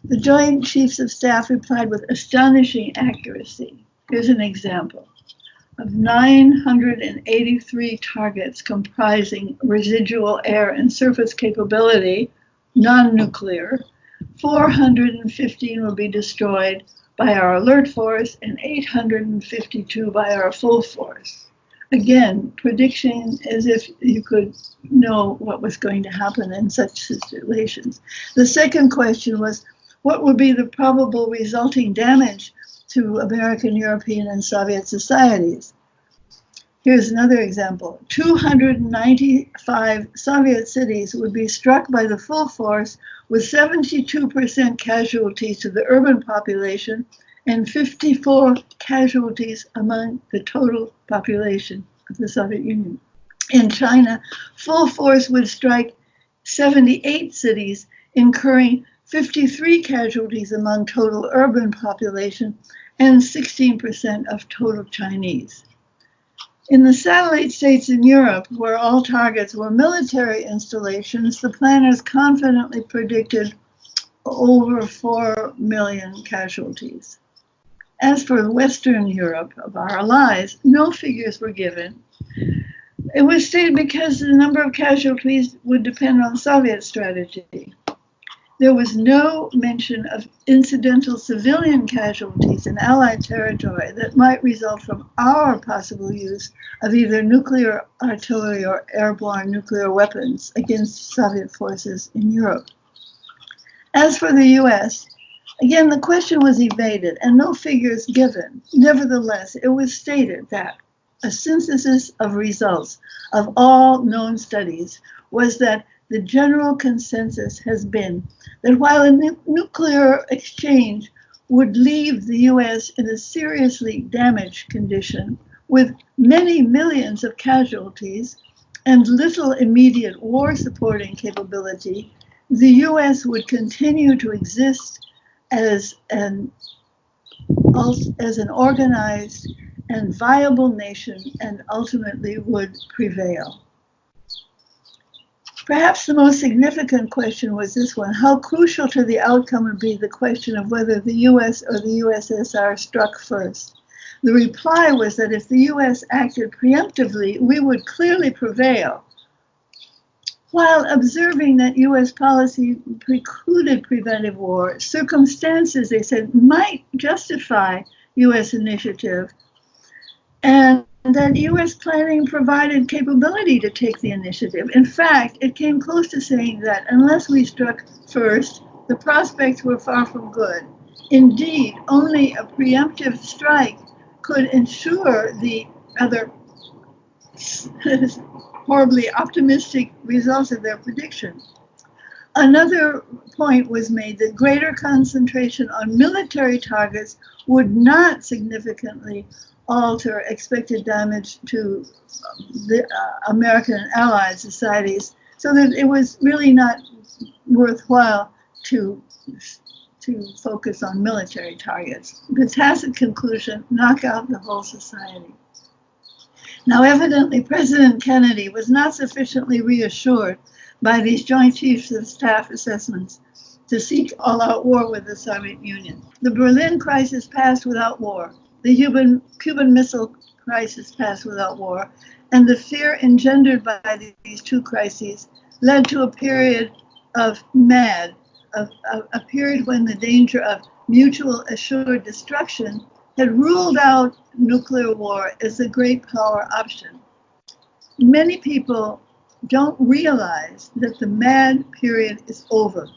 the Joint Chiefs of Staff replied with astonishing accuracy. Here's an example. Of 983 targets comprising residual air and surface capability, non-nuclear, 415 will be destroyed by our alert force and 852 by our full force. Again, prediction as if you could know what was going to happen in such situations. The second question was, what would be the probable resulting damage to American, European, and Soviet societies? Here's another example. 295 Soviet cities would be struck by the full force, with 72% casualties to the urban population and 54 casualties among the total population of the Soviet Union. In China, full force would strike 78 cities, incurring 53 casualties among total urban population and 16% of total Chinese. In the satellite states in Europe, where all targets were military installations, the planners confidently predicted over 4 million casualties. As for Western Europe, of our allies, no figures were given. It was stated because the number of casualties would depend on Soviet strategy. There was no mention of incidental civilian casualties in Allied territory that might result from our possible use of either nuclear artillery or airborne nuclear weapons against Soviet forces in Europe. As for the US, again, the question was evaded and no figures given. Nevertheless, it was stated that a synthesis of results of all known studies was that the general consensus has been that while a nuclear exchange would leave the US in a seriously damaged condition with many millions of casualties and little immediate war supporting capability, the US would continue to exist as an organized and viable nation and ultimately would prevail. Perhaps the most significant question was this one: how crucial to the outcome would be the question of whether the US or the USSR struck first? The reply was that if the US acted preemptively, we would clearly prevail. While observing that US policy precluded preventive war, circumstances, they said, might justify US initiative, and that US planning provided capability to take the initiative. In fact, it came close to saying that unless we struck first, the prospects were far from good. Indeed, only a preemptive strike could ensure the other horribly optimistic results of their prediction. Another point was made that greater concentration on military targets would not significantly alter expected damage to the American and Allied societies, so that it was really not worthwhile to focus on military targets. The tacit conclusion: knock out the whole society. Now, evidently, President Kennedy was not sufficiently reassured by these Joint Chiefs of Staff assessments to seek all-out war with the Soviet Union. The Berlin crisis passed without war. The Cuban Missile Crisis passed without war, and the fear engendered by these two crises led to a period of a period when the danger of mutual assured destruction had ruled out nuclear war as a great power option. Many people don't realize that the mad period is over,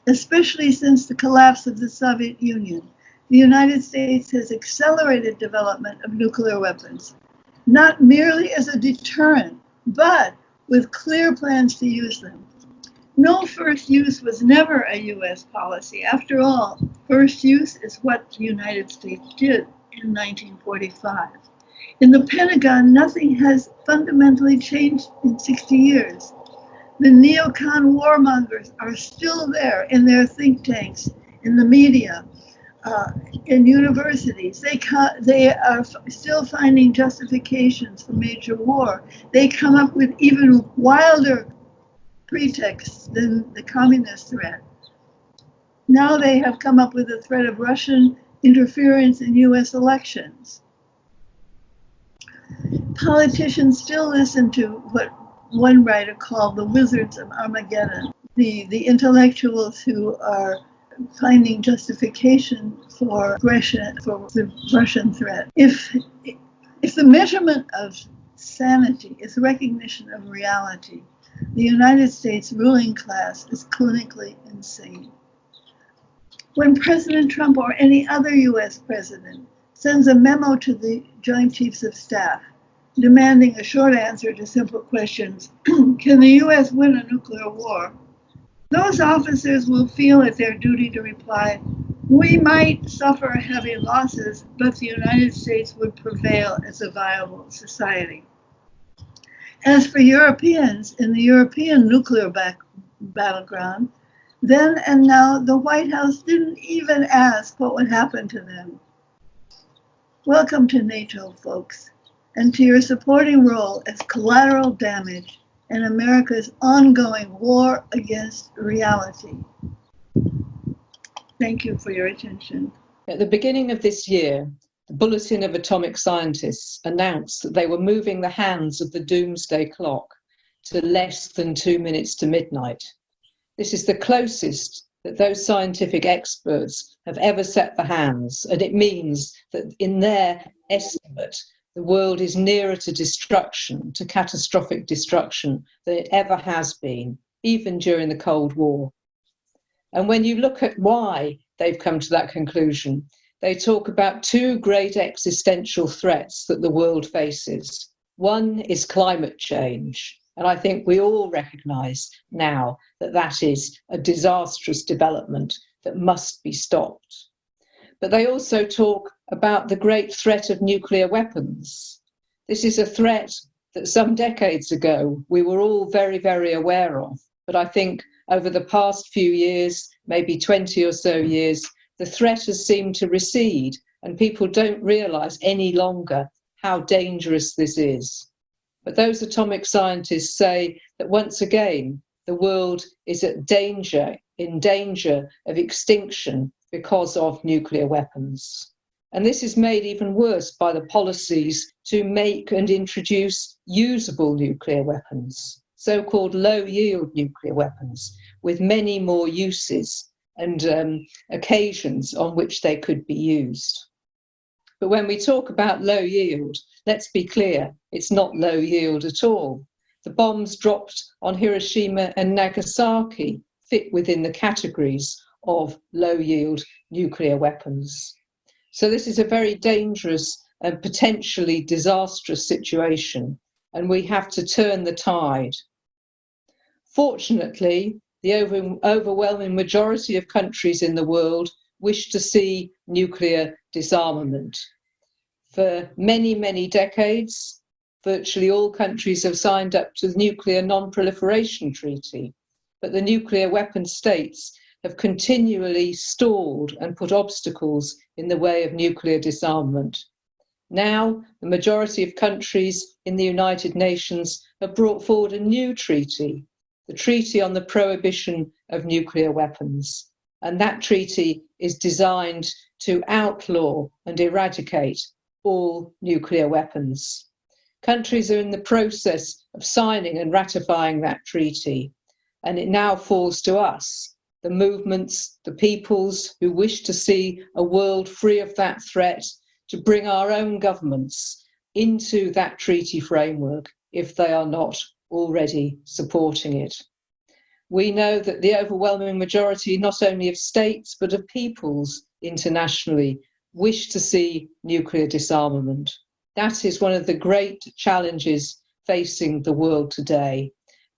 especially since the collapse of the Soviet Union. The United States has accelerated development of nuclear weapons, not merely as a deterrent, but with clear plans to use them. No first use was never a U.S. policy. After all, first use is what the United States did in 1945. In the Pentagon, nothing has fundamentally changed in 60 years. The neocon warmongers are still there in their think tanks, in the media, in universities. They are still finding justifications for major war. They come up with even wilder pretexts than the communist threat. Now they have come up with the threat of Russian interference in US elections. Politicians still listen to what one writer called the wizards of Armageddon. the intellectuals who are finding justification for aggression, for the Russian threat. If the measurement of sanity is recognition of reality, the United States ruling class is clinically insane. When President Trump or any other US president sends a memo to the Joint Chiefs of Staff demanding a short answer to simple questions, can the US win a nuclear war? Those officers will feel it their duty to reply, we might suffer heavy losses, but the United States would prevail as a viable society. As for Europeans in the European nuclear battleground, then and now the White House didn't even ask what would happen to them. Welcome to NATO, folks, and to your supporting role as collateral damage in America's ongoing war against reality. Thank you for your attention. At the beginning of this year, the Bulletin of Atomic Scientists announced that they were moving the hands of the doomsday clock to less than 2 minutes to midnight. This is the closest that those scientific experts have ever set the hands, and it means that in their estimate, the world is nearer to destruction, to catastrophic destruction, than it ever has been, even during the Cold War. And when you look at why they've come to that conclusion, they talk about two great existential threats that the world faces. One is climate change, and I think we all recognise now that that is a disastrous development that must be stopped. But they also talk about the great threat of nuclear weapons. This is a threat that some decades ago we were all very, very aware of. But I think over the past few years, maybe 20 or so years, the threat has seemed to recede, and people don't realise any longer how dangerous this is. But those atomic scientists say that once again, the world is in danger of extinction because of nuclear weapons. And this is made even worse by the policies to make and introduce usable nuclear weapons, so-called low-yield nuclear weapons, with many more uses and occasions on which they could be used. But when we talk about low yield, let's be clear, it's not low yield at all. The bombs dropped on Hiroshima and Nagasaki fit within the categories of low-yield nuclear weapons. So this is a very dangerous and potentially disastrous situation, and we have to turn the tide. Fortunately, the overwhelming majority of countries in the world wish to see nuclear disarmament. For many, many decades, virtually all countries have signed up to the Nuclear Non-Proliferation Treaty, but the nuclear weapon states have continually stalled and put obstacles in the way of nuclear disarmament. Now, the majority of countries in the United Nations have brought forward a new treaty, the Treaty on the Prohibition of Nuclear Weapons. And that treaty is designed to outlaw and eradicate all nuclear weapons. Countries are in the process of signing and ratifying that treaty, and it now falls to us, the movements, the peoples who wish to see a world free of that threat, to bring our own governments into that treaty framework if they are not already supporting it. We know that the overwhelming majority, not only of states, but of peoples internationally, wish to see nuclear disarmament. That is one of the great challenges facing the world today.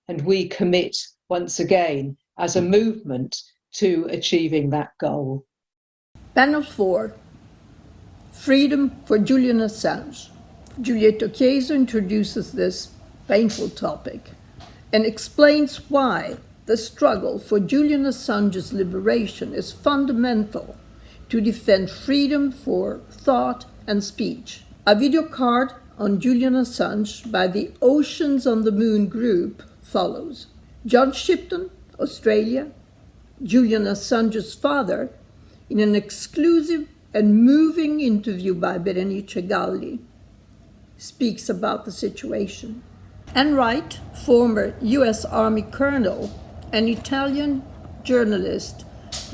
And we commit once again as a movement to achieving that goal. Panel 4, Freedom for Julian Assange. Giulietto Chiesa introduces this painful topic and explains why the struggle for Julian Assange's liberation is fundamental to defend freedom for thought and speech. A video card on Julian Assange by the Oceans on the Moon group follows. John Shipton, Australia, Julian Assange's father, in an exclusive and moving interview by Berenice Galli, speaks about the situation. Anne Wright, former U.S. Army colonel and Italian journalist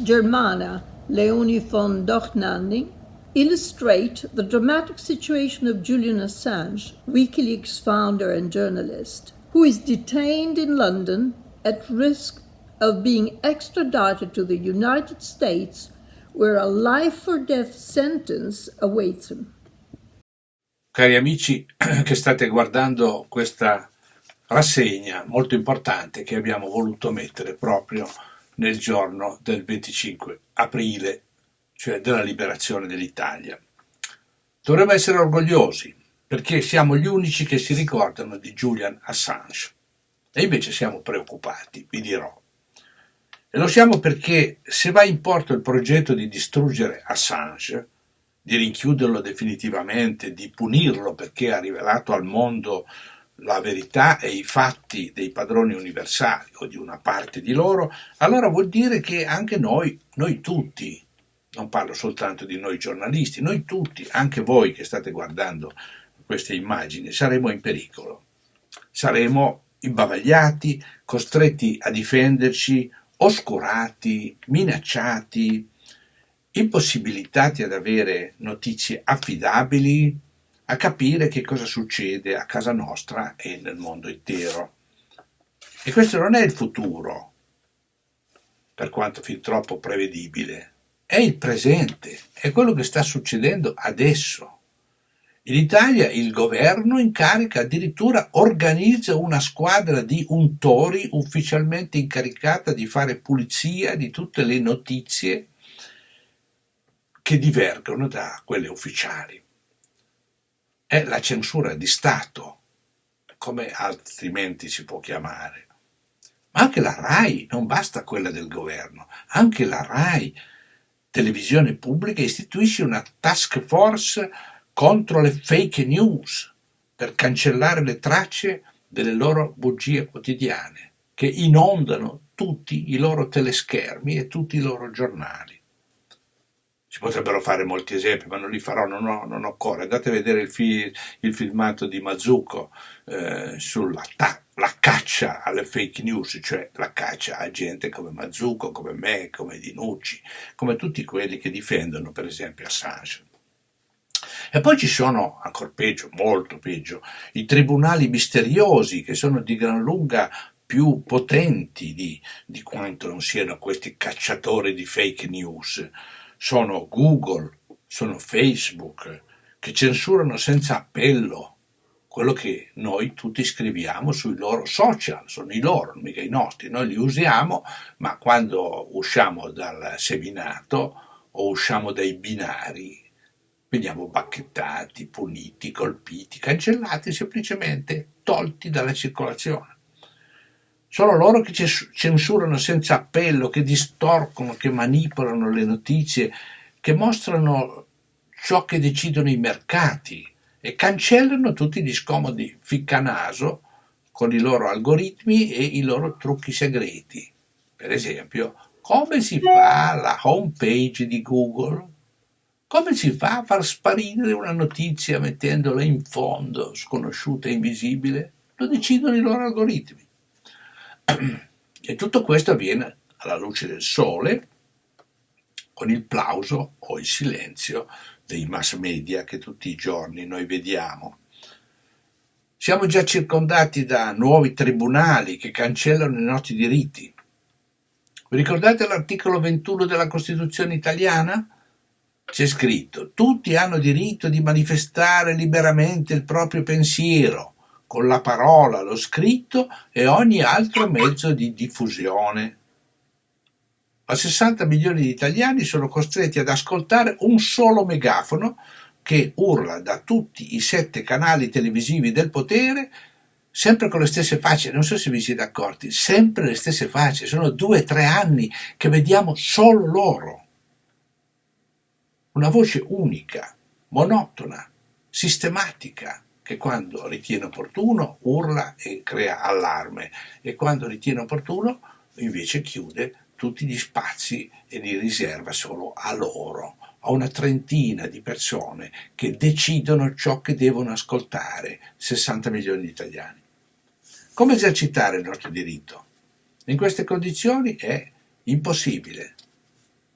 Germana Leoni von Dohnanyi illustrate the dramatic situation of Julian Assange, WikiLeaks founder and journalist, who is detained in London at risk of being extradited to the United States, where a life or death sentence awaits him. Cari amici che state guardando questa rassegna molto importante che abbiamo voluto mettere proprio nel giorno del 25 aprile, cioè della liberazione dell'Italia. Dovremmo essere orgogliosi perché siamo gli unici che si ricordano di Julian Assange e invece siamo preoccupati, vi dirò. E lo siamo perché se va in porto il progetto di distruggere Assange, di rinchiuderlo definitivamente, di punirlo perché ha rivelato al mondo la verità e i fatti dei padroni universali o di una parte di loro, allora vuol dire che anche noi tutti, non parlo soltanto di noi giornalisti, noi tutti, anche voi che state guardando queste immagini, saremo in pericolo. Saremo imbavagliati, costretti a difenderci, oscurati, minacciati, impossibilitati ad avere notizie affidabili, a capire che cosa succede a casa nostra e nel mondo intero. E questo non è il futuro, per quanto fin troppo prevedibile, è il presente, è quello che sta succedendo adesso. In Italia il governo in carica addirittura organizza una squadra di untori ufficialmente incaricata di fare pulizia di tutte le notizie che divergono da quelle ufficiali. È la censura di Stato, come altrimenti si può chiamare. Ma anche la RAI, non basta quella del governo, anche la RAI, televisione pubblica, istituisce una task force contro le fake news per cancellare le tracce delle loro bugie quotidiane che inondano tutti i loro teleschermi e tutti i loro giornali. Si potrebbero fare molti esempi, ma non li farò, non occorre. Andate a vedere il filmato di Mazzucco sulla la caccia alle fake news, cioè la caccia a gente come Mazzucco, come me, come Dinucci, come tutti quelli che difendono per esempio Assange. E poi ci sono, ancora peggio, molto peggio, i tribunali misteriosi che sono di gran lunga più potenti di quanto non siano questi cacciatori di fake news. Sono Google, sono Facebook, che censurano senza appello quello che noi tutti scriviamo sui loro social, sono i loro, mica i nostri, noi li usiamo, ma quando usciamo dal seminato o usciamo dai binari, veniamo bacchettati, puniti, colpiti, cancellati, semplicemente tolti dalla circolazione. Sono loro che censurano senza appello, che distorcono, che manipolano le notizie, che mostrano ciò che decidono i mercati e cancellano tutti gli scomodi ficcanaso con i loro algoritmi e i loro trucchi segreti. Per esempio, come si fa la home page di Google? Come si fa a far sparire una notizia mettendola in fondo, sconosciuta e invisibile? Lo decidono i loro algoritmi. E tutto questo avviene alla luce del sole, con il plauso o il silenzio dei mass media che tutti i giorni noi vediamo. Siamo già circondati da nuovi tribunali che cancellano i nostri diritti. Vi ricordate l'articolo 21 della Costituzione italiana? C'è scritto: tutti hanno diritto di manifestare liberamente il proprio pensiero, con la parola, lo scritto e ogni altro mezzo di diffusione. Ma 60 milioni di italiani sono costretti ad ascoltare un solo megafono che urla da tutti i 7 canali televisivi del potere, sempre con le stesse facce. Non so se vi siete accorti, sempre le stesse facce. Sono 2-3 anni che vediamo solo loro. Una voce unica, monotona, sistematica, che quando ritiene opportuno urla e crea allarme e quando ritiene opportuno invece chiude tutti gli spazi e li riserva solo a loro, a una trentina di persone che decidono ciò che devono ascoltare 60 milioni di italiani. Come esercitare il nostro diritto? In queste condizioni è impossibile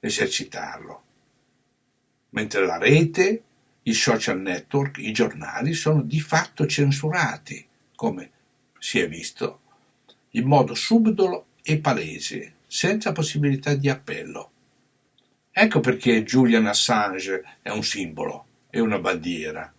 esercitarlo, mentre la rete, i social network, i giornali sono di fatto censurati, come si è visto, in modo subdolo e palese, senza possibilità di appello. Ecco perché Julian Assange è un simbolo, è una bandiera.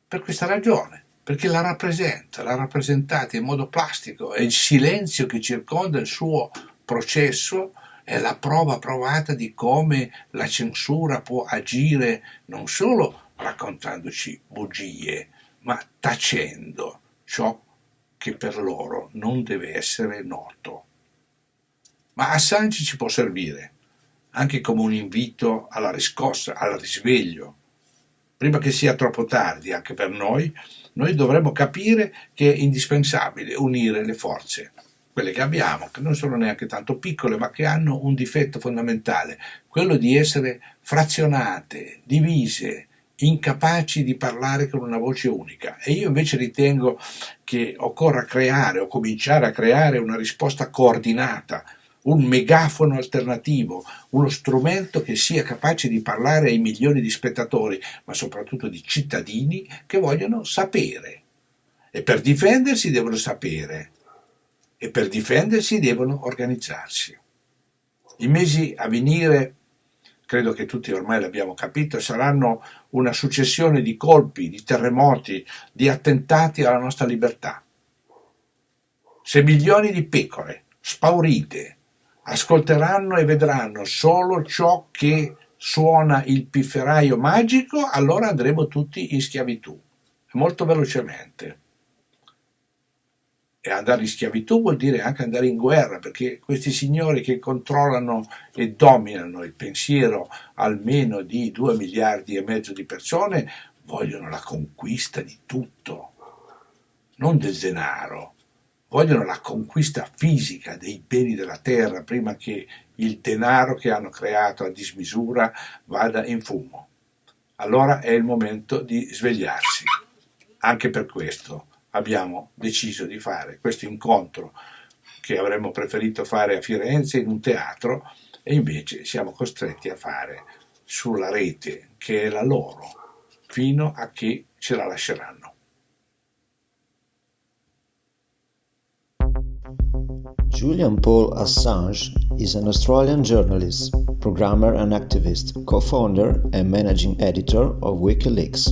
Per questa ragione, perché l'ha rappresentata in modo plastico, e il silenzio che circonda il suo processo è la prova provata di come la censura può agire non solo raccontandoci bugie, ma tacendo ciò che per loro non deve essere noto. Ma Assange ci può servire anche come un invito alla riscossa, al risveglio. Prima che sia troppo tardi anche per noi dovremmo capire che è indispensabile unire le forze, quelle che abbiamo, che non sono neanche tanto piccole, ma che hanno un difetto fondamentale, quello di essere frazionate, divise, incapaci di parlare con una voce unica. E io invece ritengo che occorra creare o cominciare a creare una risposta coordinata, un megafono alternativo, uno strumento che sia capace di parlare ai milioni di spettatori, ma soprattutto di cittadini che vogliono sapere. E per difendersi devono sapere, e per difendersi devono organizzarsi. I mesi a venire, credo che tutti ormai l'abbiamo capito, saranno una successione di colpi, di terremoti, di attentati alla nostra libertà. Se milioni di pecore, spaurite, ascolteranno e vedranno solo ciò che suona il pifferaio magico, allora andremo tutti in schiavitù, molto velocemente. E andare in schiavitù vuol dire anche andare in guerra, perché questi signori che controllano e dominano il pensiero almeno di 2,5 miliardi di persone vogliono la conquista di tutto, non del denaro. Vogliono la conquista fisica dei beni della terra prima che il denaro che hanno creato a dismisura vada in fumo. Allora è il momento di svegliarsi. Anche per questo abbiamo deciso di fare questo incontro che avremmo preferito fare a Firenze in un teatro e invece siamo costretti a fare sulla rete che è la loro fino a che ce la lasceranno. Julian Paul Assange is an Australian journalist, programmer and activist, co-founder and managing editor of WikiLeaks.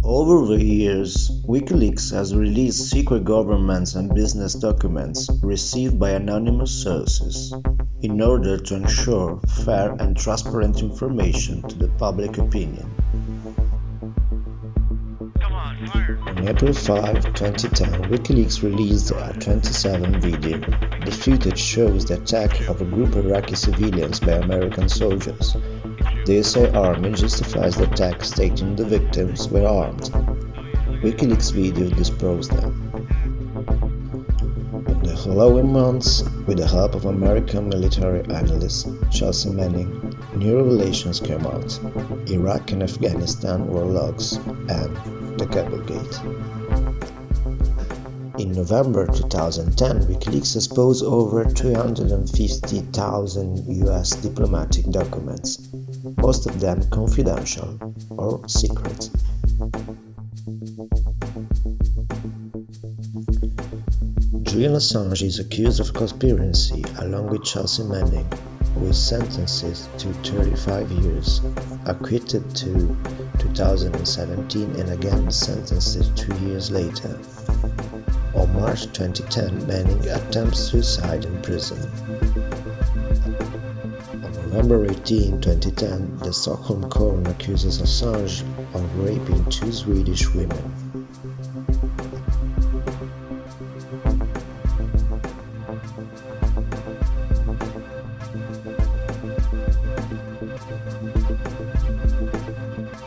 Over the years, WikiLeaks has released secret government and business documents received by anonymous sources in order to ensure fair and transparent information to the public opinion. On April 5, 2010, WikiLeaks released a 27 video. The footage shows the attack of a group of Iraqi civilians by American soldiers. The SA army justifies the attack, stating the victims were armed. WikiLeaks video disproves them. In the following months, with the help of American military analyst Chelsea Manning, new revelations came out. Iraq and Afghanistan war logs and the Cablegate. In November 2010, WikiLeaks exposed over 350,000 US diplomatic documents, most of them confidential or secret. Julian Assange is accused of conspiracy along with Chelsea Manning, who is sentenced to 35 years, acquitted to 2017 and again sentenced 2 years later. On March 2010, Manning attempts suicide in prison. On November 18, 2010, the Stockholm court accuses Assange of raping 2 Swedish women.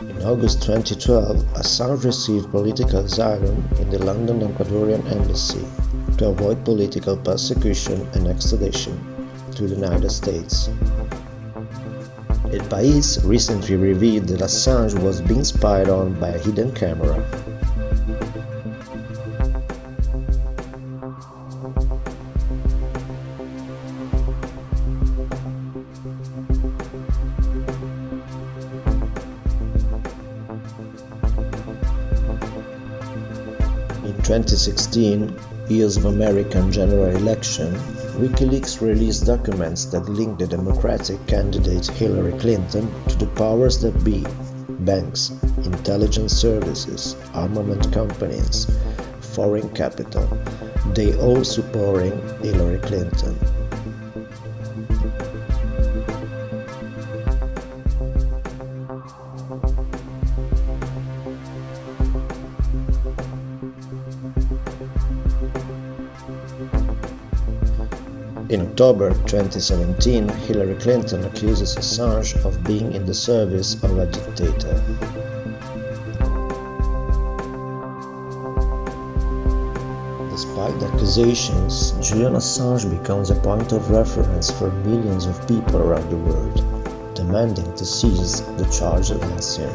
In August 2012, Assange received political asylum in the London Ecuadorian embassy to avoid political persecution and extradition to the United States. El País recently revealed that Assange was being spied on by a hidden camera. 2016, years of American general election, WikiLeaks released documents that link the Democratic candidate Hillary Clinton to the powers that be, banks, intelligence services, armament companies, foreign capital, they all supporting Hillary Clinton. In October 2017, Hillary Clinton accuses Assange of being in the service of a dictator. Despite the accusations, Julian Assange becomes a point of reference for millions of people around the world, demanding to seize the charge against him.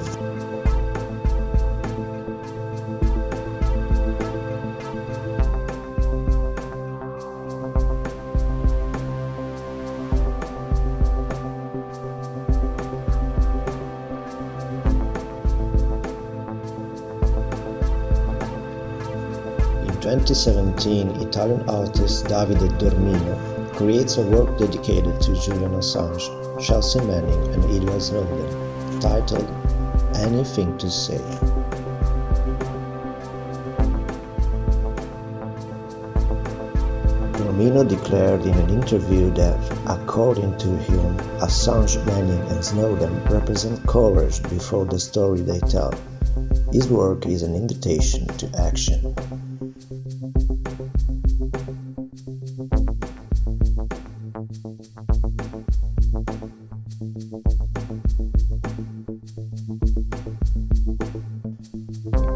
In 2017, Italian artist Davide Dormino creates a work dedicated to Julian Assange, Chelsea Manning and Edward Snowden, titled Anything to Say. Dormino declared in an interview that, according to him, Assange, Manning and Snowden represent courage before the story they tell. His work is an invitation to action.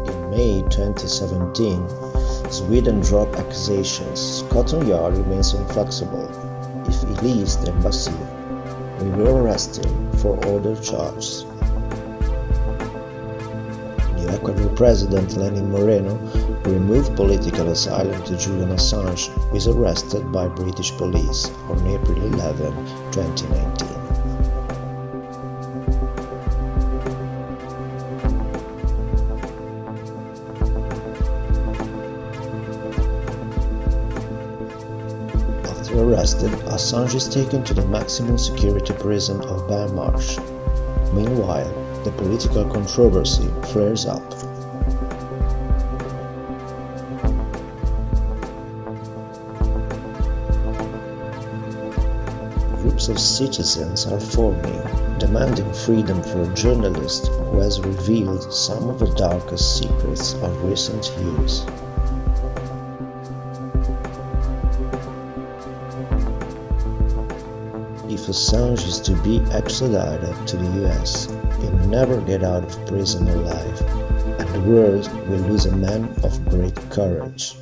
In May 2017, Sweden dropped accusations. Scotland Yard remains inflexible. If he leaves the embassy, we will arrest him for other charges. New Ecuador President Lenin Moreno removed political asylum to Julian Assange, who was arrested by British police on April 11, 2019. Arrested, Assange is taken to the maximum security prison of Belmarsh. Meanwhile, the political controversy flares up. Groups of citizens are forming, demanding freedom for a journalist who has revealed some of the darkest secrets of recent years. If Assange is to be extradited to the US, he will never get out of prison alive, and the world will lose a man of great courage.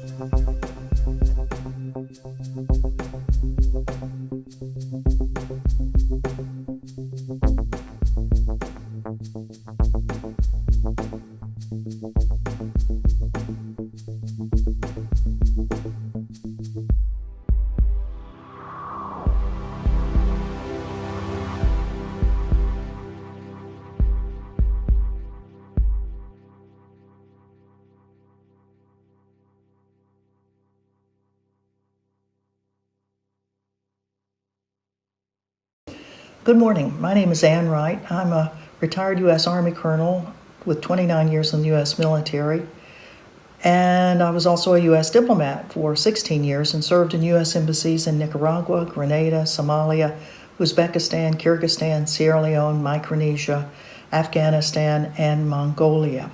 Good morning. My name is Ann Wright. I'm a retired U.S. Army colonel with 29 years in the U.S. military. And I was also a U.S. diplomat for 16 years and served in U.S. embassies in Nicaragua, Grenada, Somalia, Uzbekistan, Kyrgyzstan, Sierra Leone, Micronesia, Afghanistan, and Mongolia.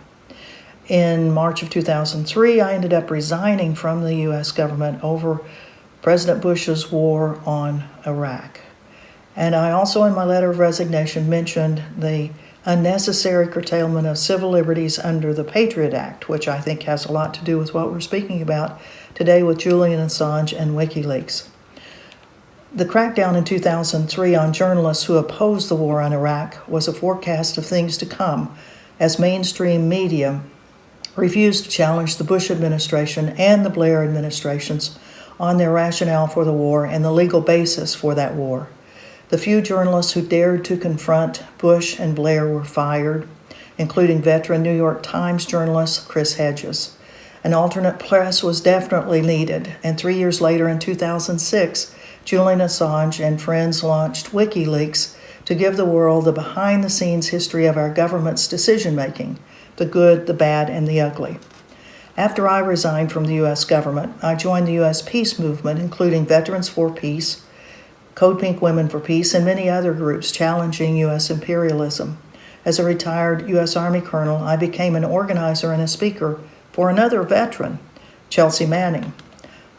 In March of 2003, I ended up resigning from the U.S. government over President Bush's war on Iraq. And I also, in my letter of resignation, mentioned the unnecessary curtailment of civil liberties under the Patriot Act, which I think has a lot to do with what we're speaking about today with Julian Assange and WikiLeaks. The crackdown in 2003 on journalists who opposed the war on Iraq was a forecast of things to come, as mainstream media refused to challenge the Bush administration and the Blair administrations on their rationale for the war and the legal basis for that war. The few journalists who dared to confront Bush and Blair were fired, including veteran New York Times journalist Chris Hedges. An alternate press was definitely needed, and 3 years later, in 2006, Julian Assange and friends launched WikiLeaks to give the world the behind-the-scenes history of our government's decision-making, the good, the bad, and the ugly. After I resigned from the U.S. government, I joined the U.S. peace movement, including Veterans for Peace, Code Pink Women for Peace, and many other groups challenging U.S. imperialism. As a retired U.S. Army colonel, I became an organizer and a speaker for another veteran, Chelsea Manning.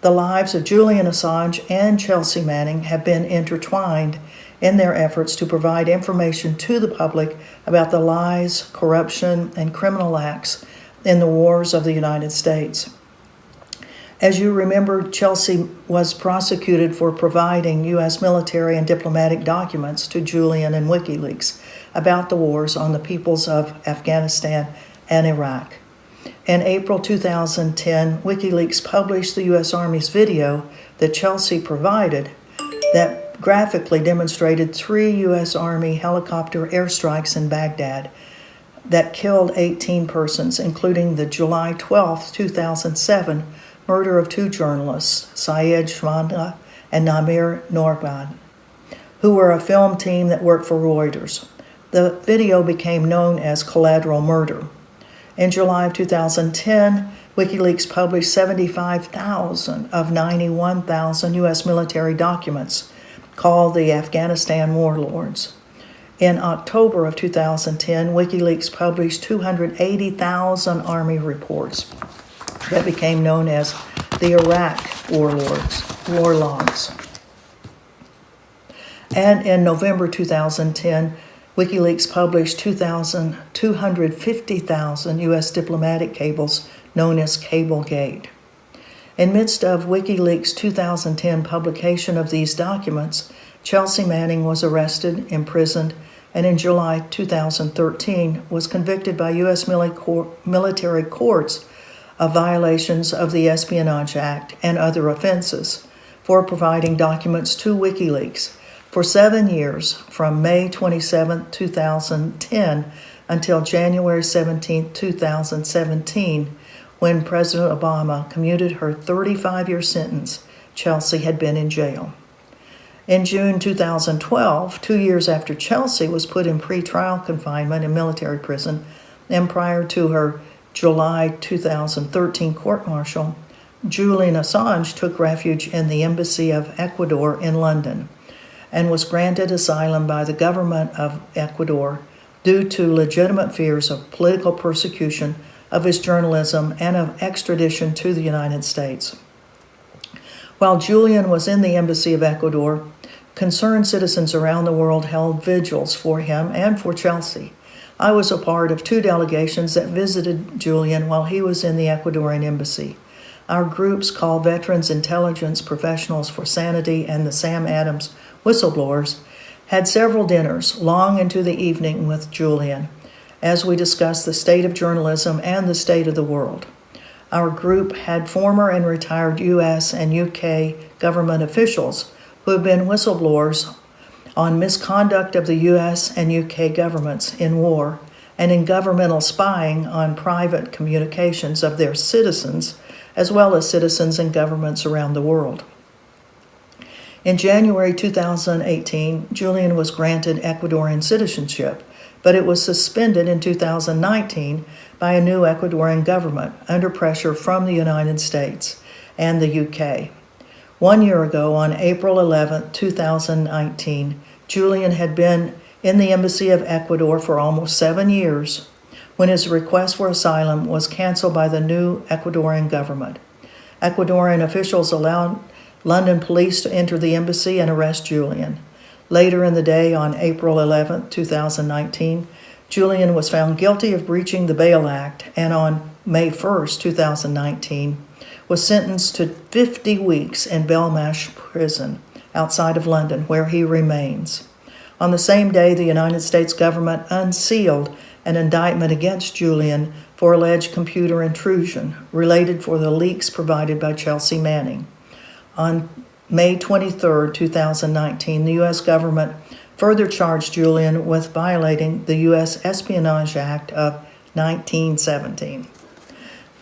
The lives of Julian Assange and Chelsea Manning have been intertwined in their efforts to provide information to the public about the lies, corruption, and criminal acts in the wars of the United States. As you remember, Chelsea was prosecuted for providing U.S. military and diplomatic documents to Julian and WikiLeaks about the wars on the peoples of Afghanistan and Iraq. In April 2010, WikiLeaks published the U.S. Army's video that Chelsea provided that graphically demonstrated 3 U.S. Army helicopter airstrikes in Baghdad that killed 18 persons, including the July 12, 2007 murder of 2 journalists, Syed Shmanda and Namir Norbad, who were a film team that worked for Reuters. The video became known as Collateral Murder. In July of 2010, WikiLeaks published 75,000 of 91,000 U.S. military documents called the Afghanistan Warlords. In October of 2010, WikiLeaks published 280,000 Army reports that became known as the Iraq Warlogs. And in November 2010, WikiLeaks published 250,000 U.S. diplomatic cables known as Cablegate. In midst of WikiLeaks' 2010 publication of these documents, Chelsea Manning was arrested, imprisoned, and in July 2013 was convicted by U.S. military courts of violations of the Espionage Act and other offenses for providing documents to WikiLeaks for 7 years, from May 27, 2010 until January 17, 2017, when President Obama commuted her 35-year sentence. Chelsea had been in jail. In June 2012, 2 years after Chelsea was put in pretrial confinement in military prison, and prior to her July 2013 court-martial, Julian Assange took refuge in the Embassy of Ecuador in London and was granted asylum by the government of Ecuador due to legitimate fears of political persecution of his journalism and of extradition to the United States. While Julian was in the Embassy of Ecuador, concerned citizens around the world held vigils for him and for Chelsea. I was a part of 2 delegations that visited Julian while he was in the Ecuadorian embassy. Our groups, called Veterans Intelligence Professionals for Sanity and the Sam Adams Whistleblowers, had several dinners long into the evening with Julian as we discussed the state of journalism and the state of the world. Our group had former and retired U.S. and U.K. government officials who have been whistleblowers on misconduct of the U.S. and U.K. governments in war and in governmental spying on private communications of their citizens, as well as citizens and governments around the world. In January 2018, Julian was granted Ecuadorian citizenship, but it was suspended in 2019 by a new Ecuadorian government under pressure from the United States and the UK. 1 year ago, on April 11, 2019, Julian had been in the Embassy of Ecuador for almost 7 years when his request for asylum was canceled by the new Ecuadorian government. Ecuadorian officials allowed London police to enter the embassy and arrest Julian. Later in the day, on April 11, 2019, Julian was found guilty of breaching the Bail Act and on May 1, 2019, was sentenced to 50 weeks in Belmarsh prison outside of London, where he remains. On the same day, the United States government unsealed an indictment against Julian for alleged computer intrusion related for the leaks provided by Chelsea Manning. On May 23, 2019, the U.S. government further charged Julian with violating the U.S. Espionage Act of 1917.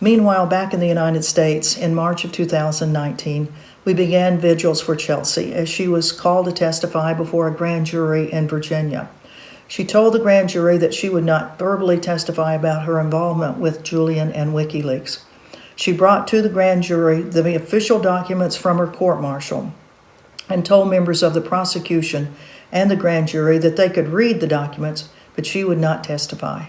Meanwhile, back in the United States, in March of 2019, we began vigils for Chelsea as she was called to testify before a grand jury in Virginia. She told the grand jury that she would not verbally testify about her involvement with Julian and WikiLeaks. She brought to the grand jury the official documents from her court-martial and told members of the prosecution and the grand jury that they could read the documents, but she would not testify.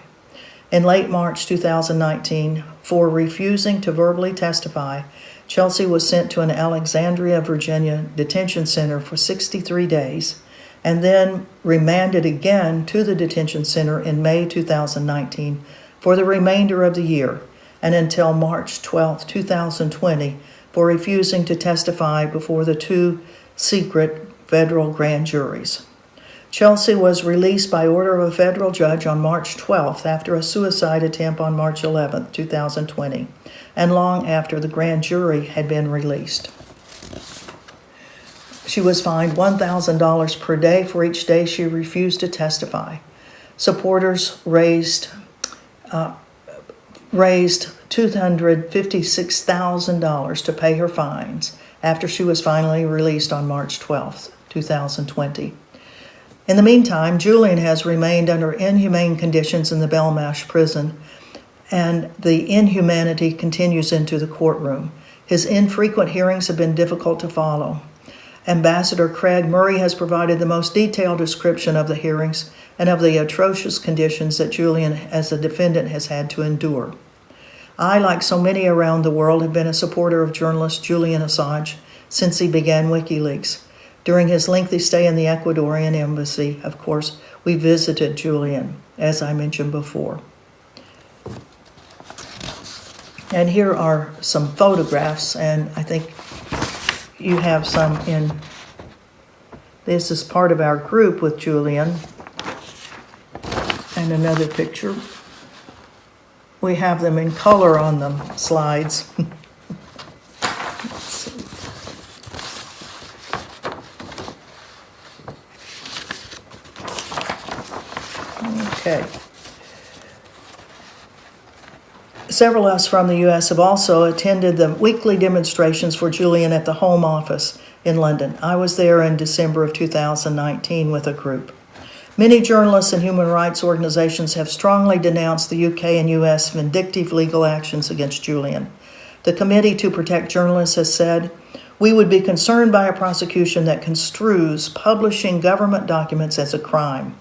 In late March 2019, for refusing to verbally testify, Chelsea was sent to an Alexandria, Virginia detention center for 63 days and then remanded again to the detention center in May 2019 for the remainder of the year and until March 12, 2020 for refusing to testify before the two secret federal grand juries. Chelsea was released by order of a federal judge on March 12th after a suicide attempt on March 11th, 2020, and long after the grand jury had been released. She was fined $1,000 per day for each day she refused to testify. Supporters raised $256,000 to pay her fines after she was finally released on March 12th, 2020. In the meantime, Julian has remained under inhumane conditions in the Belmarsh prison, and the inhumanity continues into the courtroom. His infrequent hearings have been difficult to follow. Ambassador Craig Murray has provided the most detailed description of the hearings and of the atrocious conditions that Julian, as a defendant, has had to endure. I, like so many around the world, have been a supporter of journalist Julian Assange since he began WikiLeaks. During his lengthy stay in the Ecuadorian embassy, of course, we visited Julian, as I mentioned before. And here are some photographs, and I think you have some in. This is part of our group with Julian. And another picture. We have them in color on the slides. Okay. Several of us from the U.S. have also attended the weekly demonstrations for Julian at the Home Office in London. I was there in December of 2019 with a group. Many journalists and human rights organizations have strongly denounced the UK and US vindictive legal actions against Julian. The Committee to Protect Journalists has said, "We would be concerned by a prosecution that construes publishing government documents as a crime.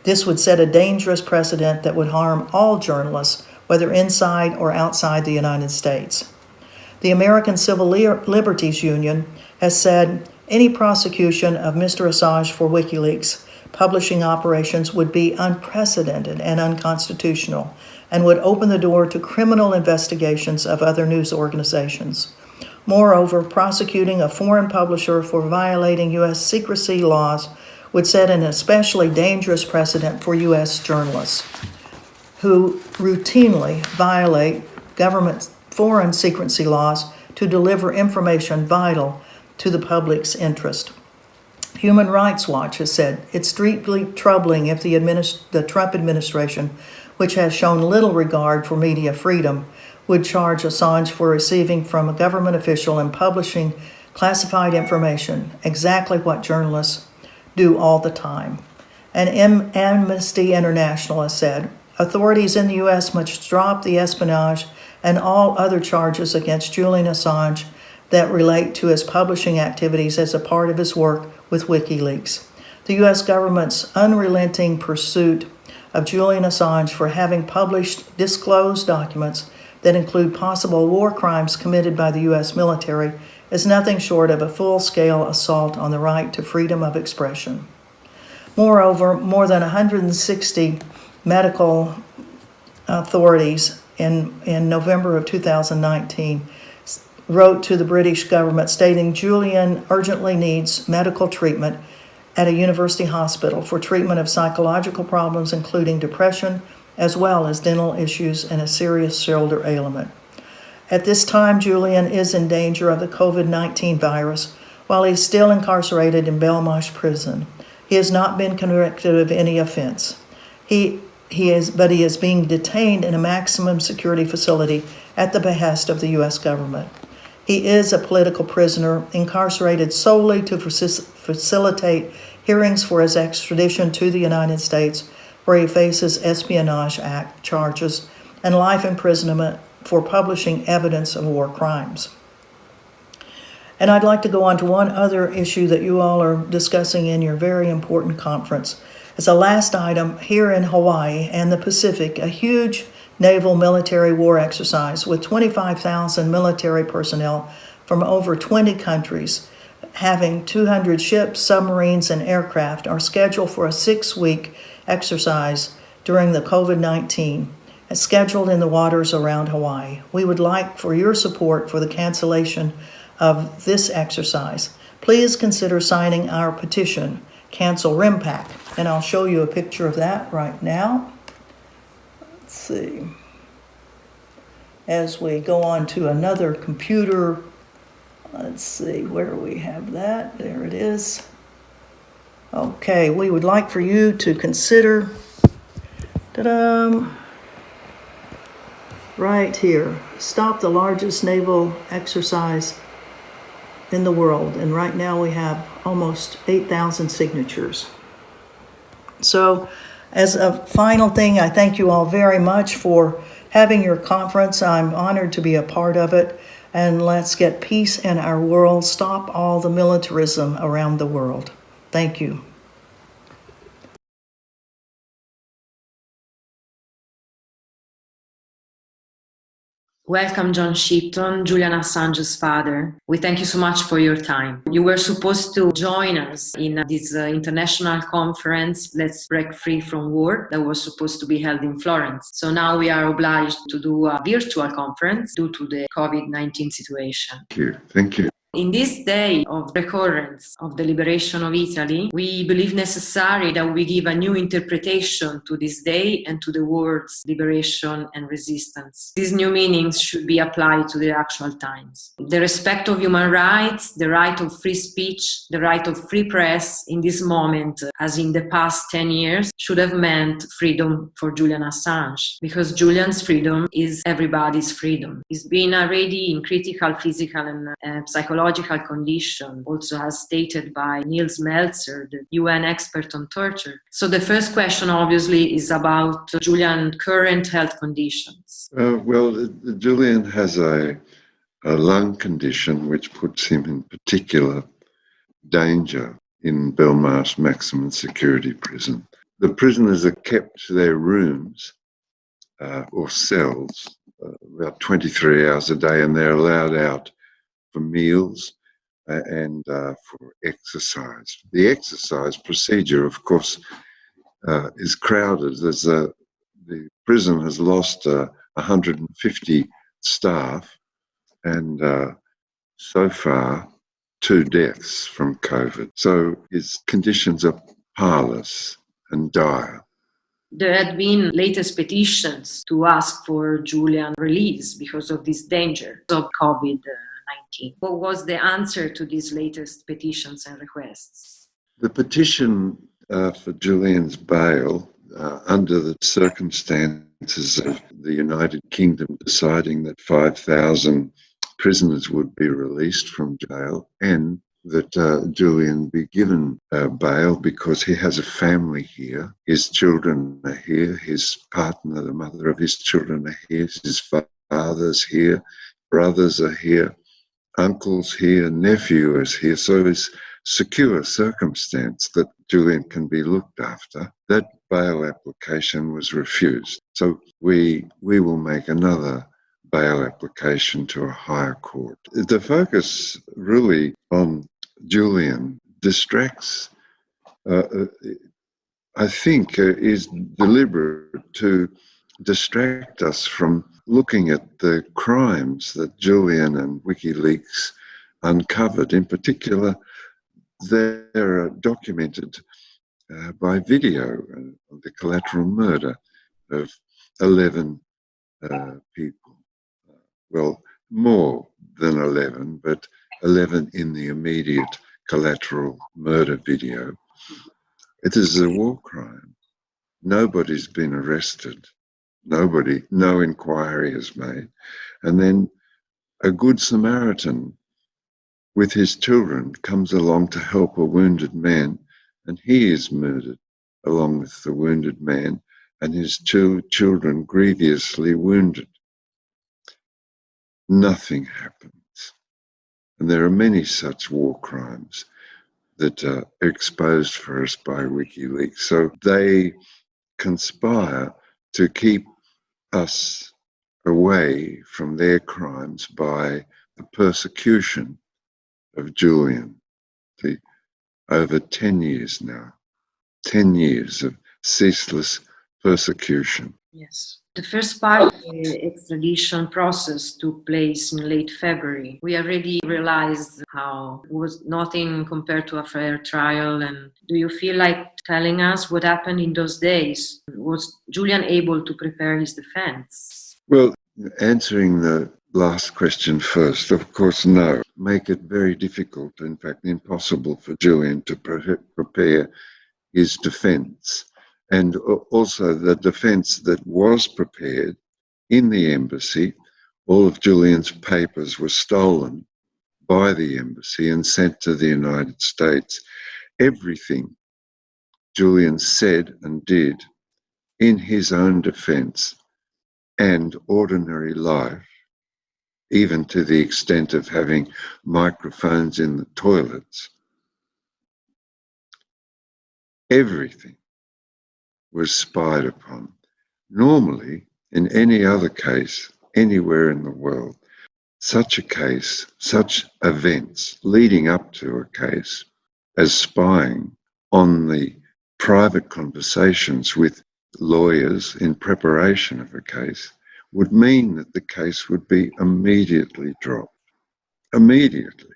This would set a dangerous precedent that would harm all journalists, whether inside or outside the United States." The American Civil Liberties Union has said any prosecution of Mr. Assange for WikiLeaks publishing operations would be unprecedented and unconstitutional and would open the door to criminal investigations of other news organizations. Moreover, prosecuting a foreign publisher for violating U.S. secrecy laws would set an especially dangerous precedent for U.S. journalists who routinely violate government foreign secrecy laws to deliver information vital to the public's interest. Human Rights Watch has said it's deeply troubling if the Trump administration, which has shown little regard for media freedom, would charge Assange for receiving from a government official and publishing classified information, exactly what journalists do all the time. And Amnesty International has said, authorities in the U.S. must drop the espionage and all other charges against Julian Assange that relate to his publishing activities as a part of his work with WikiLeaks. The U.S. government's unrelenting pursuit of Julian Assange for having published disclosed documents that include possible war crimes committed by the U.S. military is nothing short of a full-scale assault on the right to freedom of expression. Moreover, more than 160 medical authorities in November of 2019 wrote to the British government stating Julian urgently needs medical treatment at a university hospital for treatment of psychological problems, including depression, as well as dental issues and a serious shoulder ailment. At this time, Julian is in danger of the COVID-19 virus while he's still incarcerated in Belmarsh prison. He has not been convicted of any offense. He he is being detained in a maximum security facility at the behest of the U.S. government. He is a political prisoner incarcerated solely to facilitate hearings for his extradition to the United States, where he faces Espionage Act charges and life imprisonment for publishing evidence of war crimes. And I'd like to go on to one other issue that you all are discussing in your very important conference. As a last item, here in Hawaii and the Pacific, a huge naval military war exercise with 25,000 military personnel from over 20 countries, having 200 ships, submarines, and aircraft, are scheduled for a 6-week exercise during the COVID-19, scheduled in the waters around Hawaii. We would like for your support for the cancellation of this exercise. Please consider signing our petition, Cancel RIMPAC, and I'll show you a picture of that right now. Let's see. As we go on to another computer, let's see where we have that. There it is. Okay, we would like for you to consider, right here, stop the largest naval exercise in the world. And right now we have almost 8,000 signatures. So as a final thing, I thank you all very much for having your conference. I'm honored to be a part of it. And let's get peace in our world. Stop all the militarism around the world. Thank you. Welcome, John Shipton, Julian Assange's father. We thank you so much for your time. You were supposed to join us in this international conference, Let's Break Free from War, that was supposed to be held in Florence. So now we are obliged to do a virtual conference due to the COVID-19 situation. Thank you. Thank you. In this day of recurrence of the liberation of Italy, we believe necessary that we give a new interpretation to this day and to the words liberation and resistance. These new meanings should be applied to the actual times. The respect of human rights, the right of free speech, the right of free press in this moment, as in the past 10 years, should have meant freedom for Julian Assange, because Julian's freedom is everybody's freedom. He's been already in critical physical and psychological condition, also as stated by Nils Melzer, the UN expert on torture. So the first question obviously is about Julian's current health conditions. Well, Julian has a lung condition which puts him in particular danger in Belmarsh maximum security prison. The prisoners are kept to their rooms or cells about 23 hours a day, and they're allowed out for meals and for exercise. The exercise procedure, of course, is crowded. The prison has lost 150 staff, and so far 2 deaths from COVID. So his conditions are parlous and dire. There had been latest petitions to ask for Julian release because of this danger of COVID-19. What was the answer to these latest petitions and requests? The petition for Julian's bail, under the circumstances of the United Kingdom deciding that 5,000 prisoners would be released from jail, and that Julian be given bail because he has a family here. His children are here, his partner, the mother of his children are here, his father's here, brothers are here, uncle's here, nephew is here. So it's secure circumstance that Julian can be looked after. That bail application was refused. So we will make another bail application to a higher court. The focus really on Julian distracts, I think, is deliberate to distract us from looking at the crimes that Julian and WikiLeaks uncovered. In particular, they're documented by video of the collateral murder of 11 people. Well, more than 11, but 11 in the immediate collateral murder video. It is a war crime. Nobody's been arrested. No inquiry is made. And then a good Samaritan with his children comes along to help a wounded man, and he is murdered along with the wounded man, and his two children grievously wounded. Nothing happens. And there are many such war crimes that are exposed for us by WikiLeaks. So they conspire to keep us away from their crimes by the persecution of Julian. Over 10 years now, 10 years of ceaseless persecution. Yes. The first part of the extradition process took place in late February. We already realized how it was nothing compared to a fair trial. And do you feel like telling us what happened in those days? Was Julian able to prepare his defense? Well, answering the last question first, of course, no. Make it very difficult, in fact, impossible for Julian to prepare his defense. And also the defense that was prepared in the embassy, all of Julian's papers were stolen by the embassy and sent to the United States. Everything Julian said and did in his own defense and ordinary life, even to the extent of having microphones in the toilets, everything was spied upon. Normally, in any other case, anywhere in the world, such a case, such events leading up to a case, as spying on the private conversations with lawyers in preparation of a case, would mean that the case would be immediately dropped. Immediately.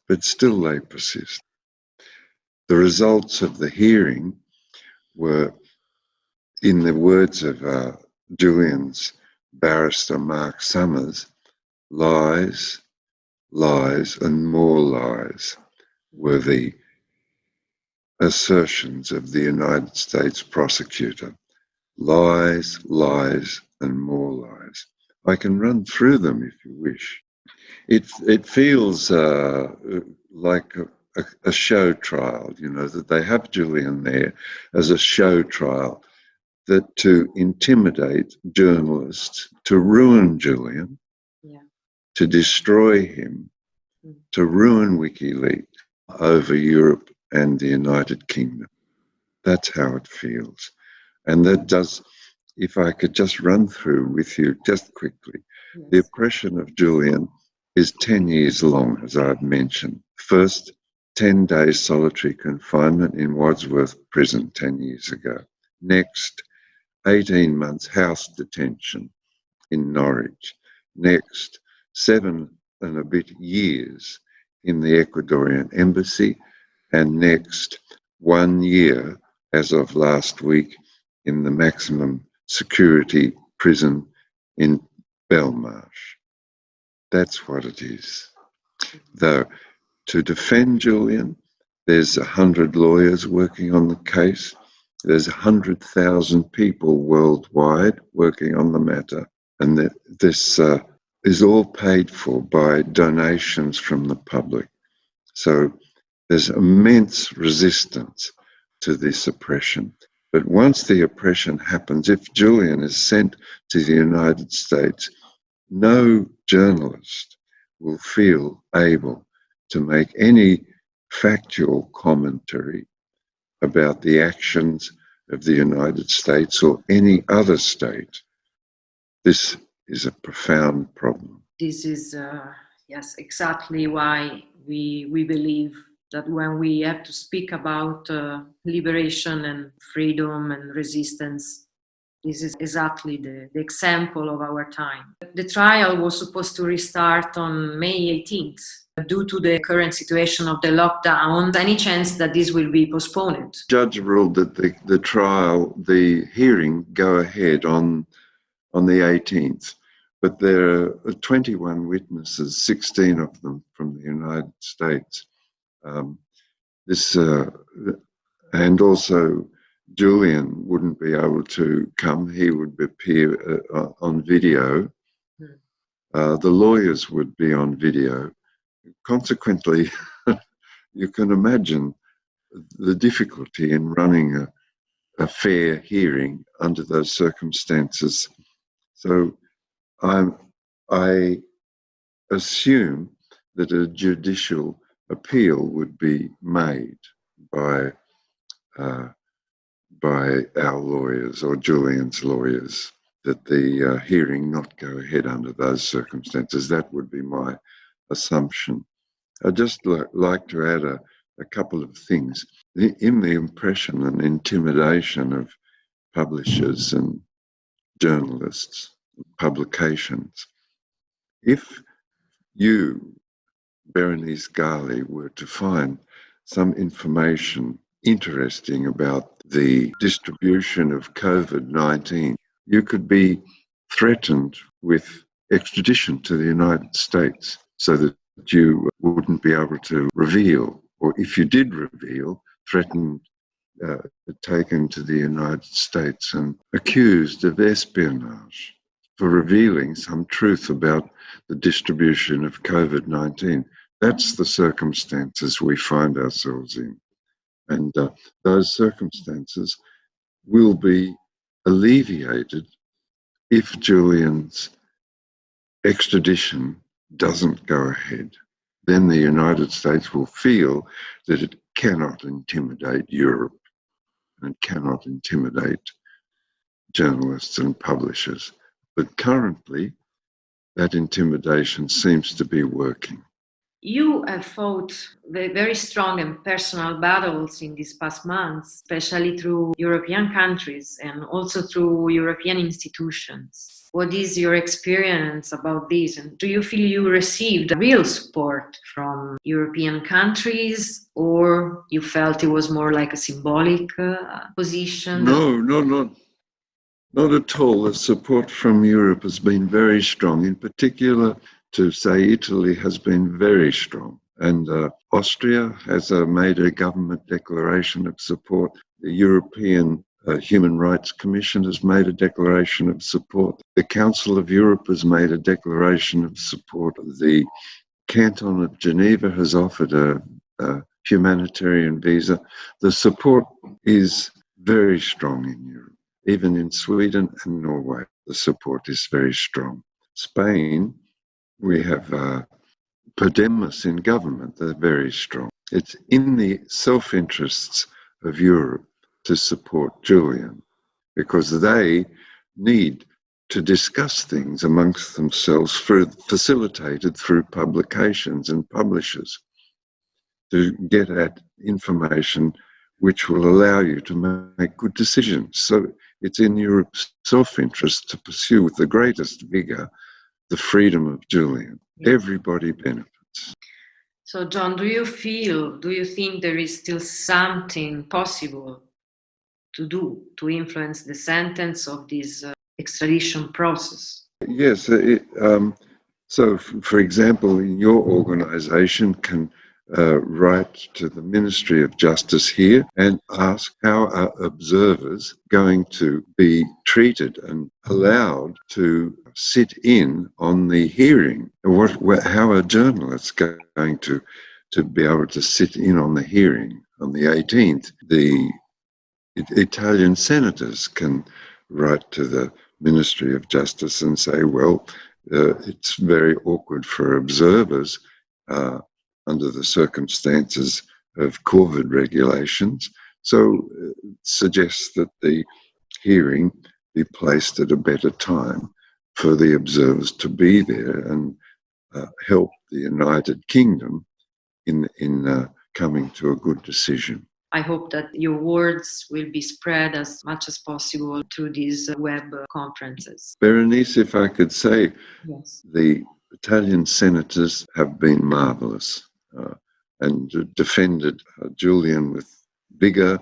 But still they persist. The results of the hearing were, in the words of Julian's barrister Mark Summers, lies, lies, and more lies were the assertions of the United States prosecutor. Lies, lies, and more lies. I can run through them if you wish. It feels like a show trial, you know, that they have Julian there as a show trial, that to intimidate journalists, to ruin Julian, to destroy him, to ruin WikiLeaks over Europe and the United Kingdom. That's how it feels. And that does, if I could just run through with you just quickly, the oppression of Julian is 10 years long, as I've mentioned. First, 10 days solitary confinement in Wadsworth Prison 10 years ago. Next, 18 months house detention in Norwich. Next, 7 and a bit years in the Ecuadorian embassy. And next, 1 year, as of last week, in the maximum security prison in Belmarsh. That's what it is. Though, to defend Julian, there's 100 lawyers working on the case. There's 100,000 people worldwide working on the matter. And this is all paid for by donations from the public. So there's immense resistance to this oppression. But once the oppression happens, if Julian is sent to the United States, no journalist will feel able to make any factual commentary about the actions of the United States or any other state. This is a profound problem. This is, yes, exactly why we believe that when we have to speak about liberation and freedom and resistance, this is exactly the example of our time. The trial was supposed to restart on May 18th. Due to the current situation of the lockdown, any chance that this will be postponed? Judge ruled that the trial, the hearing, go ahead on the 18th. But there are 21 witnesses, 16 of them from the United States. And also Julian wouldn't be able to come. He would appear on video. The lawyers would be on video. Consequently, you can imagine the difficulty in running a fair hearing under those circumstances. So I assume that a judicial appeal would be made by our lawyers or Julian's lawyers, that the hearing not go ahead under those circumstances. That would be my assumption. I'd just like to add a couple of things. In the impression and intimidation of publishers and journalists, publications, if you, Berenice Galli, were to find some information interesting about the distribution of COVID-19, you could be threatened with extradition to the United States so that you wouldn't be able to reveal, or if you did reveal, threatened, taken to the United States and accused of espionage for revealing some truth about the distribution of COVID-19. That's the circumstances we find ourselves in. And those circumstances will be alleviated if Julian's extradition doesn't go ahead. Then the United States will feel that it cannot intimidate Europe and cannot intimidate journalists and publishers. But currently, that intimidation seems to be working. You have fought very strong and personal battles in these past months, especially through European countries and also through European institutions. What is your experience about this? And do you feel you received real support from European countries, or you felt it was more like a symbolic position? No, not at all. The support from Europe has been very strong. In particular, to say Italy has been very strong. And Austria has made a government declaration of support. The European Human Rights Commission has made a declaration of support. The Council of Europe has made a declaration of support. The Canton of Geneva has offered a humanitarian visa. The support is very strong in Europe. Even in Sweden and Norway, the support is very strong. Spain, we have Podemos in government. They're very strong. It's in the self-interests of Europe to support Julian because they need to discuss things amongst themselves, facilitated through publications and publishers, to get at information which will allow you to make good decisions. So it's in Europe's self-interest to pursue with the greatest vigor the freedom of Julian. Everybody benefits. So, John, do you think there is still something possible to do to influence the sentence of this extradition process? Yes. So, for example, your organization can write to the Ministry of Justice here and ask how are observers going to be treated and allowed to sit in on the hearing? How are journalists going to be able to sit in on the hearing on the 18th? The Italian senators can write to the Ministry of Justice and say, well, it's very awkward for observers under the circumstances of COVID regulations, so suggests that the hearing be placed at a better time for the observers to be there and help the United Kingdom in coming to a good decision. I hope that your words will be spread as much as possible through these web conferences. Berenice, if I could say, yes. The Italian senators have been marvellous and defended Julian with vigour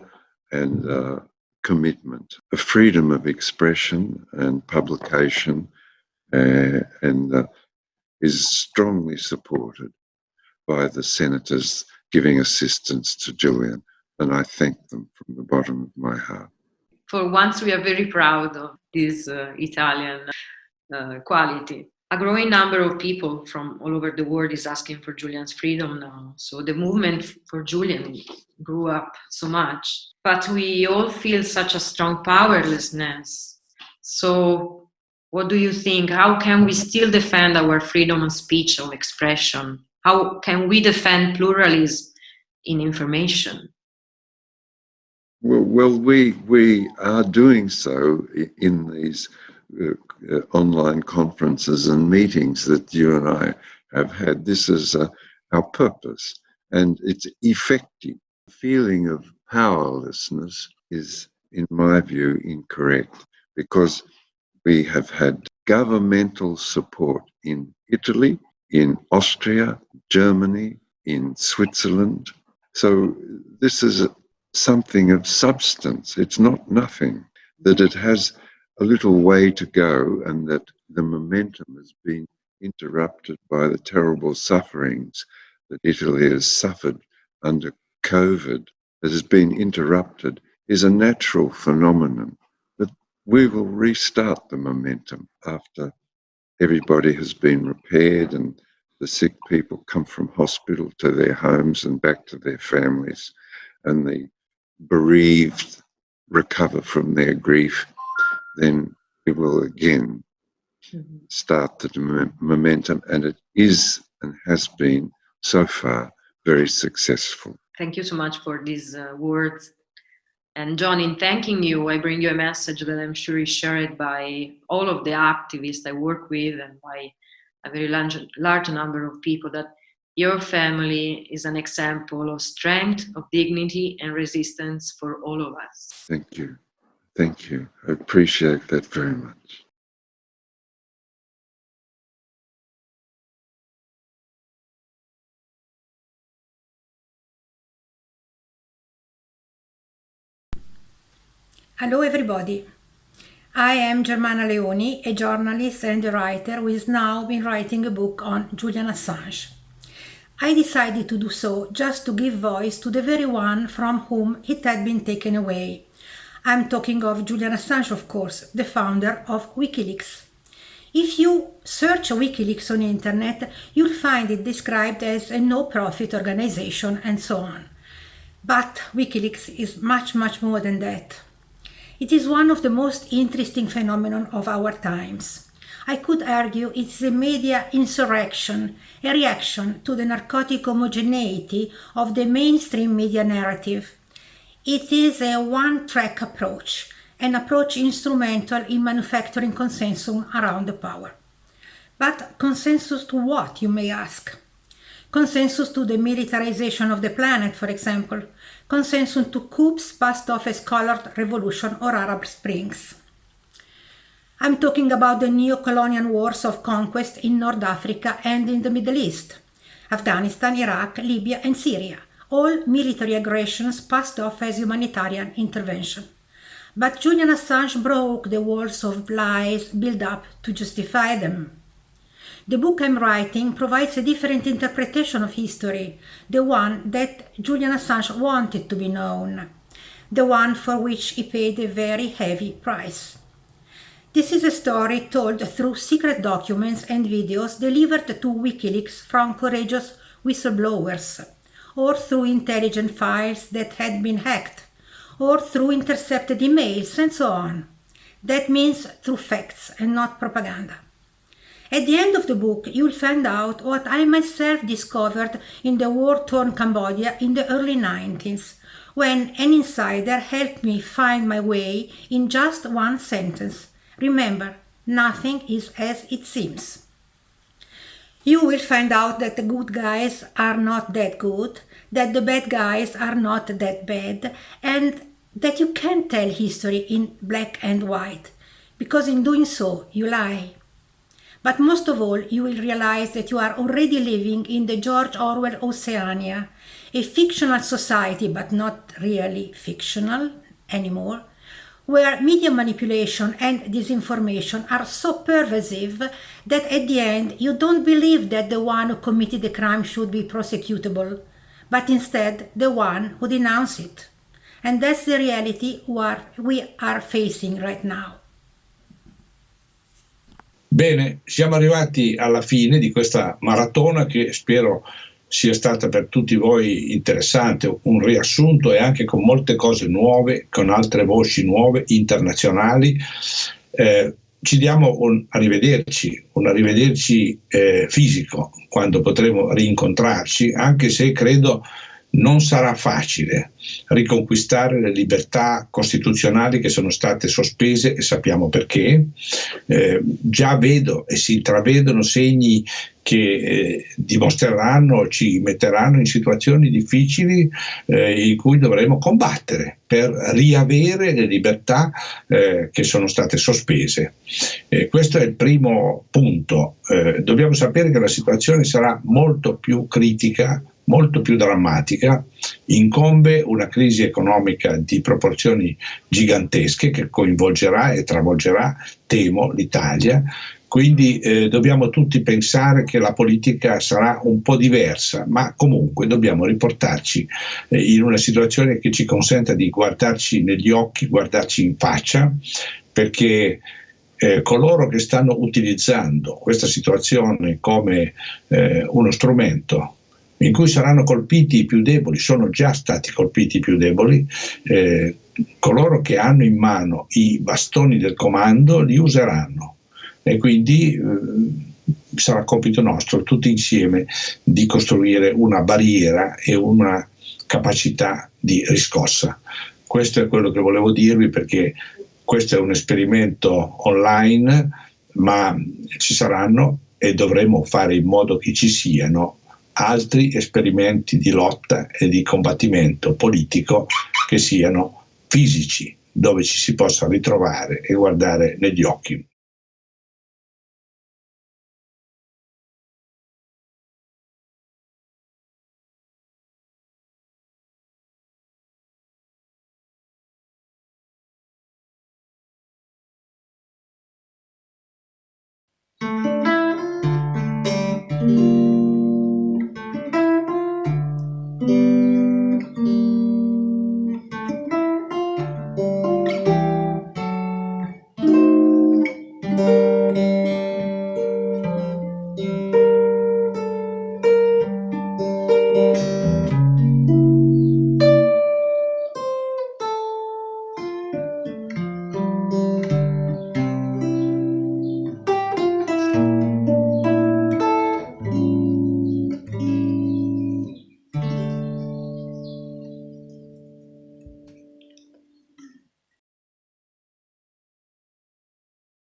and commitment. A freedom of expression and publication and is strongly supported by the senators giving assistance to Julian, and I thank them from the bottom of my heart. For once, we are very proud of this Italian quality. A growing number of people from all over the world is asking for Julian's freedom now. So the movement for Julian grew up so much. But we all feel such a strong powerlessness. So what do you think? How can we still defend our freedom of speech, of expression? How can we defend pluralism in information? Well, we are doing so in these online conferences and meetings that you and I have had. This is our purpose, and it's effective. The feeling of powerlessness is, in my view, incorrect, because we have had governmental support in Italy, in Austria, Germany, in Switzerland. So this is something of substance. It's not nothing, that it has a little way to go, and that the momentum has been interrupted by the terrible sufferings that Italy has suffered under COVID, that has been interrupted, is a natural phenomenon. But we will restart the momentum after everybody has been repaired and the sick people come from hospital to their homes and back to their families, and the bereaved recover from their grief. Then we will again start the momentum, and it is and has been so far very successful. Thank you so much for these words. And John, in thanking you, I bring you a message that I'm sure is shared by all of the activists I work with and by a very large number of people, that your family is an example of strength, of dignity and resistance for all of us. Thank you. Thank you. I appreciate that very much. Hello everybody. I am Germana Leoni, a journalist and a writer who has now been writing a book on Julian Assange. I decided to do so just to give voice to the very one from whom it had been taken away. I'm talking of Julian Assange, of course, the founder of WikiLeaks. If you search WikiLeaks on the internet, you'll find it described as a no-profit organization and so on. But WikiLeaks is much, much more than that. It is one of the most interesting phenomena of our times. I could argue it's a media insurrection, a reaction to the narcotic homogeneity of the mainstream media narrative. It is a one-track approach, an approach instrumental in manufacturing consensus around the power. But consensus to what, you may ask? Consensus to the militarization of the planet, for example. Consensus to coups passed off as colored revolution or Arab Springs. I'm talking about the neo-colonial wars of conquest in North Africa and in the Middle East, Afghanistan, Iraq, Libya and Syria. All military aggressions passed off as humanitarian intervention. But Julian Assange broke the walls of lies built up to justify them. The book I'm writing provides a different interpretation of history, the one that Julian Assange wanted to be known, the one for which he paid a very heavy price. This is a story told through secret documents and videos delivered to WikiLeaks from courageous whistleblowers, or through intelligent files that had been hacked, or through intercepted emails and so on. That means through facts and not propaganda. At the end of the book, you'll find out what I myself discovered in the war-torn Cambodia in the early 90s, when an insider helped me find my way in just one sentence. Remember, nothing is as it seems. You will find out that the good guys are not that good, that the bad guys are not that bad, and that you can't tell history in black and white, because in doing so, you lie. But most of all, you will realize that you are already living in the George Orwell Oceania, a fictional society, but not really fictional anymore, where media manipulation and disinformation are so pervasive that at the end you don't believe that the one who committed the crime should be prosecutable, but instead the one who denounced it. And that's the reality what we are facing right now. Bene, siamo arrivati alla fine di questa maratona che spero sia stata per tutti voi interessante, un riassunto e anche con molte cose nuove, con altre voci nuove, internazionali. Ci diamo un arrivederci fisico quando potremo rincontrarci, anche se credo non sarà facile riconquistare le libertà costituzionali che sono state sospese e sappiamo perché. Già vedo e si intravedono segni che dimostreranno, ci metteranno in situazioni difficili in cui dovremo combattere per riavere le libertà che sono state sospese. Questo è il primo punto. Dobbiamo sapere che la situazione sarà molto più critica, molto più drammatica. Incombe una crisi economica di proporzioni gigantesche che coinvolgerà e travolgerà, temo, l'Italia. Quindi dobbiamo tutti pensare che la politica sarà un po' diversa, ma comunque dobbiamo riportarci in una situazione che ci consenta di guardarci negli occhi, guardarci in faccia, perché coloro che stanno utilizzando questa situazione come uno strumento in cui saranno colpiti i più deboli, sono già stati colpiti i più deboli, coloro che hanno in mano i bastoni del comando li useranno e quindi sarà compito nostro tutti insieme di costruire una barriera e una capacità di riscossa. Questo è quello che volevo dirvi, perché questo è un esperimento online, ma ci saranno e dovremo fare in modo che ci siano altri esperimenti di lotta e di combattimento politico che siano fisici, dove ci si possa ritrovare e guardare negli occhi.